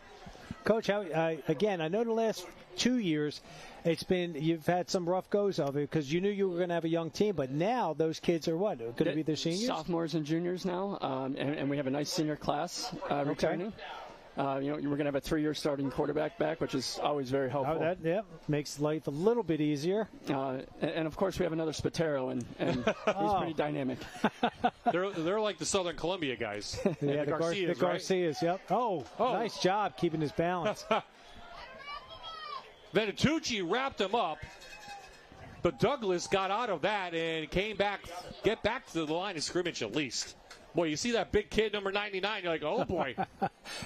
Coach, again, I know the last 2 years you've had some rough goes of it because you knew you were going to have a young team, but now those kids are what? Going to be their seniors? Sophomores and juniors now, and we have a nice senior class returning. We're going to have a 3-year starting quarterback back, which is always very helpful. Makes life a little bit easier. And of course, we have another Spatero, and he's pretty dynamic. They're like the Southern Columbia guys. Yeah, the Garcias, Garcias, yep. Oh, nice job keeping his balance. Venatucci wrapped him up, but Douglas got out of that and get back to the line of scrimmage at least. Boy, you see that big kid, number 99, you're like, oh, boy.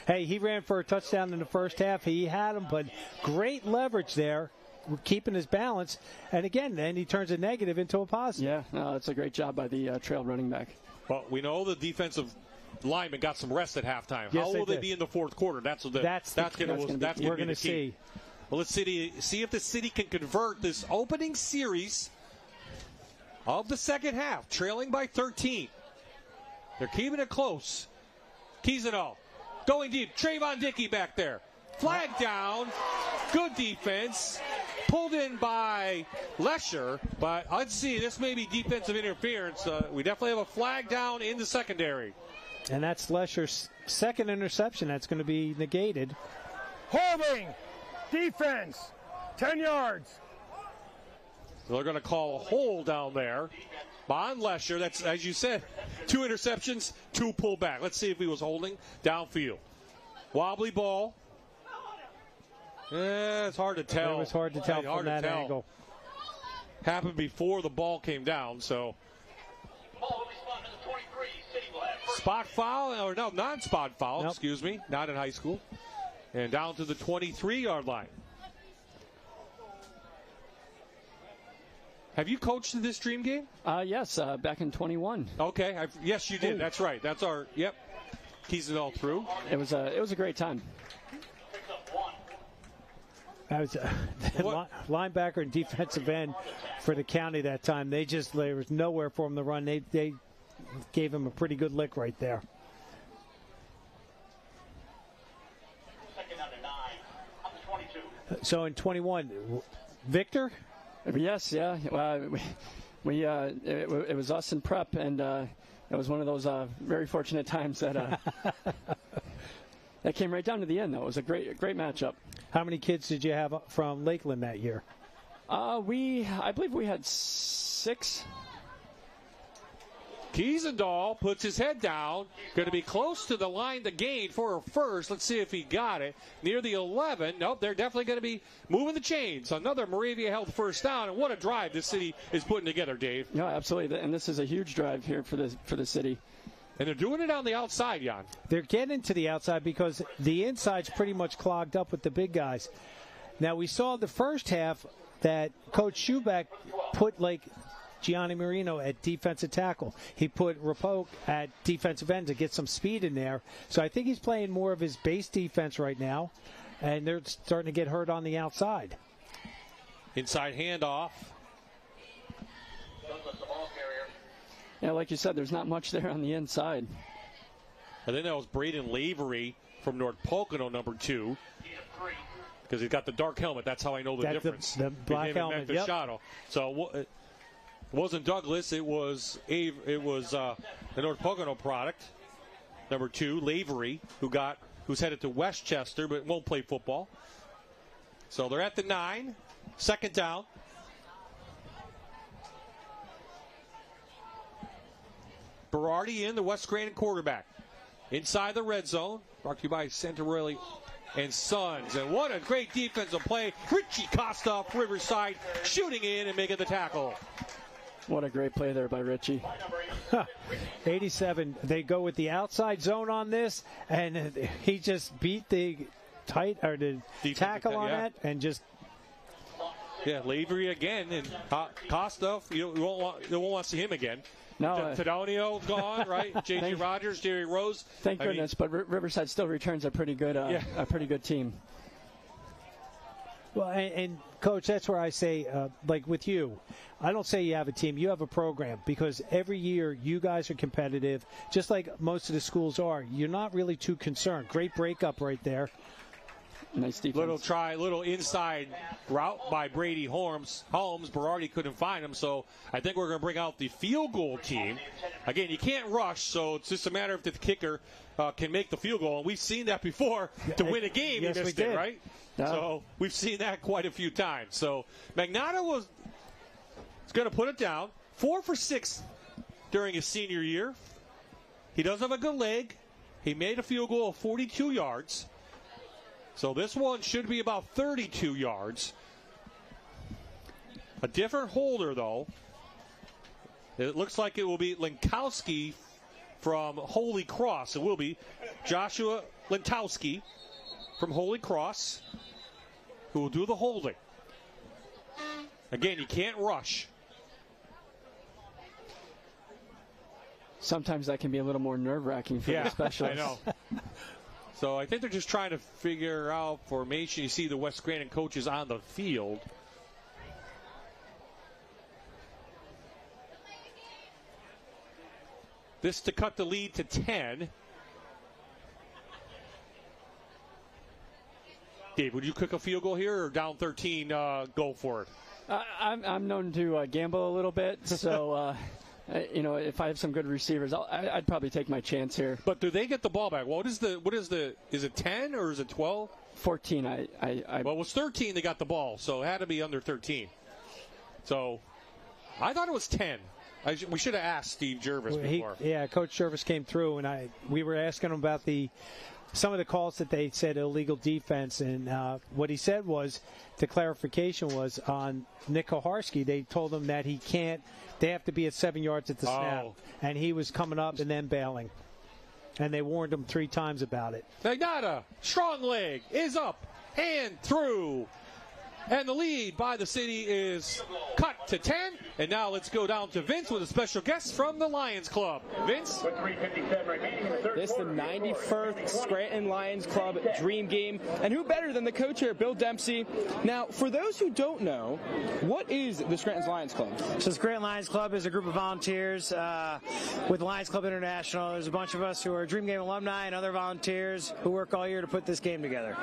Hey, he ran for a touchdown in the first half. He had him, but great leverage there, keeping his balance. And, again, then he turns a negative into a positive. Yeah, that's a great job by the trail running back. Well, we know the defensive linemen got some rest at halftime. Yes, How will they be in the fourth quarter? That's going to be see. Well, let's see if the city can convert this opening series of the second half, trailing by 13. They're keeping it close. Kiesenall going deep. Trayvon Dickey back there. Flag down. Good defense. Pulled in by Lesher. But let's see. This may be defensive interference. We definitely have a flag down in the secondary. And that's Lesher's second interception. That's going to be negated. Holding. Defense. 10 yards. So they're going to call a hold down there. Bon Lesher, that's, as you said, 2 interceptions, 2 pull back. Let's see if he was holding downfield. Wobbly ball. It's hard to tell. It was hard to tell from that angle. Happened before the ball came down, so. Spot foul, or no, non-spot foul, excuse me, not in high school. And down to the 23-yard line. Have you coached in this Dream game? Yes, back in 21. Okay, yes, you did. Ooh. That's right. That's our, yep. Keys it all through. It was a great time. I was linebacker and defensive end for the county that time. There was nowhere for him to run. They gave him a pretty good lick right there. So in 21, Victor? Yes, yeah. It was us in prep, and it was one of those very fortunate times that that came right down to the end. Though it was a great matchup. How many kids did you have from Lakeland that year? I believe we had 6. Kiesendahl puts his head down. Going to be close to the line to gain for a first. Let's see if he got it. Near the 11. Nope, they're definitely going to be moving the chains. Another Moravia Health first down. And what a drive this city is putting together, Dave. No, absolutely. And this is a huge drive here for the city. And they're doing it on the outside, Jan. They're getting to the outside because the inside's pretty much clogged up with the big guys. Now, we saw the first half that Coach Schuback put Gianni Marino at defensive tackle. He put Rapoke at defensive end to get some speed in there. So I think he's playing more of his base defense right now, and they're starting to get hurt on the outside. Inside handoff. Yeah, like you said, there's not much there on the inside. And then that was Braden Lavery from North Pocono, number 2. Because he's got the dark helmet. That's how I know the difference. The black helmet, yep. So it wasn't Douglas. It was the North Pocono product, number 2, Lavery, who's headed to Westchester but won't play football. So they're at the 9, second down. Berardi in, the West Scranton quarterback. Inside the red zone, brought to you by Santarelli and Sons. And what a great defensive play. Richie Kostoff, Riverside, shooting in and making the tackle. What a great play there by Richie. 87. They go with the outside zone on this, and he just beat the tackle on that, and just. Yeah, Lavery again, and Kostoff, you won't want to see him again. No, Tedonio gone, right? J.J. Rogers, Jerry Rose. Thank goodness, but Riverside still returns a pretty good team. Well, and Coach, that's where I say, like with you, I don't say you have a team, you have a program, because every year you guys are competitive, just like most of the schools are. You're not really too concerned. Great breakup right there. Nice defense. Little inside route by Brady Holmes. Berardi couldn't find him, so I think we're going to bring out the field goal team. Again, you can't rush, so it's just a matter of if the kicker can make the field goal. And we've seen that before to win a game. Yes, he missed we did. it, right? No. So we've seen that quite a few times. So Magnato was going to put it down. 4 for 6 during his senior year. He does have a good leg. He made a field goal of 42 yards. So this one should be about 32 yards. A different holder, though. It looks like it will be Linkowski from Holy Cross. It will be Joshua Linkowski from Holy Cross who will do the holding. Again, you can't rush. Sometimes that can be a little more nerve-wracking for the specialists. I know. So I think they're just trying to figure out formation. You see the West Scranton coaches on the field. This to cut the lead to 10. Dave, would you kick a field goal here or down 13, go for it? I'm known to gamble a little bit, so if I have some good receivers, I'd probably take my chance here. But do they get the ball back? What is is it 10 or is it 12? 14. Well, it was 13 they got the ball, so it had to be under 13. So I thought it was 10. We should have asked Steve Jervis before. Coach Jervis came through, and we were asking him about some of the calls that they said illegal defense, and what he said was, the clarification was on Nick Koharski. They told him that they have to be at 7 yards at the snap, and he was coming up and then bailing. And they warned him 3 times about it. Magnata, strong leg, is up, and through. And the lead by the city is cut to 10. And now let's go down to Vince with a special guest from the Lions Club. Vince? This is the 91st Scranton Lions Club Dream Game. And who better than the coach here, Bill Dempsey. Now, for those who don't know, what is the Scranton Lions Club? So the Scranton Lions Club is a group of volunteers with Lions Club International. There's a bunch of us who are Dream Game alumni and other volunteers who work all year to put this game together.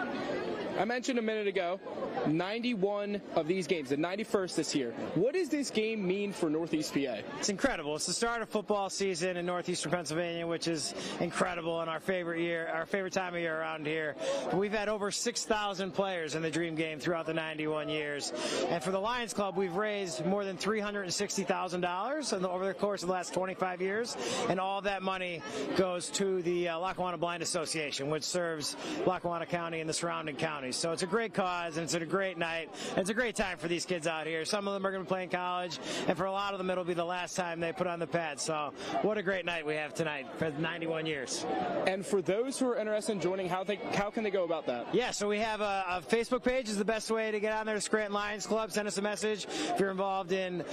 I mentioned a minute ago, 91 of these games, the 91st this year. What does this game mean for Northeast PA? It's incredible. It's the start of football season in Northeastern Pennsylvania, which is incredible and our favorite time of year around here. We've had over 6,000 players in the Dream Game throughout the 91 years. And for the Lions Club, we've raised more than $360,000 over the course of the last 25 years. And all that money goes to the Lackawanna Blind Association, which serves Lackawanna County and the surrounding counties. So it's a great cause, and it's a great night. And it's a great time for these kids out here. Some of them are going to be playing college, and for a lot of them, it'll be the last time they put on the pads. So what a great night we have tonight for 91 years. And for those who are interested in joining, how can they go about that? Yeah, so we have a Facebook page is the best way to get on there, to Scranton Lions Club. Send us a message if you're involved in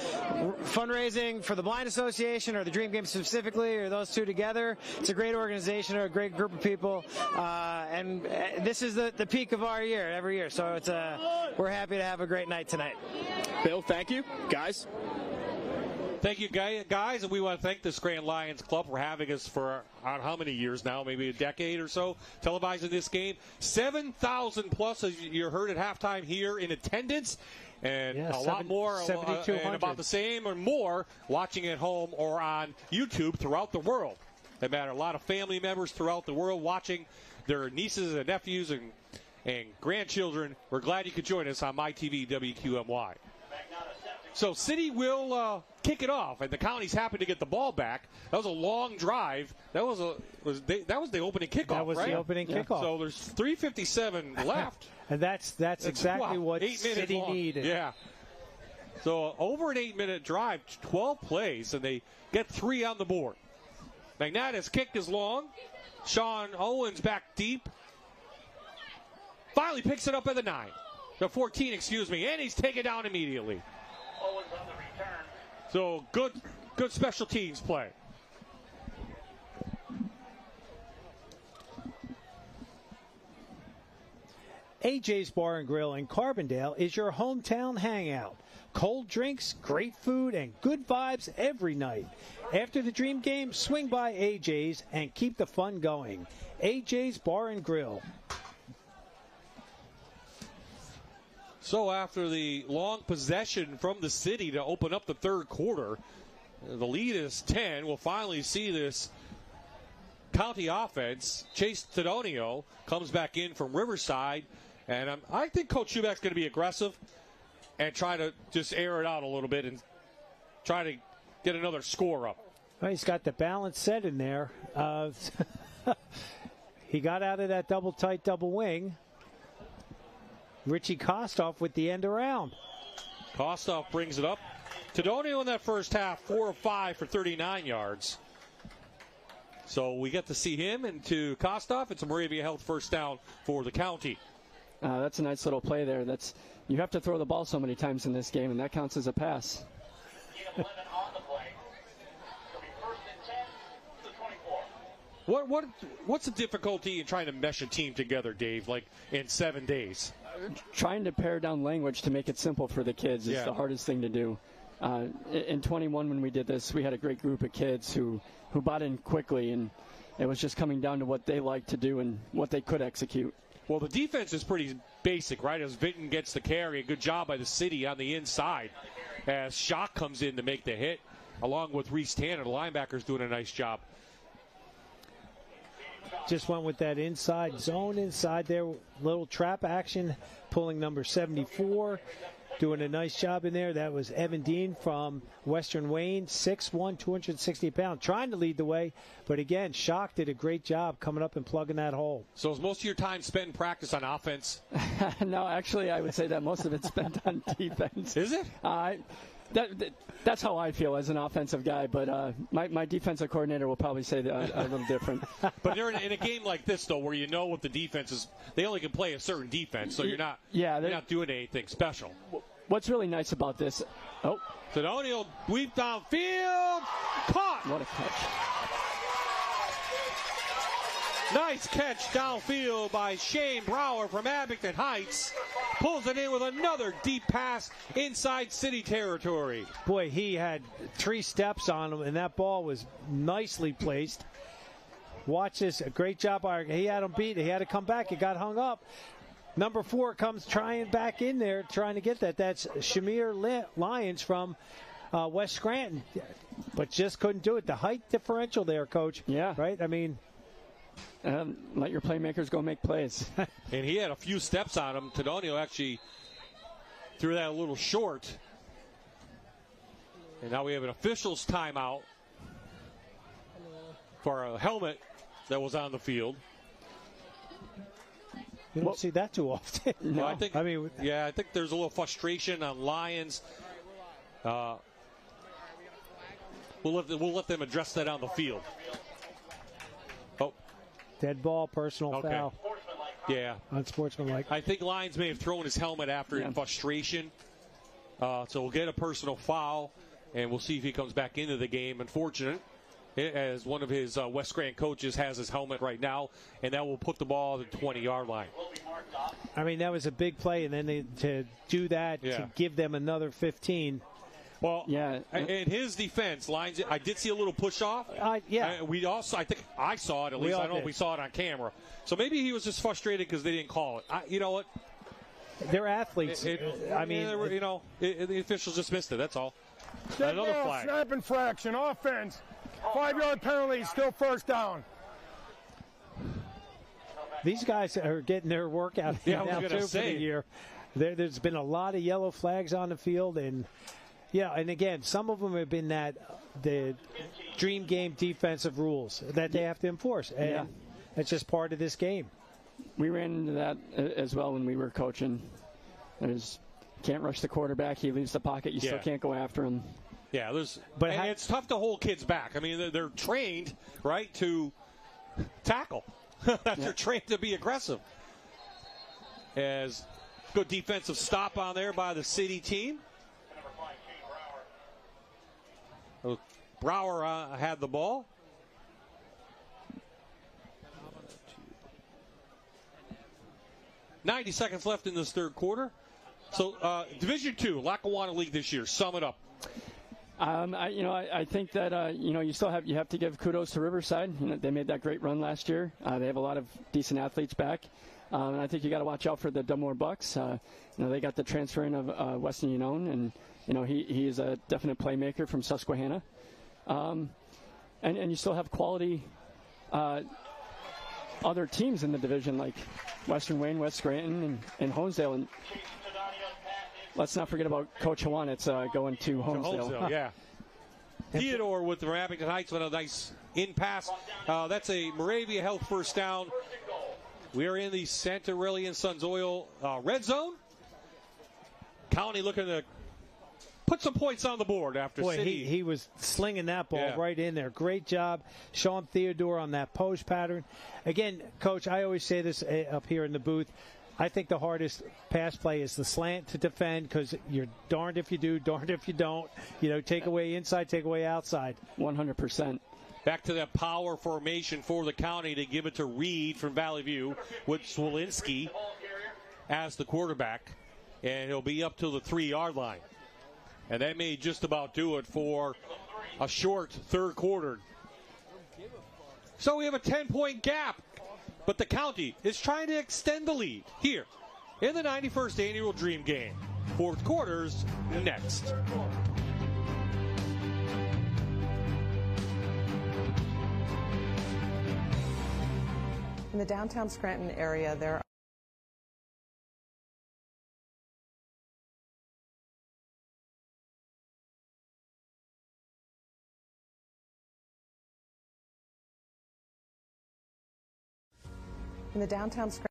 fundraising for the Blind Association or the Dream Game specifically, or those two together. It's a great organization, or a great group of people, and this is the peak of our year every year. So we're happy to have a great night tonight. Bill, thank you. Guys. Thank you, guys, and we want to thank the Scranton Lions Club for having us for how many years now, maybe a decade or so, televising this game. 7,000 plus, as you heard at halftime here in attendance, and a lot more, and about the same or more watching at home or on YouTube throughout the world. No matter, a lot of family members throughout the world watching their nieces and nephews and grandchildren. We're glad you could join us on MyTV WQMY. So City will kick it off, and the county's happy to get the ball back. That was a long drive. That was the opening kickoff. That was right? the opening kickoff. So there's 3:57 left, and that's exactly what City needed. Yeah. So over an 8-minute drive, 12 plays, and they get 3 on the board. Magnatta's kick is long. Sean Owens back deep. Finally picks it up at the 9. The 14, excuse me, and he's taken down immediately. Owens on the return. So good special teams play. AJ's Bar and Grill in Carbondale is your hometown hangout. Cold drinks, great food, and good vibes every night. After the Dream Game, swing by AJ's and keep the fun going. AJ's Bar and Grill. So after the long possession from the City to open up the third quarter, the lead is 10. We'll finally see this county offense. Chase Tedonio comes back in from Riverside, and I think Coach Schubach's going to be aggressive and try to just air it out a little bit and try to get another score up. Well, he's got the balance set in there. He got out of that double tight double wing. Richie Kostoff with the end around. Kostoff brings it up. Tedonio in that first half, 4 of 5 for 39 yards. So we get to see him, and to Kostoff, it's a Moravia Health first down for the county. That's a nice little play there. You have to throw the ball so many times in this game, and that counts as a pass. What's the difficulty in trying to mesh a team together, Dave, like in 7 days? Trying to pare down language to make it simple for the kids is the hardest thing to do. In 21, when we did this, we had a great group of kids who bought in quickly, and it was just coming down to what they liked to do and what they could execute. Well, the defense is pretty basic, right? As Vinton gets the carry, a good job by the City on the inside. As Schock comes in to make the hit, along with Reese Tanner, the linebacker's doing a nice job. Just went with that inside zone inside there, little trap action, pulling number 74, doing a nice job in there. That was Evan Dean from Western Wayne, 6'1", 260 pounds, trying to lead the way. But again, Schock did a great job coming up and plugging that hole. So is most of your time spent in practice on offense? No, actually, I would say that most of it's spent on defense. Is it? That's how I feel as an offensive guy, but my defensive coordinator will probably say a little different. But they're in a game like this, though, where you know what the defense is, they only can play a certain defense, so you're not doing anything special. What's really nice about this? Oh, Tedonio weaved downfield, caught. What a catch! Nice catch downfield by Shane Brower from Abington Heights. Pulls it in with another deep pass inside City territory. Boy, he had 3 steps on him, and that ball was nicely placed. Watch this. A great job. He had him beat. He had to come back. He got hung up. Number 4 comes trying back in there, trying to get that. That's Shamir Lyons from West Scranton. But just couldn't do it. The height differential there, Coach. Yeah. Right? I mean, let your playmakers go make plays. And he had a few steps on him. Tedonio actually threw that a little short. And now we have an official's timeout for a helmet that was on the field. You don't see that too often. No, I think there's a little frustration on Lions. We'll let them address that on the field. Oh, dead ball, personal foul. Yeah, unsportsmanlike. I think Lions may have thrown his helmet after in frustration. So we'll get a personal foul, and we'll see if he comes back into the game. Unfortunate, as one of his West Scranton coaches has his helmet right now, and that will put the ball at the 20-yard line. I mean, that was a big play, and then to do that, to give them another 15, Well, yeah. And his defense lines, I did see a little push off. Yeah. We also, I think I saw it at least. I don't know if we saw it on camera. So maybe he was just frustrated because they didn't call it. You know what? They're athletes. The officials just missed it. That's all. Another flag. Snap infraction, offense. 5-yard penalty, still first down. These guys are getting their workout now too for the year. There's been a lot of yellow flags on the field, and again, some of them have been the dream game defensive rules that they have to enforce, and that's just part of this game. We ran into that as well when we were coaching. Can't rush the quarterback. He leaves the pocket. You still can't go after him. Yeah, it's tough to hold kids back. I mean, they're trained, right, to tackle. They're trained to be aggressive. As good defensive stop on there by the city team. Brower had the ball. .90 seconds left in this third quarter. So, Division II, Lackawanna League this year. Sum it up. I think that you have to give kudos to Riverside. They made that great run last year. They have a lot of decent athletes back, and I think you got to watch out for the Dunmore Bucks. They got the transfer in of Weston Unone, and he is a definite playmaker from Susquehanna. And you still have quality other teams in the division like Western Wayne, West Scranton, and Honesdale. And let's not forget about Coach Hawanitz going to Honesdale. Yeah. Theodore with the Abington Heights with a nice in pass. That's a Moravia Health first down. We are in the Santorelli and Sons Oil red zone. County looking to put some points on the board after City. He was slinging that ball right in there. Great job, Sean Theodore, on that post pattern. Again, Coach, I always say this up here in the booth. I think the hardest pass play is the slant to defend because you're darned if you do, darned if you don't. Take away inside, take away outside. 100%. Back to that power formation for the County to give it to Reed from Valley View with Swalinski as the quarterback. And he'll be up to the 3-yard line. And that may just about do it for a short third quarter. So we have a 10-point gap. But the County is trying to extend the lead here in the 91st Annual Dream Game. Fourth quarter's next. In the downtown Scranton area, there are in the downtown Scranton.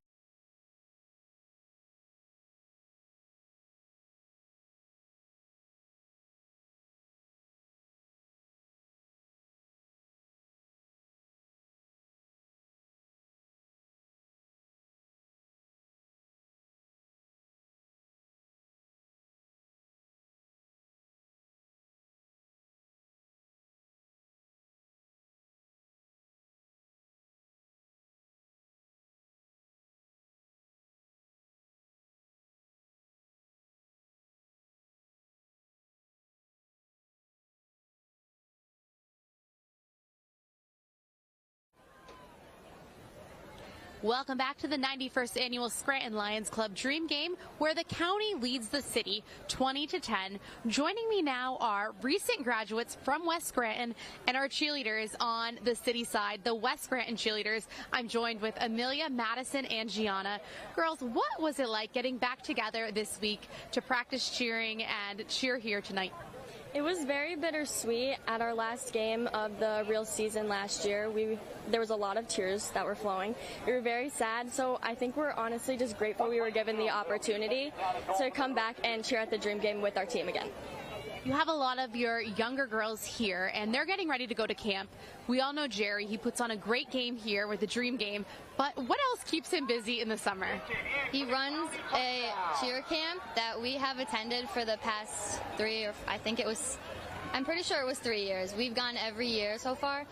Welcome back to the 91st Annual Scranton Lions Club Dream Game, where the county leads the city 20-10. Joining me now are recent graduates from West Scranton and our cheerleaders on the city side, the West Scranton cheerleaders. I'm joined with Amelia, Madison, and Gianna. Girls, what was it like getting back together this week to practice cheering and cheer here tonight? It was very bittersweet. At our last game of the real season last year, there was a lot of tears that were flowing. We were very sad, so I think we're honestly just grateful we were given the opportunity to come back and cheer at the Dream Game with our team again. You have a lot of your younger girls here, and they're getting ready to go to camp. We all know Jerry. He puts on a great game here with the Dream Game, but what else keeps him busy in the summer? He runs a cheer camp that we have attended for the past I'm pretty sure it was 3 years. We've gone every year so far.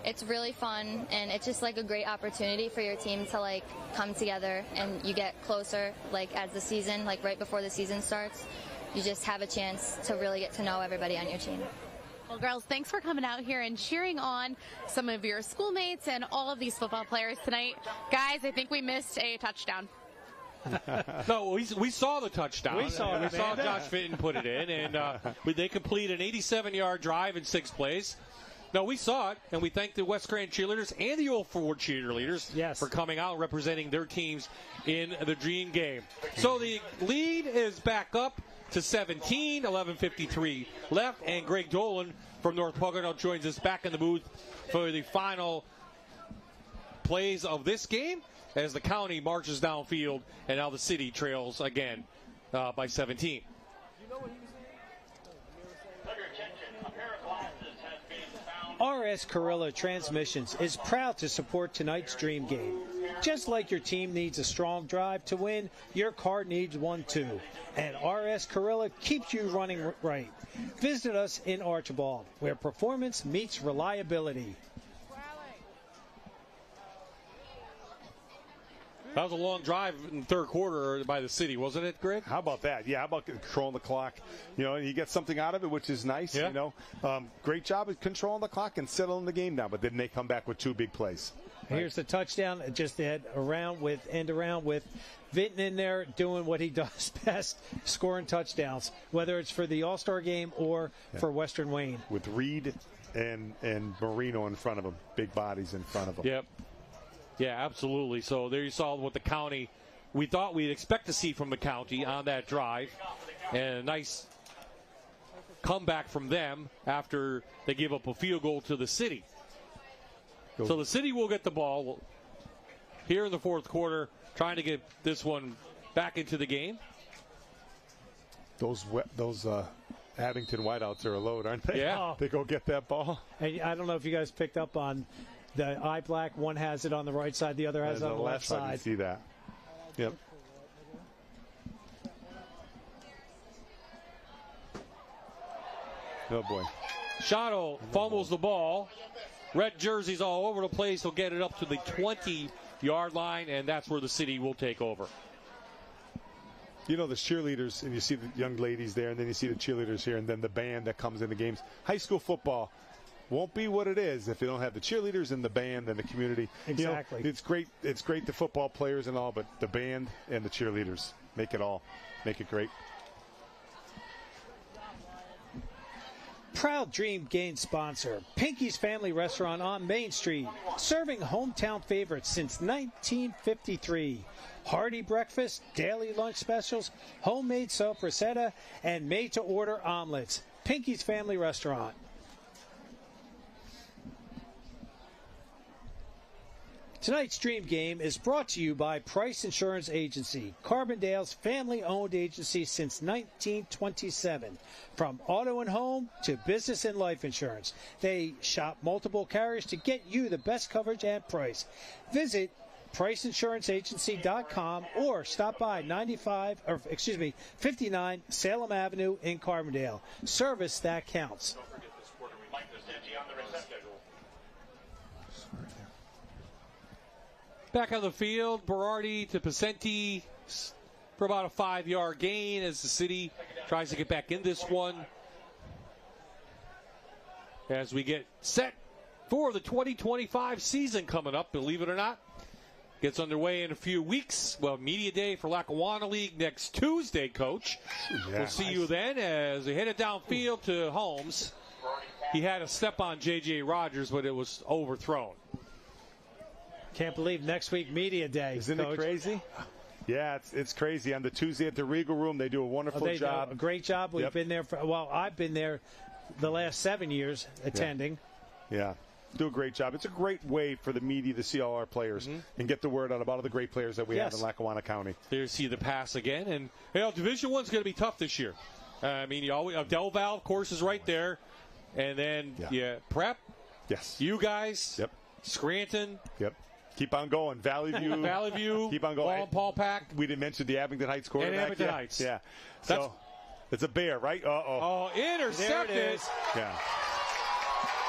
It's really fun, and it's just like a great opportunity for your team to like come together, and you get closer like as the season, like right before the season starts. you just have a chance to really get to know everybody on your team. Well, girls, thanks for coming out here and cheering on some of your schoolmates and all of these football players tonight. Guys, I think we missed a touchdown. No, we saw the touchdown. We saw Josh Fitton put it in, and they complete an 87-yard drive in 6 plays. No, we saw it, and we thank the West Scranton cheerleaders and the Old Ford cheerleaders for coming out and representing their teams in the Dream Game. So the lead is back up to 17, 11:53 left, and Greg Dolan from North Pocono joins us back in the booth for the final plays of this game as the county marches downfield, and now the city trails again by 17. RS Carrilla Transmissions is proud to support tonight's Dream Game. Just like your team needs a strong drive to win, your car needs one too. And RS Carrilla keeps you running right. Visit us in Archibald, where performance meets reliability. That was a long drive in the third quarter by the city, wasn't it, Greg? How about that? Yeah, how about controlling the clock? You know, you get something out of it, which is nice. Yeah. You know, great job at controlling the clock and settling the game down. But then they come back with 2 big plays. Here's the touchdown. Just end around with Vinton in there doing what he does best, scoring touchdowns, whether it's for the All-Star game or for Western Wayne. With Reed and Marino in front of him, big bodies in front of him. Yep. Yeah, absolutely. So there you saw what the county, we thought we'd expect to see from the county on that drive. And a nice comeback from them after they give up a field goal to the city. So the city will get the ball here in the fourth quarter, trying to get this one back into the game. Those Abington wideouts are a load, aren't they? Yeah. They go get that ball. And I don't know if you guys picked up on the eye black. One has it on the right side, the other has it on the left side. You see that. Yep. Oh, boy. Shadow fumbles the ball. Red jerseys all over the place. He'll get it up to the 20-yard line, and that's where the city will take over. You know, the cheerleaders, and you see the young ladies there, and then you see the cheerleaders here, and then the band that comes in the games. High school football won't be what it is if you don't have the cheerleaders and the band and the community. Exactly. You know, it's great the football players and all, but the band and the cheerleaders make it great. Proud Dream Game sponsor, Pinky's Family Restaurant on Main Street, serving hometown favorites since 1953. Hearty breakfast, daily lunch specials, homemade sopressata, and made-to-order omelets. Pinky's Family Restaurant. Tonight's Dream Game is brought to you by Price Insurance Agency, Carbondale's family-owned agency since 1927. From auto and home to business and life insurance, they shop multiple carriers to get you the best coverage and price. Visit PriceInsuranceAgency.com or stop by 59 Salem Avenue in Carbondale. Service that counts. Back on the field, Berardi to Pacenti for about a 5-yard gain as the city tries to get back in this one. As we get set for the 2025 season coming up, believe it or not. Gets underway in a few weeks. Well, Media Day for Lackawanna League next Tuesday, Coach. Yeah, we'll see you then as we headed downfield to Holmes. He had a step on J.J. Rogers, but it was overthrown. Can't believe next week Media Day. Isn't Coach. it crazy? Yeah, it's crazy. On the Tuesday at the Regal Room, they do a wonderful job. A great job. We've been there I've been there the last 7 years attending. Yeah. Do a great job. It's a great way for the media to see all our players and get the word out about all the great players that we have in Lackawanna County. There you see the pass again. And, Division One's going to be tough this year. I mean, you always, Del Val, of course, is right there. And then, Prep. Yes. You guys. Yep. Scranton. Yep. Keep on going. Valley View. Keep on going. Paul Pack. We didn't mention the Abington Heights quarterback. And Abington Heights. Yeah. So, it's a bear, right? Uh-oh. Oh, intercepted. There it is. Yeah.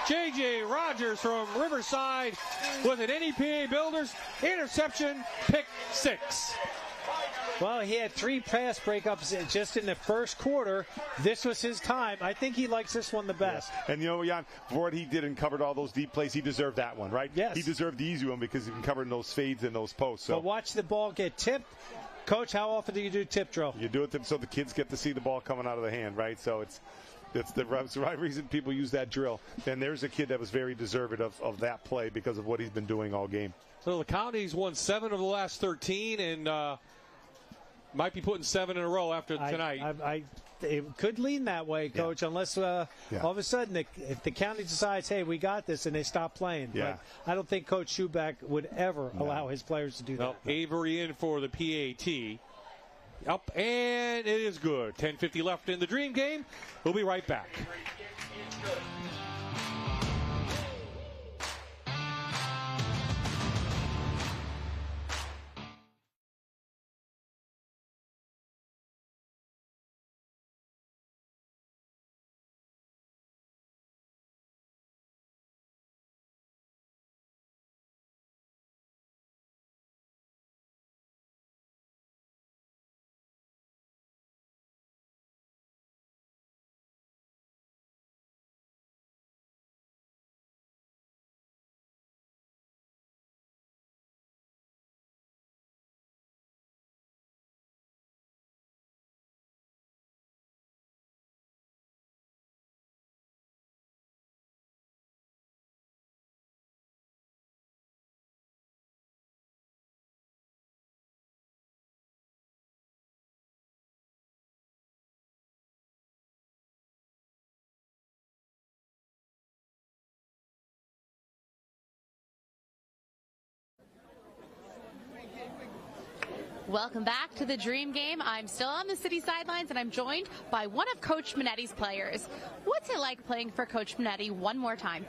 J.J. Rogers from Riverside with an NEPA Builders interception, pick 6. Well, he had 3 pass breakups just in the first quarter. This was his time. I think he likes this one the best. Yeah. And, Jan, for what he did and covered all those deep plays, he deserved that one, right? Yes. He deserved the easy one because he covered those fades and those posts. So. But watch the ball get tipped. Coach, how often do you do tip drill? You do it so the kids get to see the ball coming out of the hand, right? So it's the right reason people use that drill. And there's a kid that was very deserving of that play because of what he's been doing all game. So the County's won 7 of the last 13 and might be putting 7 in a row after tonight. It could lean that way, Coach, unless all of a sudden if the county decides, hey, we got this, and they stop playing. Yeah. But I don't think Coach Schuback would ever allow his players to do that. Avery in for the PAT. Up, and it is good. 10:50 left in the Dream Game. We'll be right back. Welcome back to the Dream Game. I'm still on the city sidelines, and I'm joined by one of Coach Minetti's players. What's it like playing for Coach Minetti one more time?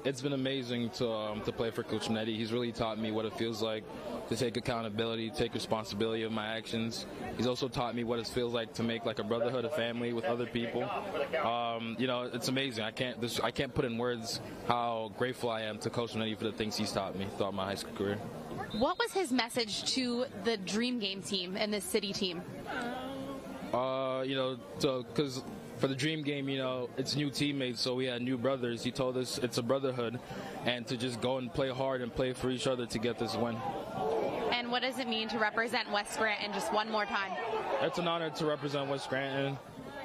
It's been amazing to play for Coach Minetti. He's really taught me what it feels like to take accountability, take responsibility of my actions. He's also taught me what it feels like to make like a brotherhood, a family with other people. It's amazing. I can't put in words how grateful I am to Coach Minetti for the things he's taught me throughout my high school career. What was his message to the Dream Game team and this city team? Because for the Dream Game, it's new teammates, so we had new brothers. He told us it's a brotherhood, and to just go and play hard and play for each other to get this win. And what does it mean to represent West Scranton just one more time? It's an honor to represent West Scranton.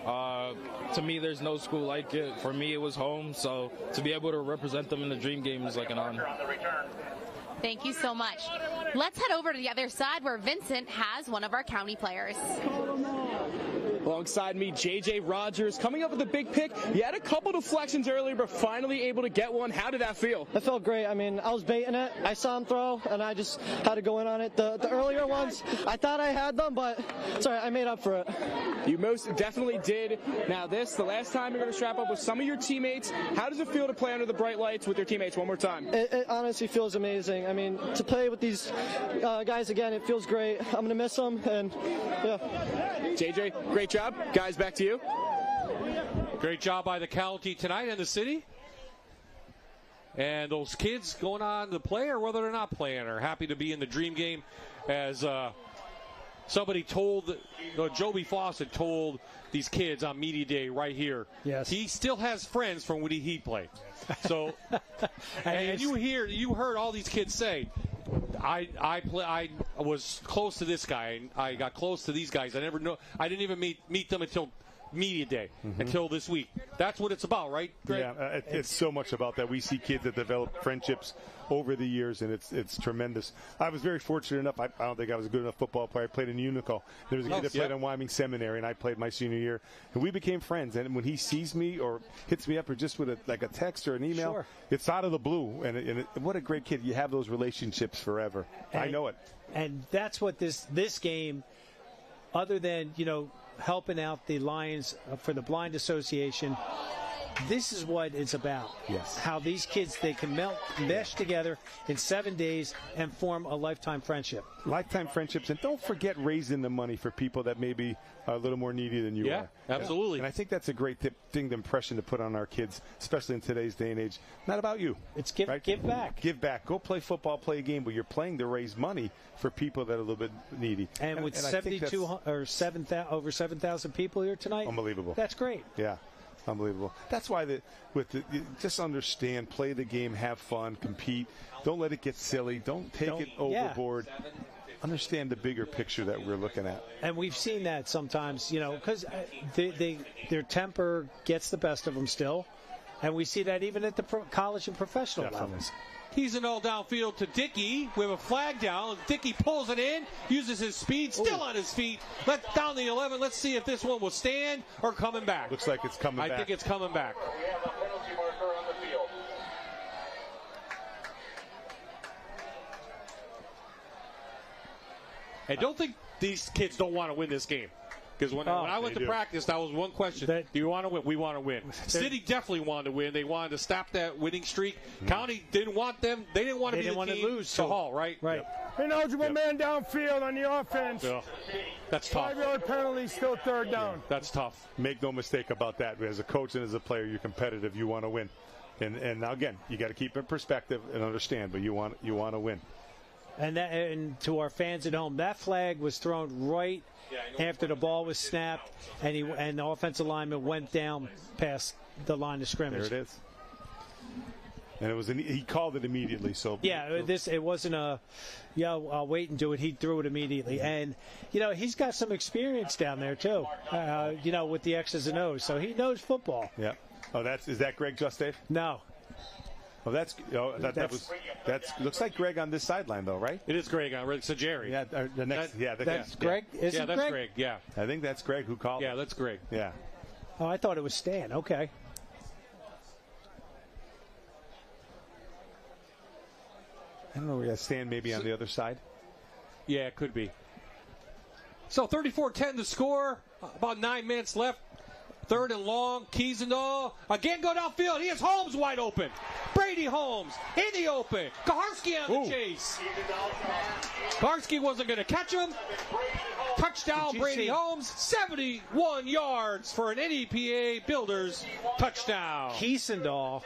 To me, there's no school like it. For me, it was home, so to be able to represent them in the Dream Game is like an honor. Thank you so much. Let's head over to the other side where Vincent has one of our county players. Alongside me, J.J. Rogers coming up with a big pick. You had a couple deflections earlier, but finally able to get one. How did that feel? It felt great. I mean, I was baiting it. I saw him throw, and I just had to go in on it. The earlier ones, I thought I had them, but sorry, I made up for it. You most definitely did. Now the last time you're going to strap up with some of your teammates. How does it feel to play under the bright lights with your teammates one more time? It honestly feels amazing. I mean, to play with these guys again, it feels great. I'm going to miss them, and yeah. JJ, great job. Guys, back to you. Great job by the county tonight and the city. And those kids going on to play or whether they're not playing are happy to be in the Dream Game. As somebody told, Joby Fawcett told these kids on Media Day right here. Yes. He still has friends from when he played. So, and you heard all these kids say, I was close to this guy. I got close to these guys. I didn't even meet them until Media Day, until this week. That's what it's about, right, Greg? Yeah, it's so much about that. We see kids that develop friendships over the years, and it's tremendous. I was very fortunate enough. I don't think I was a good enough football player. I played in Unico. There was a kid that played in Wyoming Seminary, and I played my senior year. And we became friends. And when he sees me or hits me up or just with a text or an email, it's out of the blue. And what a great kid. You have those relationships forever. I know it. And that's what this game, other than, helping out the Lions for the Blind Association, This is what it's about. Yes. How these kids, they can mesh together in 7 days and form a lifetime friendship. Lifetime friendships. And don't forget raising the money for people that maybe are a little more needy than you are. Yeah, absolutely. And I think that's a great the impression to put on our kids, especially in today's day and age. Not about you. It's give back. Give back. Go play football, play a game, but you're playing to raise money for people that are a little bit needy. And with 72 or 7,000 over 7,000 people here tonight, unbelievable. That's great. Yeah, unbelievable. That's why just understand, play the game, have fun, compete. Don't let it get silly. Don't take it overboard. Understand the bigger picture that we're looking at. And we've seen that sometimes, because their temper gets the best of them still. And we see that even at the college and professional levels. He's an all downfield to Dickey. We have a flag down. Dickey pulls it in, uses his speed, still on his feet. Down the 11. Let's see if this one will stand or coming back. Looks like it's coming back. I think it's coming back. We have a penalty marker on the field. I don't think these kids don't want to win this game. Because when I went to practice, that was one question. Do you want to win? We want to win. City definitely wanted to win. They wanted to stop that winning streak. County didn't want them. They didn't want to be the team to lose to Hall, right? Right. Ineligible man downfield on the offense. Yeah. That's tough. 5-yard penalty, still third down. That's tough. Make no mistake about that. As a coach and as a player, you're competitive. You want to win. And now, again, you got to keep it in perspective and understand, but you want to win. And to our fans at home, that flag was thrown right after the ball was snapped, and the offensive lineman went down past the line of scrimmage. There it is. And he called it immediately. So it wasn't I'll wait and do it. He threw it immediately, and he's got some experience down there too. With the X's and O's, so he knows football. Yeah. Oh, is that Greg Justave? No. Oh, that looks like Greg on this sideline though, right? It is Greg on. So Jerry. Yeah, the next. That's Greg. Yeah, that's Greg. Yeah, I think that's Greg who called. Yeah, that's Greg. Yeah. Oh, I thought it was Stan. Okay. I don't know. We got Stan maybe on the other side. Yeah, it could be. So 34-10 to score. About 9 minutes left. Third and long. Kiesendahl again go downfield. He has Holmes wide open. Brady Holmes in the open. Kaharski on the chase. Kaharski wasn't going to catch him. Touchdown, Brady Holmes. 71 yards for an NEPA Builders touchdown. Kiesendahl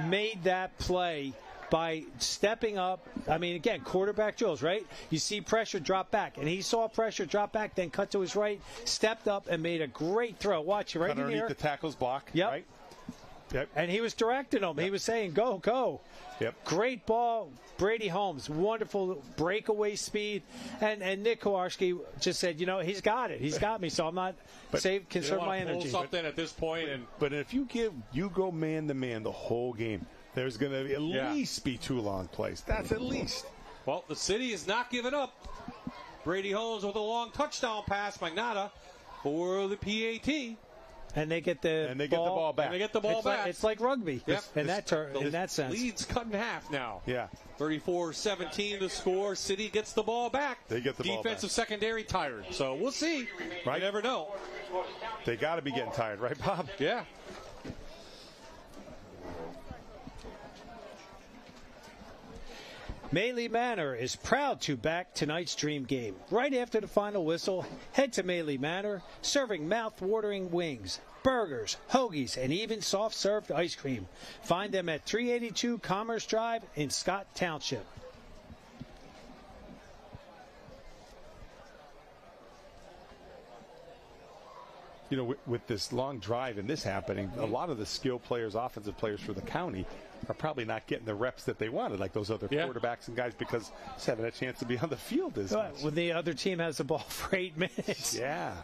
made that play by stepping up. I mean, again, quarterback drills, right? You see pressure, drop back. And he saw pressure, drop back, then cut to his right, stepped up, and made a great throw. Watch it right in underneath here. The tackle's block, yep. Right? Yep. And he was directing him. Yep. He was saying, go, go. Yep. Great ball. Brady Holmes, wonderful breakaway speed. And Nick Kowarski just said, he's got it. He's got me, so I'm not conserve my energy. Something at this point. But if you go man-to-man the whole game, there's going to at least be 2 long plays. That's at least. Well, the city is not giving up. Brady Holmes with a long touchdown pass, Magnata, for the PAT. And they get the ball back. And they get the ball back. It's like rugby in that sense. Lead's cut in half now. Yeah. 34-17 to score. City gets the ball back. They get the ball back. Defensive secondary tired. So we'll see. Right? You never know. They got to be getting tired, right, Bob? Yeah. Maile Manor is proud to back tonight's Dream Game. Right after the final whistle, head to Maile Manor, serving mouth-watering wings, burgers, hoagies, and even soft-served ice cream. Find them at 382 Commerce Drive in Scott Township. With this long drive and this happening, a lot of the skill players, offensive players for the county, are probably not getting the reps that they wanted, like those other quarterbacks and guys, because just having a chance to be on the field is. When the other team has the ball for 8 minutes. Yeah.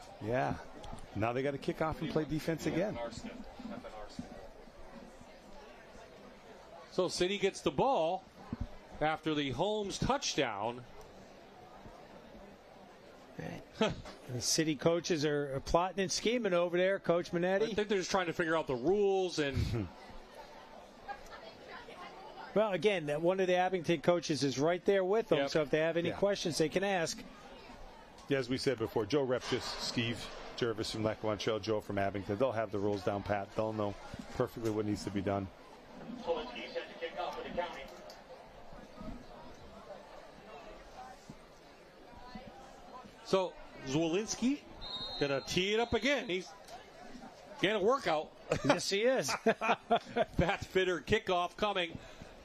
Now they got to kick off and play defense again. So City gets the ball after the Holmes touchdown. The city coaches are plotting and scheming over there, Coach Minetti. I think they're just trying to figure out the rules and. Well, again, one of the Abington coaches is right there with them, so if they have any questions, they can ask. Yeah, as we said before, Joe Jervis from Lackawanna Trail, Joe from Abington. They'll have the rules down pat. They'll know perfectly what needs to be done. So Zwolinski gonna tee it up again. He's getting a workout. Yes, he is. Fat fitter kickoff coming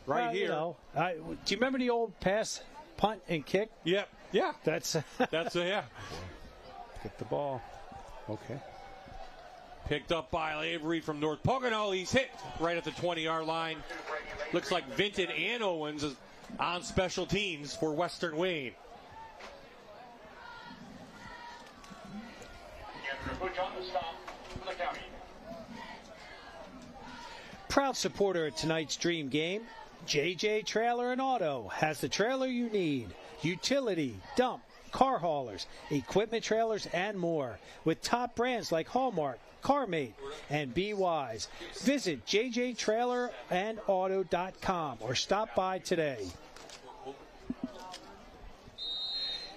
right here. You know, do you remember the old pass, punt, and kick? Yep. Yeah. That's yeah. Get the ball. Okay. Picked up by Avery from North Pocono. He's hit right at the 20-yard line. Looks like Vinton and Owens is on special teams for Western Wayne. Proud supporter of tonight's Dream Game, JJ Trailer and Auto has the trailer you need. Utility, dump, car haulers, equipment trailers, and more. With top brands like Hallmark, CarMate, and Be Wise. Visit jjtrailerandauto.com or stop by today.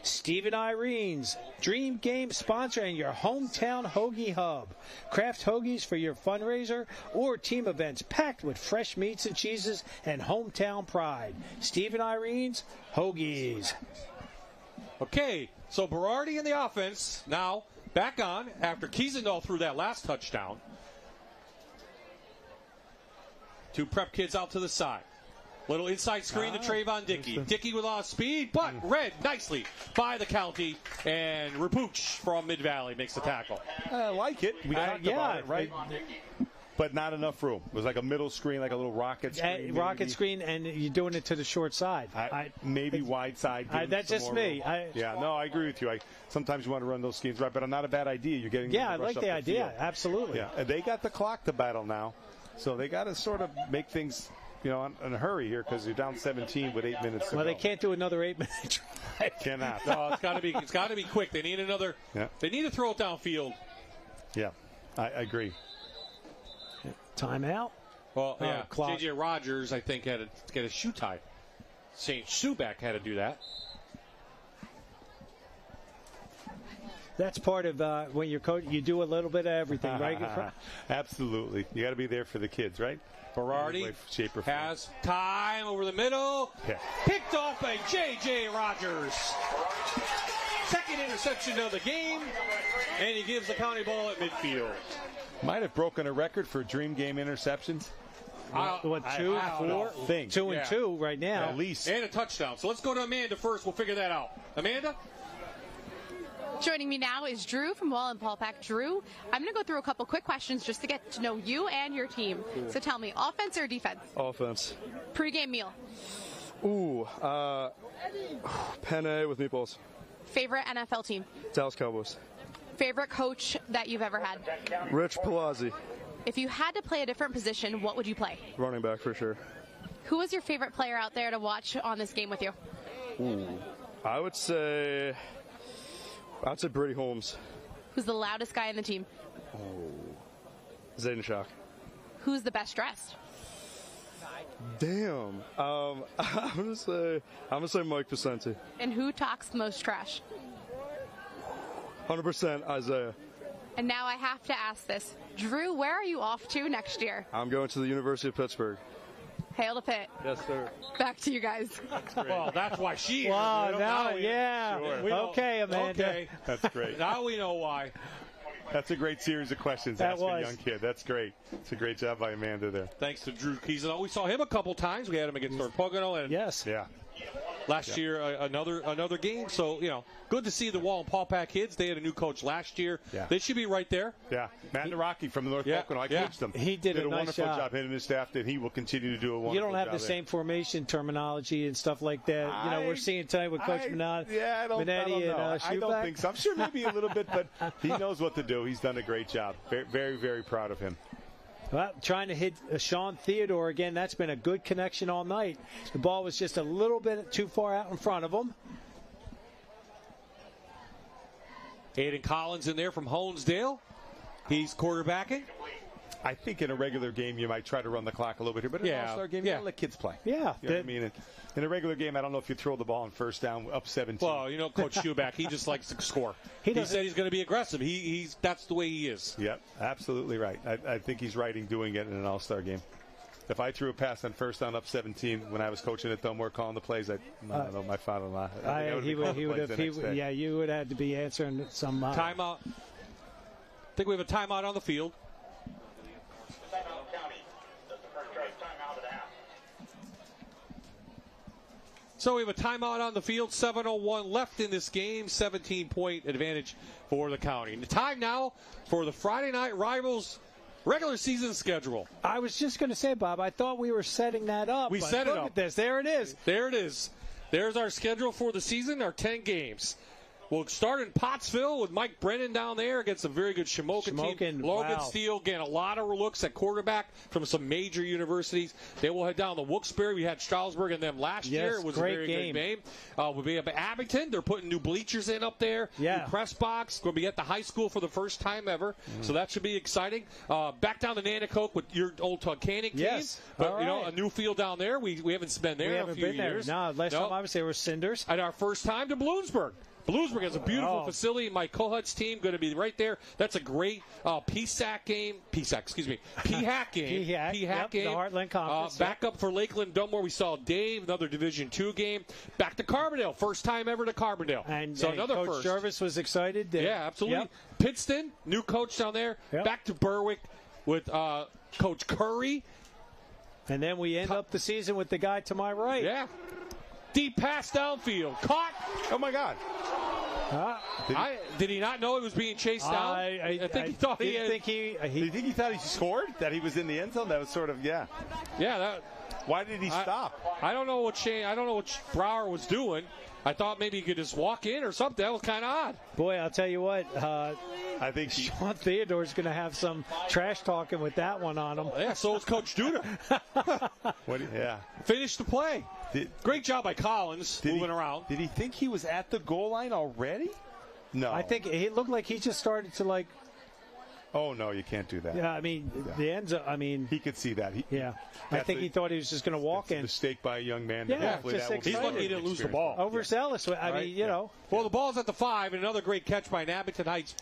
Steve and Irene's Dream Game sponsor and your hometown hoagie hub. Craft hoagies for your fundraiser or team events packed with fresh meats and cheeses and hometown pride. Steve and Irene's Hoagies. Okay, so Berardi in the offense now back on after Kiesendahl threw that last touchdown. Two prep kids out to the side. Little inside screen to Trayvon Dickey. Dickey with a lot of speed, but read nicely by the county. And Rapuch from Mid-Valley makes the tackle. I like it. We talked about it, right? But not enough room. It was like a middle screen, like a little rocket screen. Rocket screen, and you're doing it to the short side. Maybe wide side. That's just me. I agree with you. Sometimes you want to run those schemes right, but not a bad idea. You're getting I like the idea. Absolutely. Yeah, and they got the clock to battle now, so they got to sort of make things in a hurry here because you're down 17 with 8 minutes to go. Well, they can't do another 8-minute drive. Cannot. No, it's got to be quick. They need another. Yeah. They need to throw it downfield. Yeah, I agree. Timeout. Well, yeah. J.J. Rogers, I think, had to get a shoe tied. St. Schuback had to do that. That's part of when you're coaching. You do a little bit of everything, right? Absolutely. You got to be there for the kids, right? Berardi has time over the middle. Yeah. Picked off by J.J. Rogers. Second interception of the game, and he gives the county ball at midfield. Might have broken a record for Dream Game interceptions. What, 2, 4? 2 and 2 right now. At least. And a touchdown. So let's go to Amanda first. We'll figure that out. Amanda? Joining me now is Drew from Wallen-Paulpack. Drew, I'm going to go through a couple quick questions just to get to know you and your team. So tell me, offense or defense? Offense. Pre-game meal? Ooh, penne with meatballs. Favorite NFL team? Dallas Cowboys. Favorite coach that you've ever had? Rich Palazzi. If you had to play a different position, what would you play? Running back for sure. Who was your favorite player out there to watch on this game with you? Ooh, I would say Brady Holmes. Who's the loudest guy in the team? Zayden Shock. Who's the best dressed? Damn. I'm gonna say Mike Pacenti. And who talks the most trash? 100% Isaiah. And now I have to ask this. Drew, where are you off to next year? I'm going to the University of Pittsburgh. Hail to Pitt. Yes, sir. Back to you guys. Well, that's why she is. Wow, okay, Amanda. Okay. That's great. Now we know why. That's a great series of questions asked a young kid. That's great. It's a great job by Amanda there. Thanks to Drew Kiesendahl. We saw him a couple times. We had him against North Pocono. And yes. Yeah. Last year, another game. So, good to see the Wallen-Paulpack kids. They had a new coach last year. Yeah. They should be right there. Yeah. Matt Naraki from the North Pocono. I coached them. He did a nice wonderful job. Him and his staff did. He will continue to do a wonderful job. You don't have the same formation terminology and stuff like that. We're seeing tonight with Coach Minetti and Schuback. I don't think so. I'm sure maybe a little bit, but he knows what to do. He's done a great job. Very, very, very proud of him. Well, trying to hit Sean Theodore again. That's been a good connection all night. The ball was just a little bit too far out in front of him. Aiden Collins in there from Honesdale. He's quarterbacking. I think in a regular game you might try to run the clock a little bit here, but in an all-star game, you gotta let kids play. Yeah. You know what I mean? In a regular game, I don't know if you throw the ball on first down up 17. Well, you know, Coach Schubach, he just likes to score. He said he's going to be aggressive. That's the way he is. Yep, absolutely right. I think he's right in doing it in an all-star game. If I threw a pass on first down up 17 when I was coaching at Dunmore calling the plays, I don't know, my father-in-law. You would have to be answering some timeout. I think we have a timeout on the field. So we have a timeout on the field, 7:01 left in this game, 17-point advantage for the County. And the time now for the Friday Night Rivals regular season schedule. I was just going to say, Bob, I thought we were setting that up. We set it up. Look at this. There it is. There it is. There's our schedule for the season, our 10 games. We'll start in Pottsville with Mike Brennan down there against a very good Shamokin team. Logan Steele getting a lot of looks at quarterback from some major universities. Then we'll head down to Wilkes-Barre. We had Stroudsburg and them last year. It was a very good game. We'll be up at Abington. They're putting new bleachers in up there. New press box. Going to be at the high school for the first time ever. So that should be exciting. Back down to Nanticoke with your old Tunkhannock team. But, you know, a new field down there. We haven't been there in a few years. No, last time I was there was Cinders. And our first time to Bloomsburg. Bloomsburg has a beautiful facility. Mike Kohut's team going to be right there. That's a great PSAC game. PSAC game. PHAC game. The Heartland Conference. Back up for Lakeland Dunmore. We saw Dave, another Division II game. Back to Carbondale. First time ever to Carbondale. And another Coach first. Jervis was excited. Yeah, absolutely. Pittston, new coach down there. Back to Berwick with Coach Curry. And then we end up the season with the guy to my right. Yeah. Deep pass downfield. Caught. Oh, my God. Did he not know he was being chased down? I think he thought he had. Do you think he thought he scored? That he was in the end zone? That was sort of, Yeah. Why did he stop? I don't know what Brower was doing. I thought maybe he could just walk in or something. That was kind of odd. Boy, I'll tell you what. I think Sean Theodore's going to have some trash talking with that one on him. Yeah, so is Coach Duda. Finished the play. Great job by Collins moving around. Did he think he was at the goal line already? No. I think it looked like he just started to like. Oh, no, you can't do that. Yeah, I mean, the ends up, he could see that. I think he thought he was just going to walk in. A mistake by a young man. Yeah, he's lucky he didn't lose the ball. Overzealous. I mean, you know. Well, the ball's at the 5, and another great catch by an Abington Heights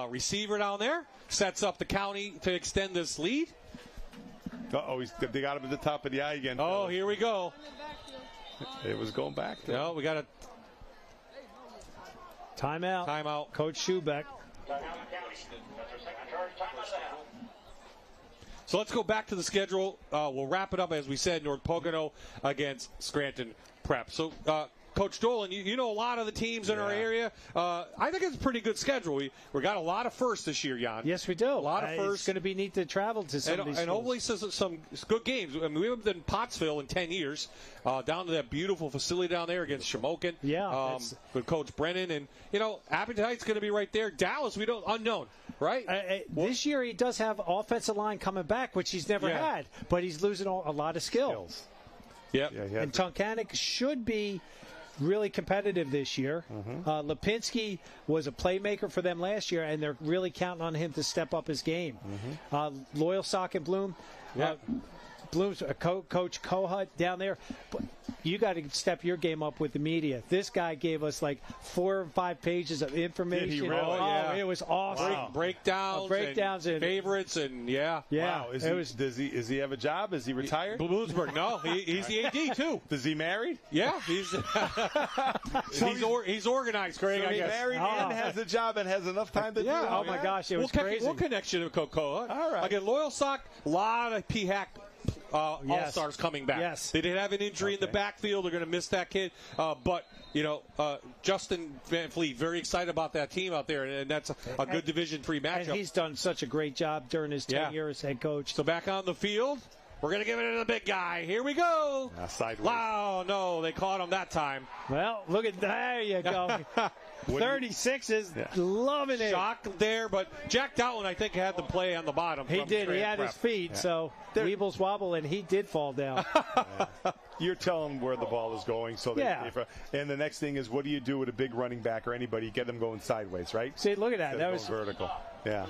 receiver down there. Sets up the County to extend this lead. They got him at the top of the eye again. Oh, here we go. It was going back. No, we got a timeout. Coach Schubach. So let's go back to the schedule. We'll wrap it up, as we said, North Pocono against Scranton Prep. So, Coach Dolan, you know a lot of the teams in our area. I think it's a pretty good schedule. We got a lot of firsts this year, Jan. Yes, we do. A lot of firsts. It's going to be neat to travel to some of these and hopefully some good games. I mean, we haven't been in Pottsville in 10 years. Down to that beautiful facility down there against Shamokin. Yeah. With Coach Brennan. And, you know, Abington Heights going to be right there. Dallas, unknown, right? This year he does have offensive line coming back, which he's never had. But he's losing a lot of skills. Yep. And Tunkhannock should be really competitive this year. Lipinski was a playmaker for them last year, and they're really counting on him to step up his game. Loyal Sock and Bloom. Bloom's Coach Kohut down there. But you got to step your game up with the media. This guy gave us like 4 or 5 pages of information. Did he really? It was awesome. Wow. Breakdowns and favorites and Wow. Does he have a job? Is he retired? Bloomsburg. No, he's the AD too. Is he married? Yeah, he's organized, Craig. So I guess. He's married and has a job and has enough time to do it. Oh my gosh, it was crazy. What connection to Cocoa? All right. Again, Loyal Sock, a lot of PHAC All-Stars coming back. Yes. They did have an injury in the backfield. They're going to miss that kid. But, Justin Van Fleet, very excited about that team out there, and that's a good Division III matchup. And he's done such a great job during his tenure as head coach. So back on the field, we're going to give it to the big guy. Here we go. Sideways. Wow, no, they caught him that time. Well, look at there you go. 36 is loving it. Shock there, but Jack Dowling, I think, had the play on the bottom. He did. He had his feet, so Weebles wobble, and he did fall down. You're telling where the ball is going. So and the next thing is, what do you do with a big running back or anybody? Get them going sideways, right? See, look at that. That was vertical. Yeah.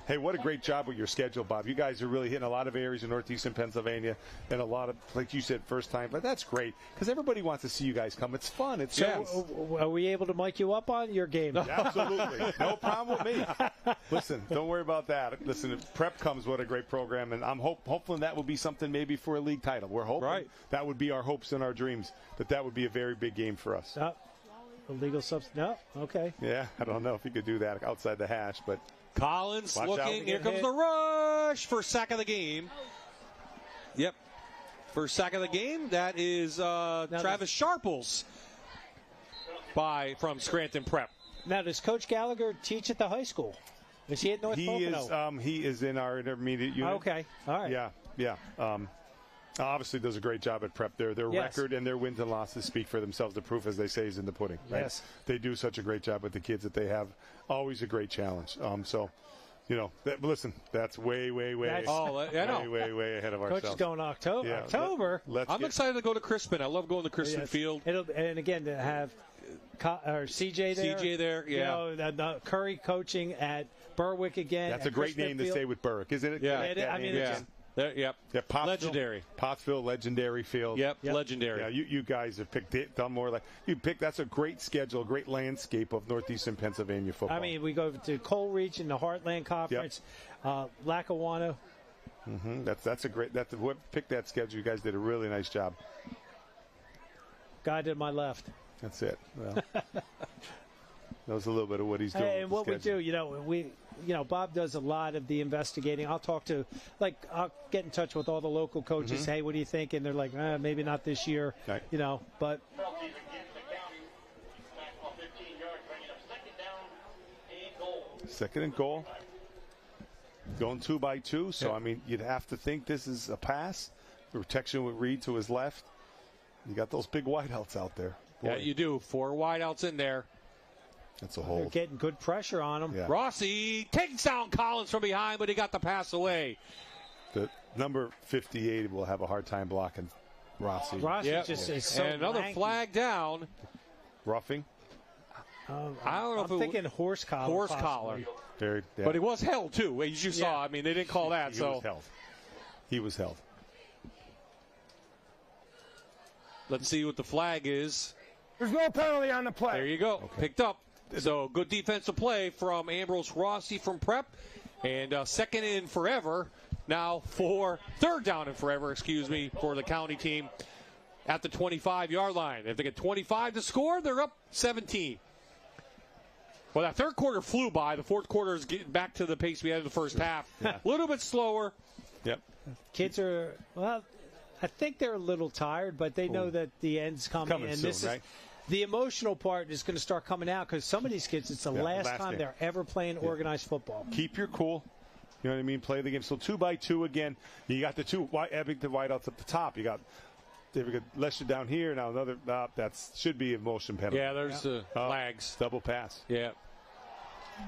Hey, what a great job with your schedule, Bob. You guys are really hitting a lot of areas in northeastern Pennsylvania and a lot of, like you said, first time. But that's great because everybody wants to see you guys come. It's fun. It's So, are we able to mic you up on your game? Absolutely. No problem with me. Listen, don't worry about that. Listen, if Prep comes, what a great program. And I'm hoping that will be something maybe for a league title. We're hoping that would be our hopes and our dreams, that would be a very big game for us. Illegal substance? No? Okay. Yeah, I don't know if you could do that outside the hash, but... Collins looking. Here comes the rush. First sack of the game. Yep. First sack of the game. That is Travis Sharples from Scranton Prep. Now, does Coach Gallagher teach at the high school? Is he at North Pocono? He is in our intermediate unit. Okay. All right. Yeah. Obviously does a great job at Prep. Their record and their wins and losses speak for themselves. The proof, as they say, is in the pudding. Right? Yes. They do such a great job with the kids that they have. Always a great challenge. Listen, that's way ahead of ourselves. Coach is going October. Yeah, October. I'm excited to go to Crispin. I love going to Crispin Field. And again, to have CJ there. CJ there, yeah. You know, Curry coaching at Berwick again. That's a great name to stay with Berwick, isn't it? Yeah. Pottsville, legendary. Pottsville, legendary field. Yep, legendary. Yeah, you guys have picked it, done more. That's a great schedule, a great landscape of northeastern Pennsylvania football. I mean, we go to Coleridge in the Heartland Conference, Lackawanna. Mm-hmm. That's a great. Whoever picked that schedule, you guys did a really nice job. Guy to my left. That's it. Well, that was a little bit of what he's doing. And what we do, Bob does a lot of the investigating. I'll I'll get in touch with all the local coaches. Mm-hmm. Hey, what do you think? And they're like, maybe not this year. Right. But. Second and goal. Going 2 by 2. So, I mean, you'd have to think this is a pass. The protection with Reed to his left. You got those big wideouts out there. Boy. Yeah, you do. 4 wideouts in there. That's a hold. They're getting good pressure on him. Yeah. Rossi takes down Collins from behind, but he got the pass away. The number 58 will have a hard time blocking Rossi. Rossi just is so and another lanky. flag down. Roughing. I don't know if I'm thinking horse collar. Horse collar. But he was held, too, as you saw. I mean, they didn't call that. He was held. Let's see what the flag is. There's no penalty on the play. There you go. Okay. Picked up. So good defensive play from Ambrose Rossi from Prep. And second in forever. Now for third down and forever, for the county team at the 25-yard line. If they get 25 to score, they're up 17. Well, that third quarter flew by. The fourth quarter is getting back to the pace we had in the first half. A little bit slower. Yep. Kids are, I think they're a little tired, but they know that the end's coming. And soon, this is the emotional part is going to start coming out because some of these kids, it's the last time game. they're ever playing organized football. Keep your cool. You know what I mean? Play the game. So 2 by 2 again. You got the 2 Abington wideouts at the top. You got Lester down here. Now another. That should be a motion penalty. Yeah, there's the flags. Double pass. Yeah.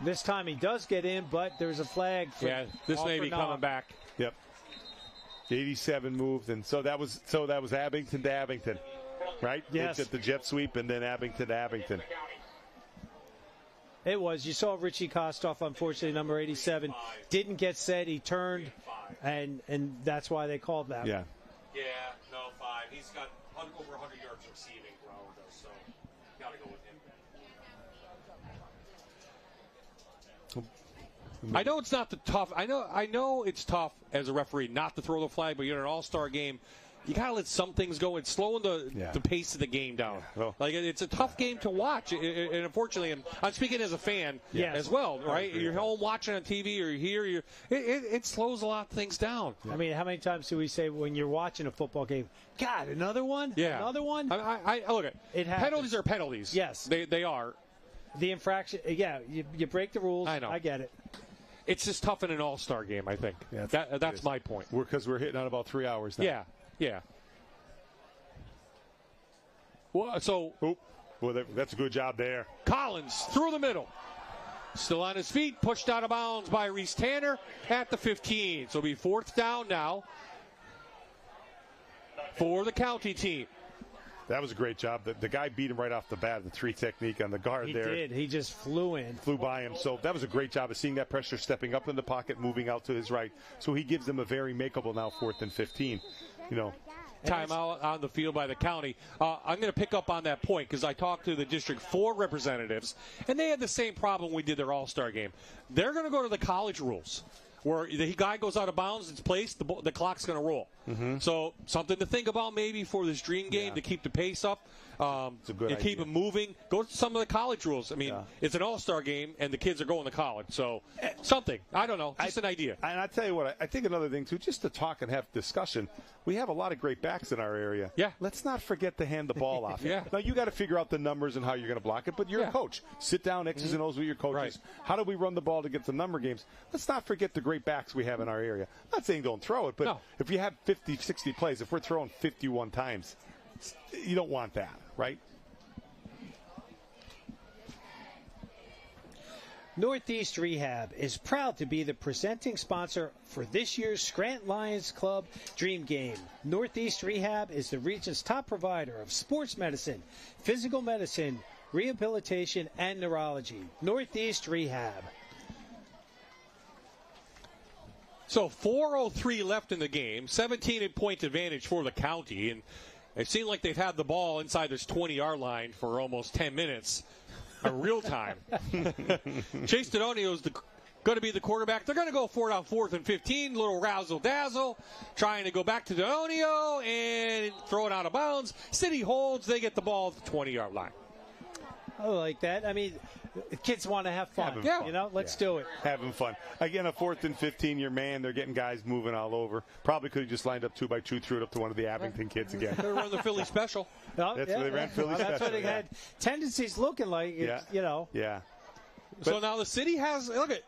This time he does get in, but there's a flag. This may be coming back. Yep. 87 moved, and so that was Abington to Abington, right? Yes. It's at the jet sweep, and then Abington to Abington. It was. You saw Richie Kostoff, unfortunately, number 87, didn't get set. He turned, and that's why they called that. Yeah. Yeah, no, 5. He's got over 100 yards receiving, so got to go with him. I know it's not the tough. I know it's tough as a referee not to throw the flag, but you're in an all-star game. You gotta let some things go. It's slowing the pace of the game down. Yeah. Well, it's a tough game to watch, and unfortunately, I'm speaking as a fan as well, right? You're home watching on TV, or here, it slows a lot of things down. I mean, how many times do we say when you're watching a football game, God, another one? Yeah, another one. I look at it. Penalties are penalties. Yes, they are. The infraction, you break the rules. I know. I get it. It's just tough in an all-star game, I think. Yeah, that's my point. Because we're hitting on about 3 hours now. Yeah. Well, that's a good job there. Collins through the middle. Still on his feet, pushed out of bounds by Reese Tanner at the 15. So it'll be fourth down now for the county team. That was a great job. The guy beat him right off the bat, the 3 technique on the guard there. He did. He just flew by him. So that was a great job of seeing that pressure, stepping up in the pocket, moving out to his right. So he gives them a very makeable now 4th and 15. Timeout on the field by the county. I'm going to pick up on that point because I talked to the District 4 representatives, and they had the same problem when we did their All-Star game. They're going to go to the college rules, where the guy goes out of bounds, it's placed, the clock's going to roll. Mm-hmm. So something to think about maybe for this dream game to keep the pace up. It's a good idea. Keep them moving. Go to some of the college rules. I mean, it's an all-star game, and the kids are going to college. So something. I don't know. Just an idea. And I tell you what, I think another thing, too, just to talk and have discussion, we have a lot of great backs in our area. Yeah. Let's not forget to hand the ball off. Yeah. Now, you got to figure out the numbers and how you're going to block it, but you're a coach. Sit down, X's and O's with your coaches. Right. How do we run the ball to get some number games? Let's not forget the great backs we have in our area. I'm not saying don't throw it, but if you have 50, 60 plays, if we're throwing 51 times, you don't want that, right? Northeast Rehab is proud to be the presenting sponsor for this year's Scranton Lions Club Dream Game. Northeast Rehab is the region's top provider of sports medicine, physical medicine, rehabilitation, and neurology. Northeast Rehab. So 4:03 left in the game, 17-point advantage for the county, and it seemed like they've had the ball inside this 20-yard line for almost 10 minutes. Real time. Chase Didonio is going to be the quarterback. They're going to go for it on 4th and 15. Little razzle-dazzle. Trying to go back to Didonio and throw it out of bounds. City holds. They get the ball at the 20-yard line. I like that. I mean, kids want to have fun. Let's do it. Having fun. Again, a 4th and 15, your man, they're getting guys moving all over. Probably could have just lined up 2x2, threw it up to one of the Abington kids again. They run the Philly special. That's what they ran Philly special. That's what they had tendencies looking like, Yeah. So now the city has, look at,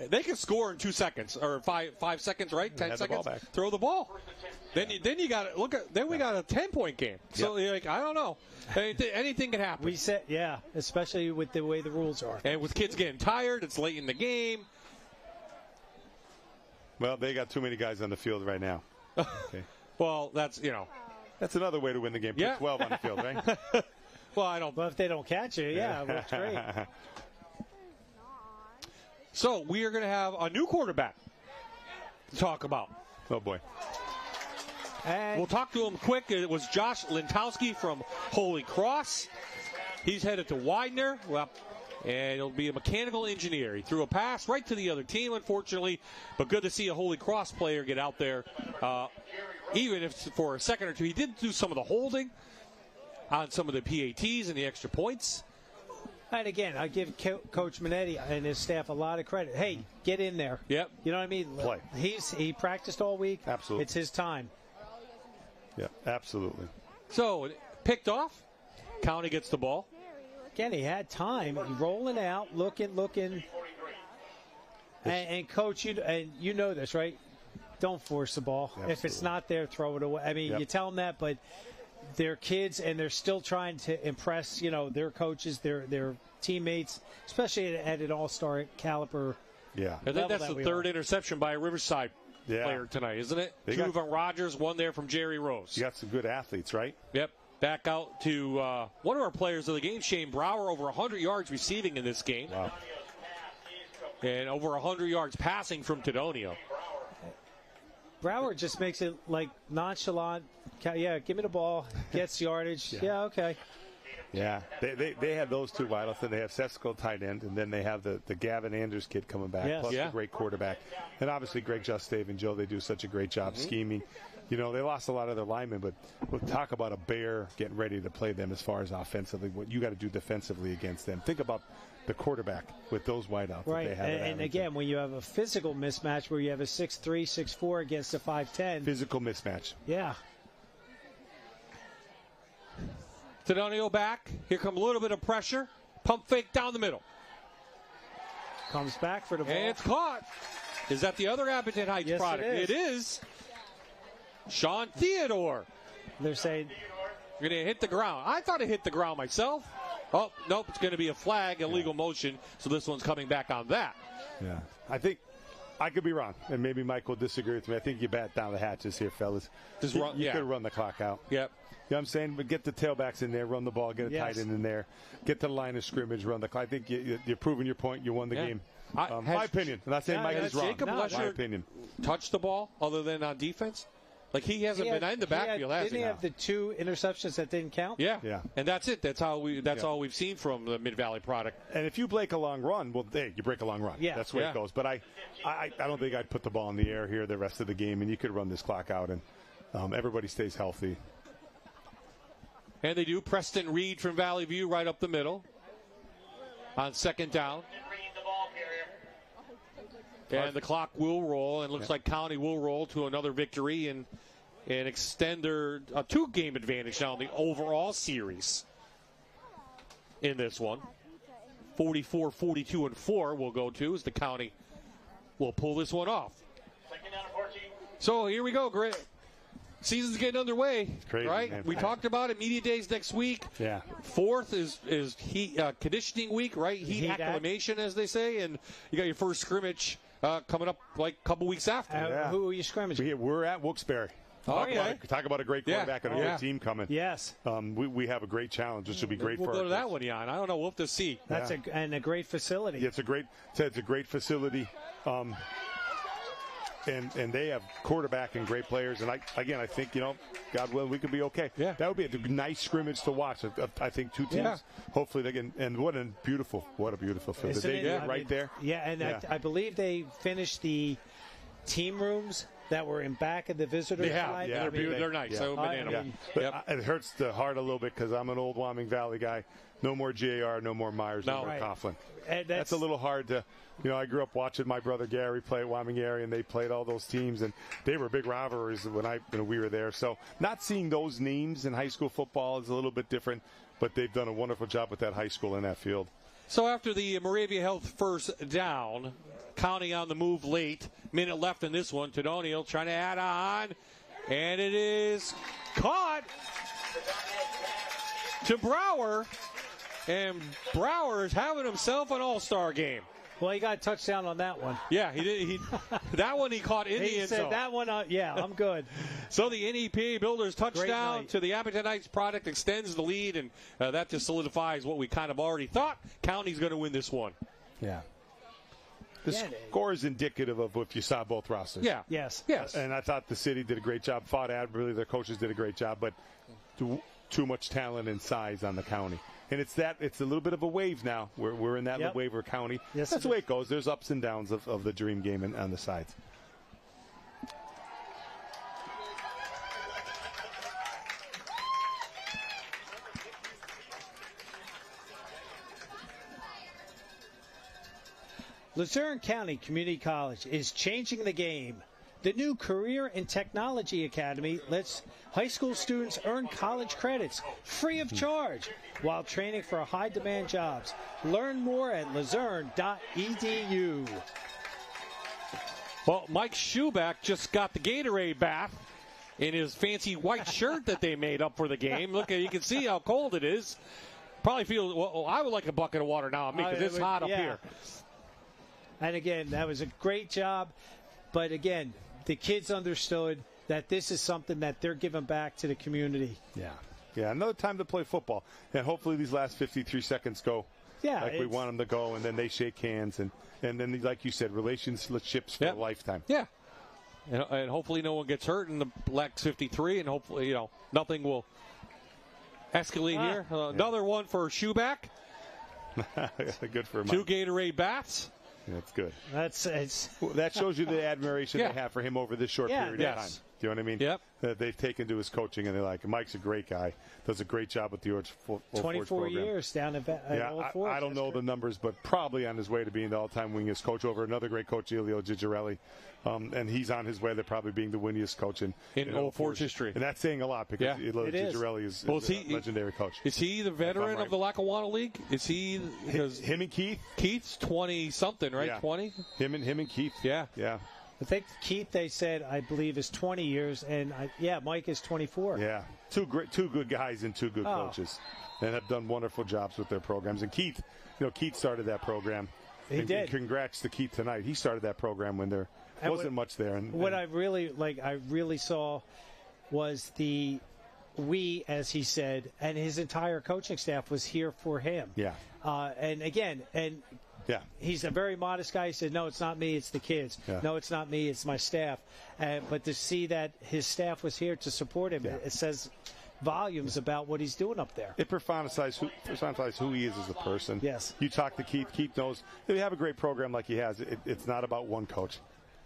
they can score in 2 seconds, or 5 seconds, right? 10 seconds. The ball back. Throw the ball. Then you got to look at. Then we got a 10-point game. So you're like, I don't know. Anything can happen. We said, especially with the way the rules are. And with kids getting tired, it's late in the game. Well, they got too many guys on the field right now. Okay. Well, that's that's another way to win the game. Put 12 on the field, right? Well, I don't. Well, if they don't catch it, it works great. So we are going to have a new quarterback to talk about. Oh boy. And we'll talk to him quick. It was Josh Lintowski from Holy Cross. He's headed to Widener. And he'll be a mechanical engineer. He threw a pass right to the other team, unfortunately. But good to see a Holy Cross player get out there, even if for a second or two. He did do some of the holding on some of the PATs and the extra points. And again, I give Coach Minetti and his staff a lot of credit. Hey, get in there. Yep. You know what I mean? Play. He practiced all week. Absolutely. It's his time. Yeah, absolutely. So, picked off. County gets the ball. Again, he had time. Rolling out, looking. And Coach, you know this, right? Don't force the ball. Absolutely. If it's not there, throw it away. I mean, you tell them that, but they're kids, and they're still trying to impress, their coaches, their teammates, especially at an all-star caliber. Yeah. I think that's the third interception by a Riverside player tonight, isn't it? Two from Rogers, one there from Jerry Rose. You got some good athletes, right? Yep. Back out to one of our players of the game, Shane Brower, over 100 yards receiving in this game. Wow. And over 100 yards passing from Tidonio. Brower just makes it like nonchalant. Yeah, give me the ball. Gets yardage. Yeah, okay. Yeah, they have those two wide open. They have Sesko tight end, and then they have the Gavin Anders kid coming back, plus the great quarterback. And obviously Greg Justave and Joe, they do such a great job scheming. They lost a lot of their linemen, but we'll talk about a bear getting ready to play them as far as offensively, what you got to do defensively against them. Think about the quarterback with those wideouts right. that they have. And again, when you have a physical mismatch where you have a 6'3", 6'4" against a 5'10". Physical mismatch. Yeah. Tidonio back. Here comes a little bit of pressure. Pump fake down the middle. Comes back for the ball. And it's caught. Is that the other Abington Heights product? It is. Sean Theodore. They're saying you're going to hit the ground. I thought it hit the ground myself. Oh, nope, it's going to be a flag, illegal motion, so this one's coming back on that. Yeah. I think I could be wrong, and maybe Mike will disagree with me. I think you bat down the hatches here, fellas. Just you could run the clock out. Yep. You know what I'm saying? But get the tailbacks in there, run the ball, get a tight end in there, get to the line of scrimmage, run the clock. I think you're proving your point. You won the game. My opinion. I'm not saying Mike is wrong. Jacob My opinion. Touched the ball other than on defense? Like he hasn't been in the backfield, has he? Didn't he have the 2 interceptions that didn't count? Yeah. And that's it. That's all we've seen from the Mid-Valley product. And if you break a long run, well, hey, you break a long run. Yeah. That's the way it goes. But I don't think I'd put the ball in the air here the rest of the game, and you could run this clock out, and everybody stays healthy. And they do. Preston Reed from Valley View right up the middle on second down. And the clock will roll, and looks like County will roll to another victory and extend their 2-game advantage now in the overall series in this one. 44-42-4 will go to as the County will pull this one off. So here we go, Greg. Season's getting underway, crazy, right? Man. We talked about it. Media days next week. Yeah. 4th is heat conditioning week, right? Heat acclimation, as they say, and you got your first scrimmage coming up like a couple weeks after. Who are you scrimmaging? We're at Wilkes-Barre. Talk about a great quarterback and a good team coming. Yes. We have a go to this will be great we'll for us. We'll go to that one, Jan. I don't know. We'll have to see. That's a great facility. Yeah, it's a great facility. And they have quarterback and great players. And I think, God willing, we could be okay. Yeah. That would be a nice scrimmage to watch. I think 2 teams. Yeah. Hopefully they can. And what a beautiful field. They did right there. Yeah, and I believe they finished the team rooms that were in back of the visitor side. Yeah, they're nice. Yeah. So It hurts the heart a little bit because I'm an old Wyoming Valley guy. No more JR, no more Myers, no more Coughlin. That's a little hard to. I grew up watching my brother Gary play at Wyoming area, and they played all those teams, and they were big rivalries when we were there. So not seeing those names in high school football is a little bit different, but they've done a wonderful job with that high school and that field. So after the Moravia Health first down, County on the move late, minute left in this one. Tadoniel trying to add on, and it is caught to Brower, and Brower is having himself an all-star game. Well, he got a touchdown on that one. Yeah, he did. That one he caught in the end zone. He said that one, I'm good. So the NEPA Builders touchdown to the Appleton Heights product extends the lead, and that just solidifies what we kind of already thought. County's going to win this one. Yeah. The score is indicative of if you saw both rosters. Yeah. Yes. And I thought the city did a great job. Fought admirably. Their coaches did a great job, but too much talent and size on the County. And it's a little bit of a wave now. We're in that little wave of County. Yes, that's the way it goes. There's ups and downs of the dream game on the sides. Luzerne County Community College is changing the game. The new Career and Technology Academy lets high school students earn college credits free of charge while training for high-demand jobs. Learn more at luzerne.edu. Well, Mike Schuback just got the Gatorade bath in his fancy white shirt that they made up for the game. Look, you can see how cold it is. Probably feel, well, I would like a bucket of water now on me because it's hot up here. And again, that was a great job. But again, the kids understood that this is something that they're giving back to the community. Yeah, another time to play football. And hopefully these last 53 seconds go like we want them to go, and then they shake hands. And then, like you said, relationships for a lifetime. Yeah. And hopefully no one gets hurt in the last 53, and hopefully, nothing will escalate here. Another one for Schuback. Good for him. 2 Gatorade baths. That's good. That shows you the admiration they have for him over this short period of time. Do you know what I mean? Yep. They've taken to his coaching, and they're like, Mike's a great guy. Does a great job with the Old Forge 24 program. years down at Old Forge. I don't know the numbers, but probably on his way to being the all-time winningest coach over another great coach, Elio Gigerelli. And he's on his way to probably being the winningest coach in Old Forge history. And that's saying a lot because Elio Gigerelli is a legendary coach. Is he the veteran of the Lackawanna League? Is he? Him and Keith? Keith's 20-something, right? Yeah. 20? Him and Keith. Yeah. I think Keith, they said, I believe, is 20 years, and Mike is 24. Yeah, two good guys and 2 good coaches, and have done wonderful jobs with their programs. And Keith started that program He did. Congrats to Keith tonight. He started that program when there wasn't much there. What I really saw was as he said, and his entire coaching staff was here for him. Yeah. Yeah. He's a very modest guy. He said, no, it's not me, it's the kids. Yeah. No, it's not me, it's my staff. But to see that his staff was here to support him, it says volumes about what he's doing up there. It personifies who he is as a person. Yes. You talk to Keith. Keith knows if you have a great program like he has, it's not about one coach.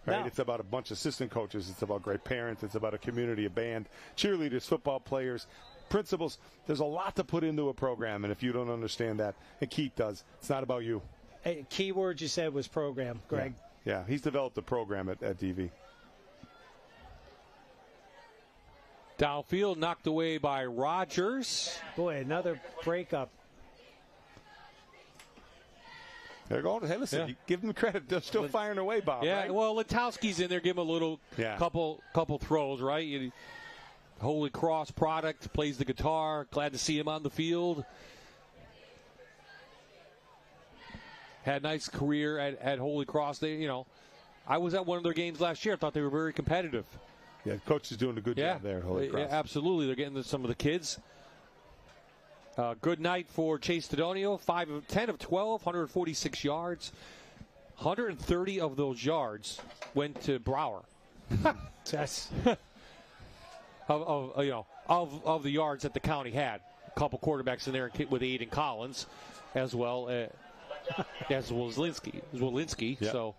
Right? No. It's about a bunch of assistant coaches. It's about great parents. It's about a community, a band, cheerleaders, football players, principals. There's a lot to put into a program, and if you don't understand that, and Keith does, it's not about you. A key word you said was program, Greg. Yeah, he's developed a program at DV. Downfield knocked away by Rogers. Boy, another breakup. They're going. Hey, listen, you give them credit. They're still firing away, Bob. Yeah, right? well, Letowski's in there. Give him a little couple throws, right? Holy Cross product, plays the guitar. Glad to see him on the field. Had a nice career at Holy Cross. I was at one of their games last year. I thought they were very competitive. Yeah, the coach is doing a good job there at Holy Cross. Yeah, absolutely. They're getting some of the kids. Good night for Chase Tedonio. 10 of 12, 146 yards. 130 of those yards went to Brower. That's of the yards that the county had. A couple quarterbacks in there with Ide and Collins, as well as Walensky. Yep. So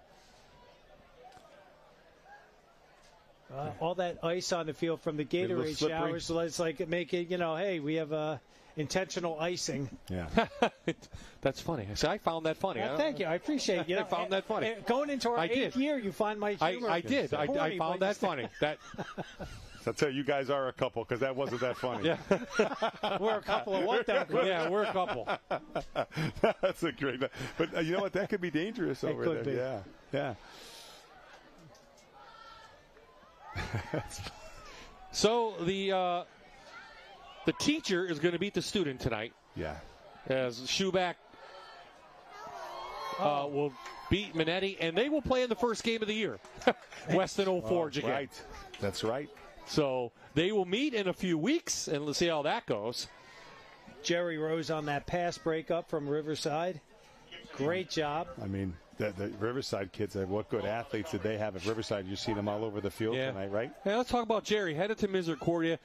all that ice on the field from the Gatorade showers, it's like make it. Hey, we have intentional icing. Yeah, that's funny. I found that funny. Thank you. I appreciate you. I found that funny. Going into our 8th year, you find my humor. I did. I found that funny. I'll tell you guys are a couple because that wasn't that funny. Yeah. We're a couple of what, though? Yeah, we're a couple. That's a great. But you know what? That could be dangerous over there. Be. Yeah. So the teacher is going to beat the student tonight. Yeah. As Schuback will beat Minetti, and they will play in the first game of the year. Weston Old Forge again. Right. That's right. So they will meet in a few weeks, and let's see how that goes. Jerry Rose on that pass breakup from Riverside. Great job. I mean, the Riverside kids, what good athletes did they have at Riverside? You've seen them all over the field tonight, right? Yeah, let's talk about Jerry. Headed to Misericordia.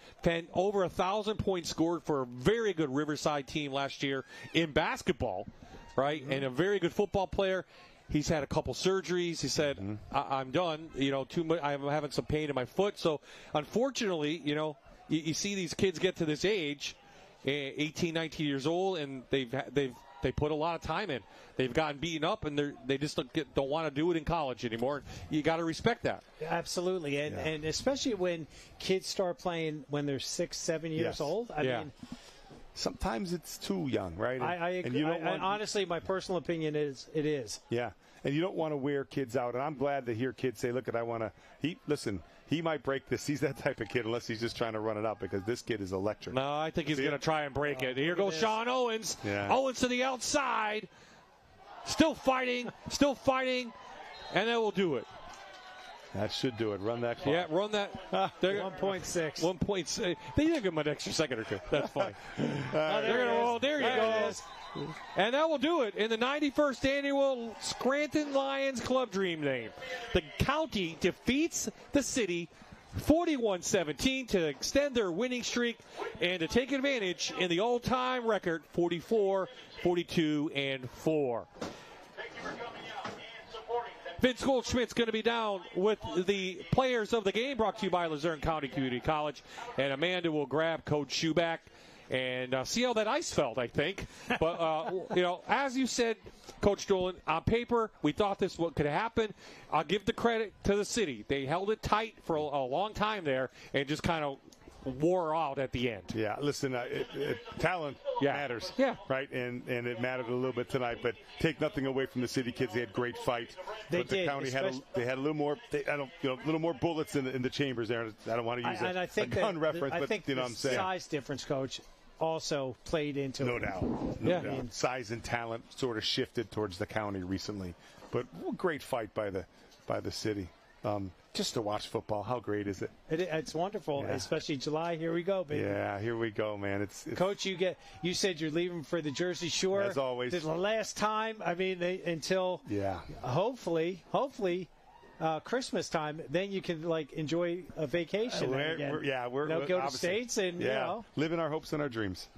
Over 1,000 points scored for a very good Riverside team last year in basketball, right? Mm-hmm. And a very good football player. He's had a couple surgeries. He said, I'm done. Too much. I'm having some pain in my foot. So, unfortunately, you see these kids get to this age, 18, 19 years old, and they put a lot of time in. They've gotten beaten up, and they just don't want to do it in college anymore. You got to respect that. Absolutely, and especially when kids start playing when they're 6, 7 years old. I mean, sometimes it's too young, right? I agree. And honestly, my personal opinion is it is. Yeah, and you don't want to wear kids out. And I'm glad to hear kids say, "Look, I want to." Listen. He might break this. He's that type of kid unless he's just trying to run it up because this kid is electric. No, I think he's going to try and break it. Here goes Sean Owens. Yeah. Owens to the outside. Still fighting, and then we'll do it. That should do it. Run that clock. Yeah, run that. 1.6. 1.6. They give him an extra second or two. That's fine. They're going to roll. There you go. And that will do it in the 91st annual Scranton Lions Club Dream Game. The county defeats the city 41-17 to extend their winning streak and to take advantage in the all-time record 44, 42, and 4. Vince Goldschmidt's going to be down with the players of the game, brought to you by Luzerne County Community College. And Amanda will grab Coach Schuback and see how that ice felt, I think. But, as you said, Coach Dolan, on paper, we thought this could happen. I'll give the credit to the city. They held it tight for a long time there and just kind of wore out at the end. Yeah, listen, talent matters. Yeah. Right, and it mattered a little bit tonight, but take nothing away from the city kids. They had great fight. But the county had a little more. Little more bullets in the chambers there. I don't want to use a gun reference, but you know what I'm saying. Size difference, Coach. also played into it. No doubt. No doubt. Size and talent sort of shifted towards the county recently. But great fight by the city. Just to watch football, how great is it? It's wonderful, especially July. Here we go, baby. Yeah, here we go, man. It's Coach, you said you're leaving for the Jersey Shore. As always. The last time, I mean, until hopefully Christmas time, then you can enjoy a vacation again. We're go to States and living our hopes and our dreams.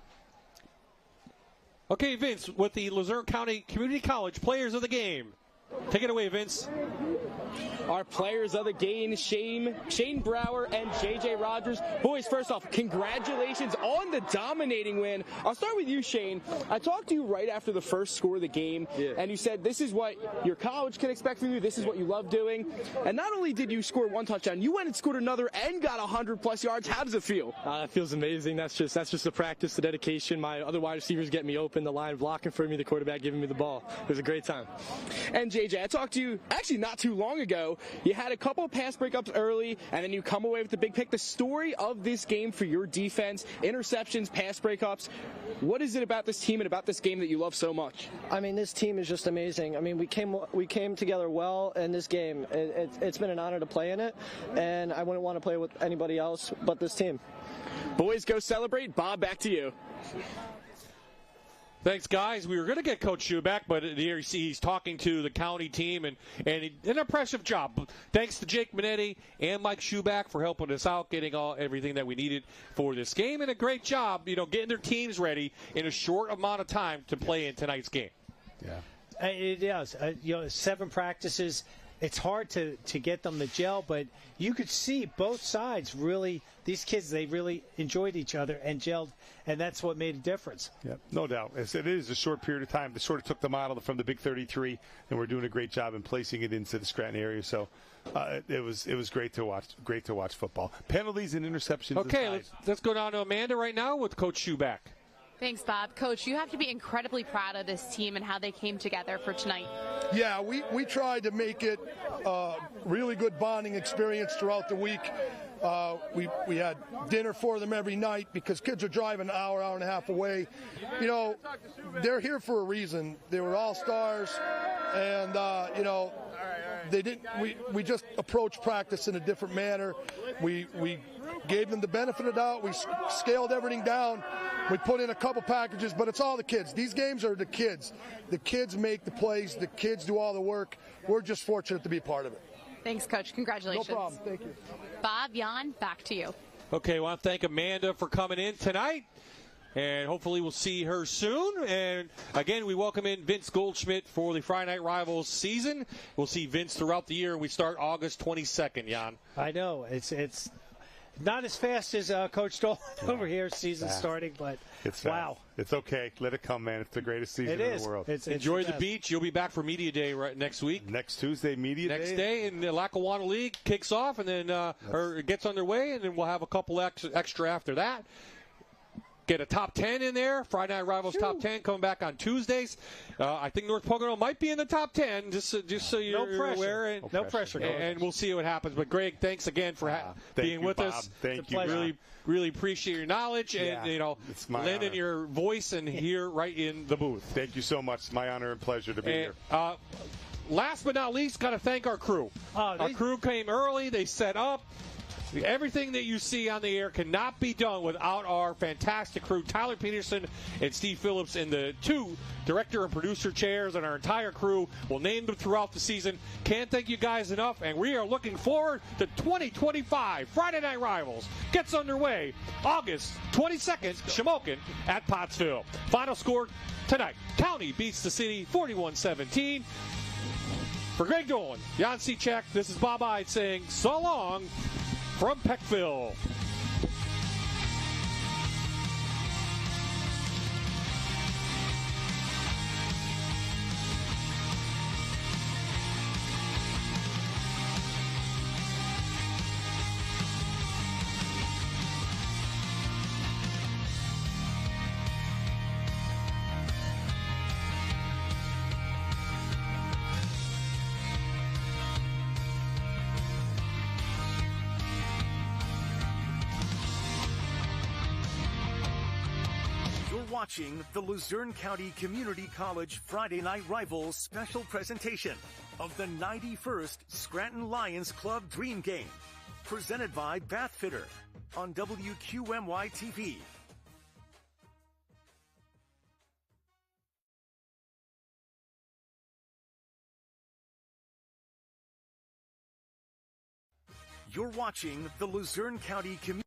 Okay, Vince, with the Luzerne County Community College Players of the Game. Take it away, Vince. Our players of the game, Shane Brower and J.J. Rogers. Boys, first off, congratulations on the dominating win. I'll start with you, Shane. I talked to you right after the first score of the game, and you said this is what your college can expect from you. This is what you love doing. And not only did you score one touchdown, you went and scored another and got 100-plus yards. How does it feel? It feels amazing. That's just the practice, the dedication. My other wide receivers get me open, the line blocking for me, the quarterback giving me the ball. It was a great time. And JJ, I talked to you actually not too long ago. You had a couple of pass breakups early, and then you come away with the big pick. The story of this game for your defense, interceptions, pass breakups, what is it about this team and about this game that you love so much? I mean, this team is just amazing. I mean, we came together well in this game. It's been an honor to play in it, and I wouldn't want to play with anybody else but this team. Boys, go celebrate. Bob, back to you. Thanks, guys. We were going to get Coach Schuback, but here he's talking to the county team, and an impressive job. Thanks to Jake Minetti and Mike Schuback for helping us out, getting everything that we needed for this game, and a great job, getting their teams ready in a short amount of time to play in tonight's game. Yeah, it is. 7 practices. It's hard to get them to gel, but you could see both sides really, these kids, they really enjoyed each other and gelled, and that's what made a difference. Yeah, no doubt. It is a short period of time. They sort of took the model from the Big 33, and we're doing a great job in placing it into the Scranton area. So it was great to watch. Great to watch football. Penalties and interceptions. Okay, let's go down to Amanda right now with Coach Schuback. Thanks, Bob. Coach, you have to be incredibly proud of this team and how they came together for tonight. Yeah, we tried to make it a really good bonding experience throughout the week. We had dinner for them every night because kids are driving an hour and a half away. They're here for a reason. They were all-stars, and, they didn't. We just approached practice in a different manner. We gave them the benefit of the doubt. We scaled everything down. We put in a couple packages, but it's all the kids. These games are the kids. The kids make the plays. The kids do all the work. We're just fortunate to be part of it. Thanks, Coach. Congratulations. No problem. Thank you. Bob, Jan, back to you. Okay, I want to thank Amanda for coming in tonight, and hopefully we'll see her soon. And, again, we welcome in Vince Goldschmidt for the Friday Night Rivals season. We'll see Vince throughout the year. We start August 22nd, Jan. I know. It's not as fast as Coach Dolan over here, season starting, but wow. It's okay. Let it come, man. It's the greatest season in the world. Enjoy the beach. You'll be back for Media Day next week. Next Tuesday, Media Day. Next day, and the Lackawanna League kicks off, and then or gets underway, and then we'll have a couple extra after that. Get a top 10 in there. Friday Night Rivals top 10 coming back on Tuesdays. I think North Pocono might be in the top 10, just so you're aware. And, no pressure. And we'll see what happens. But, Greg, thanks again for being with Bob. us. Thank you. Really appreciate your knowledge and, lending your voice and here right in the booth. Thank you so much. It's my honor and pleasure to be here. Last but not least, got to thank our crew. Our crew came early. They set up. Everything that you see on the air cannot be done without our fantastic crew, Tyler Peterson and Steve Phillips in the 2 director and producer chairs, and our entire crew. We'll name them throughout the season. Can't thank you guys enough, and we are looking forward to 2025 Friday Night Rivals. Gets underway August 22nd, Shamokin at Pottsville. Final score tonight, County beats the City 41-17. For Greg Dolan, Jan Cechak, this is Bob Ide saying so long from Peckville. watching the Luzerne County Community College Friday Night Rivals special presentation of the 91st Scranton Lions Club Dream Game, presented by Bathfitter on WQMY TV. You're watching the Luzerne County Community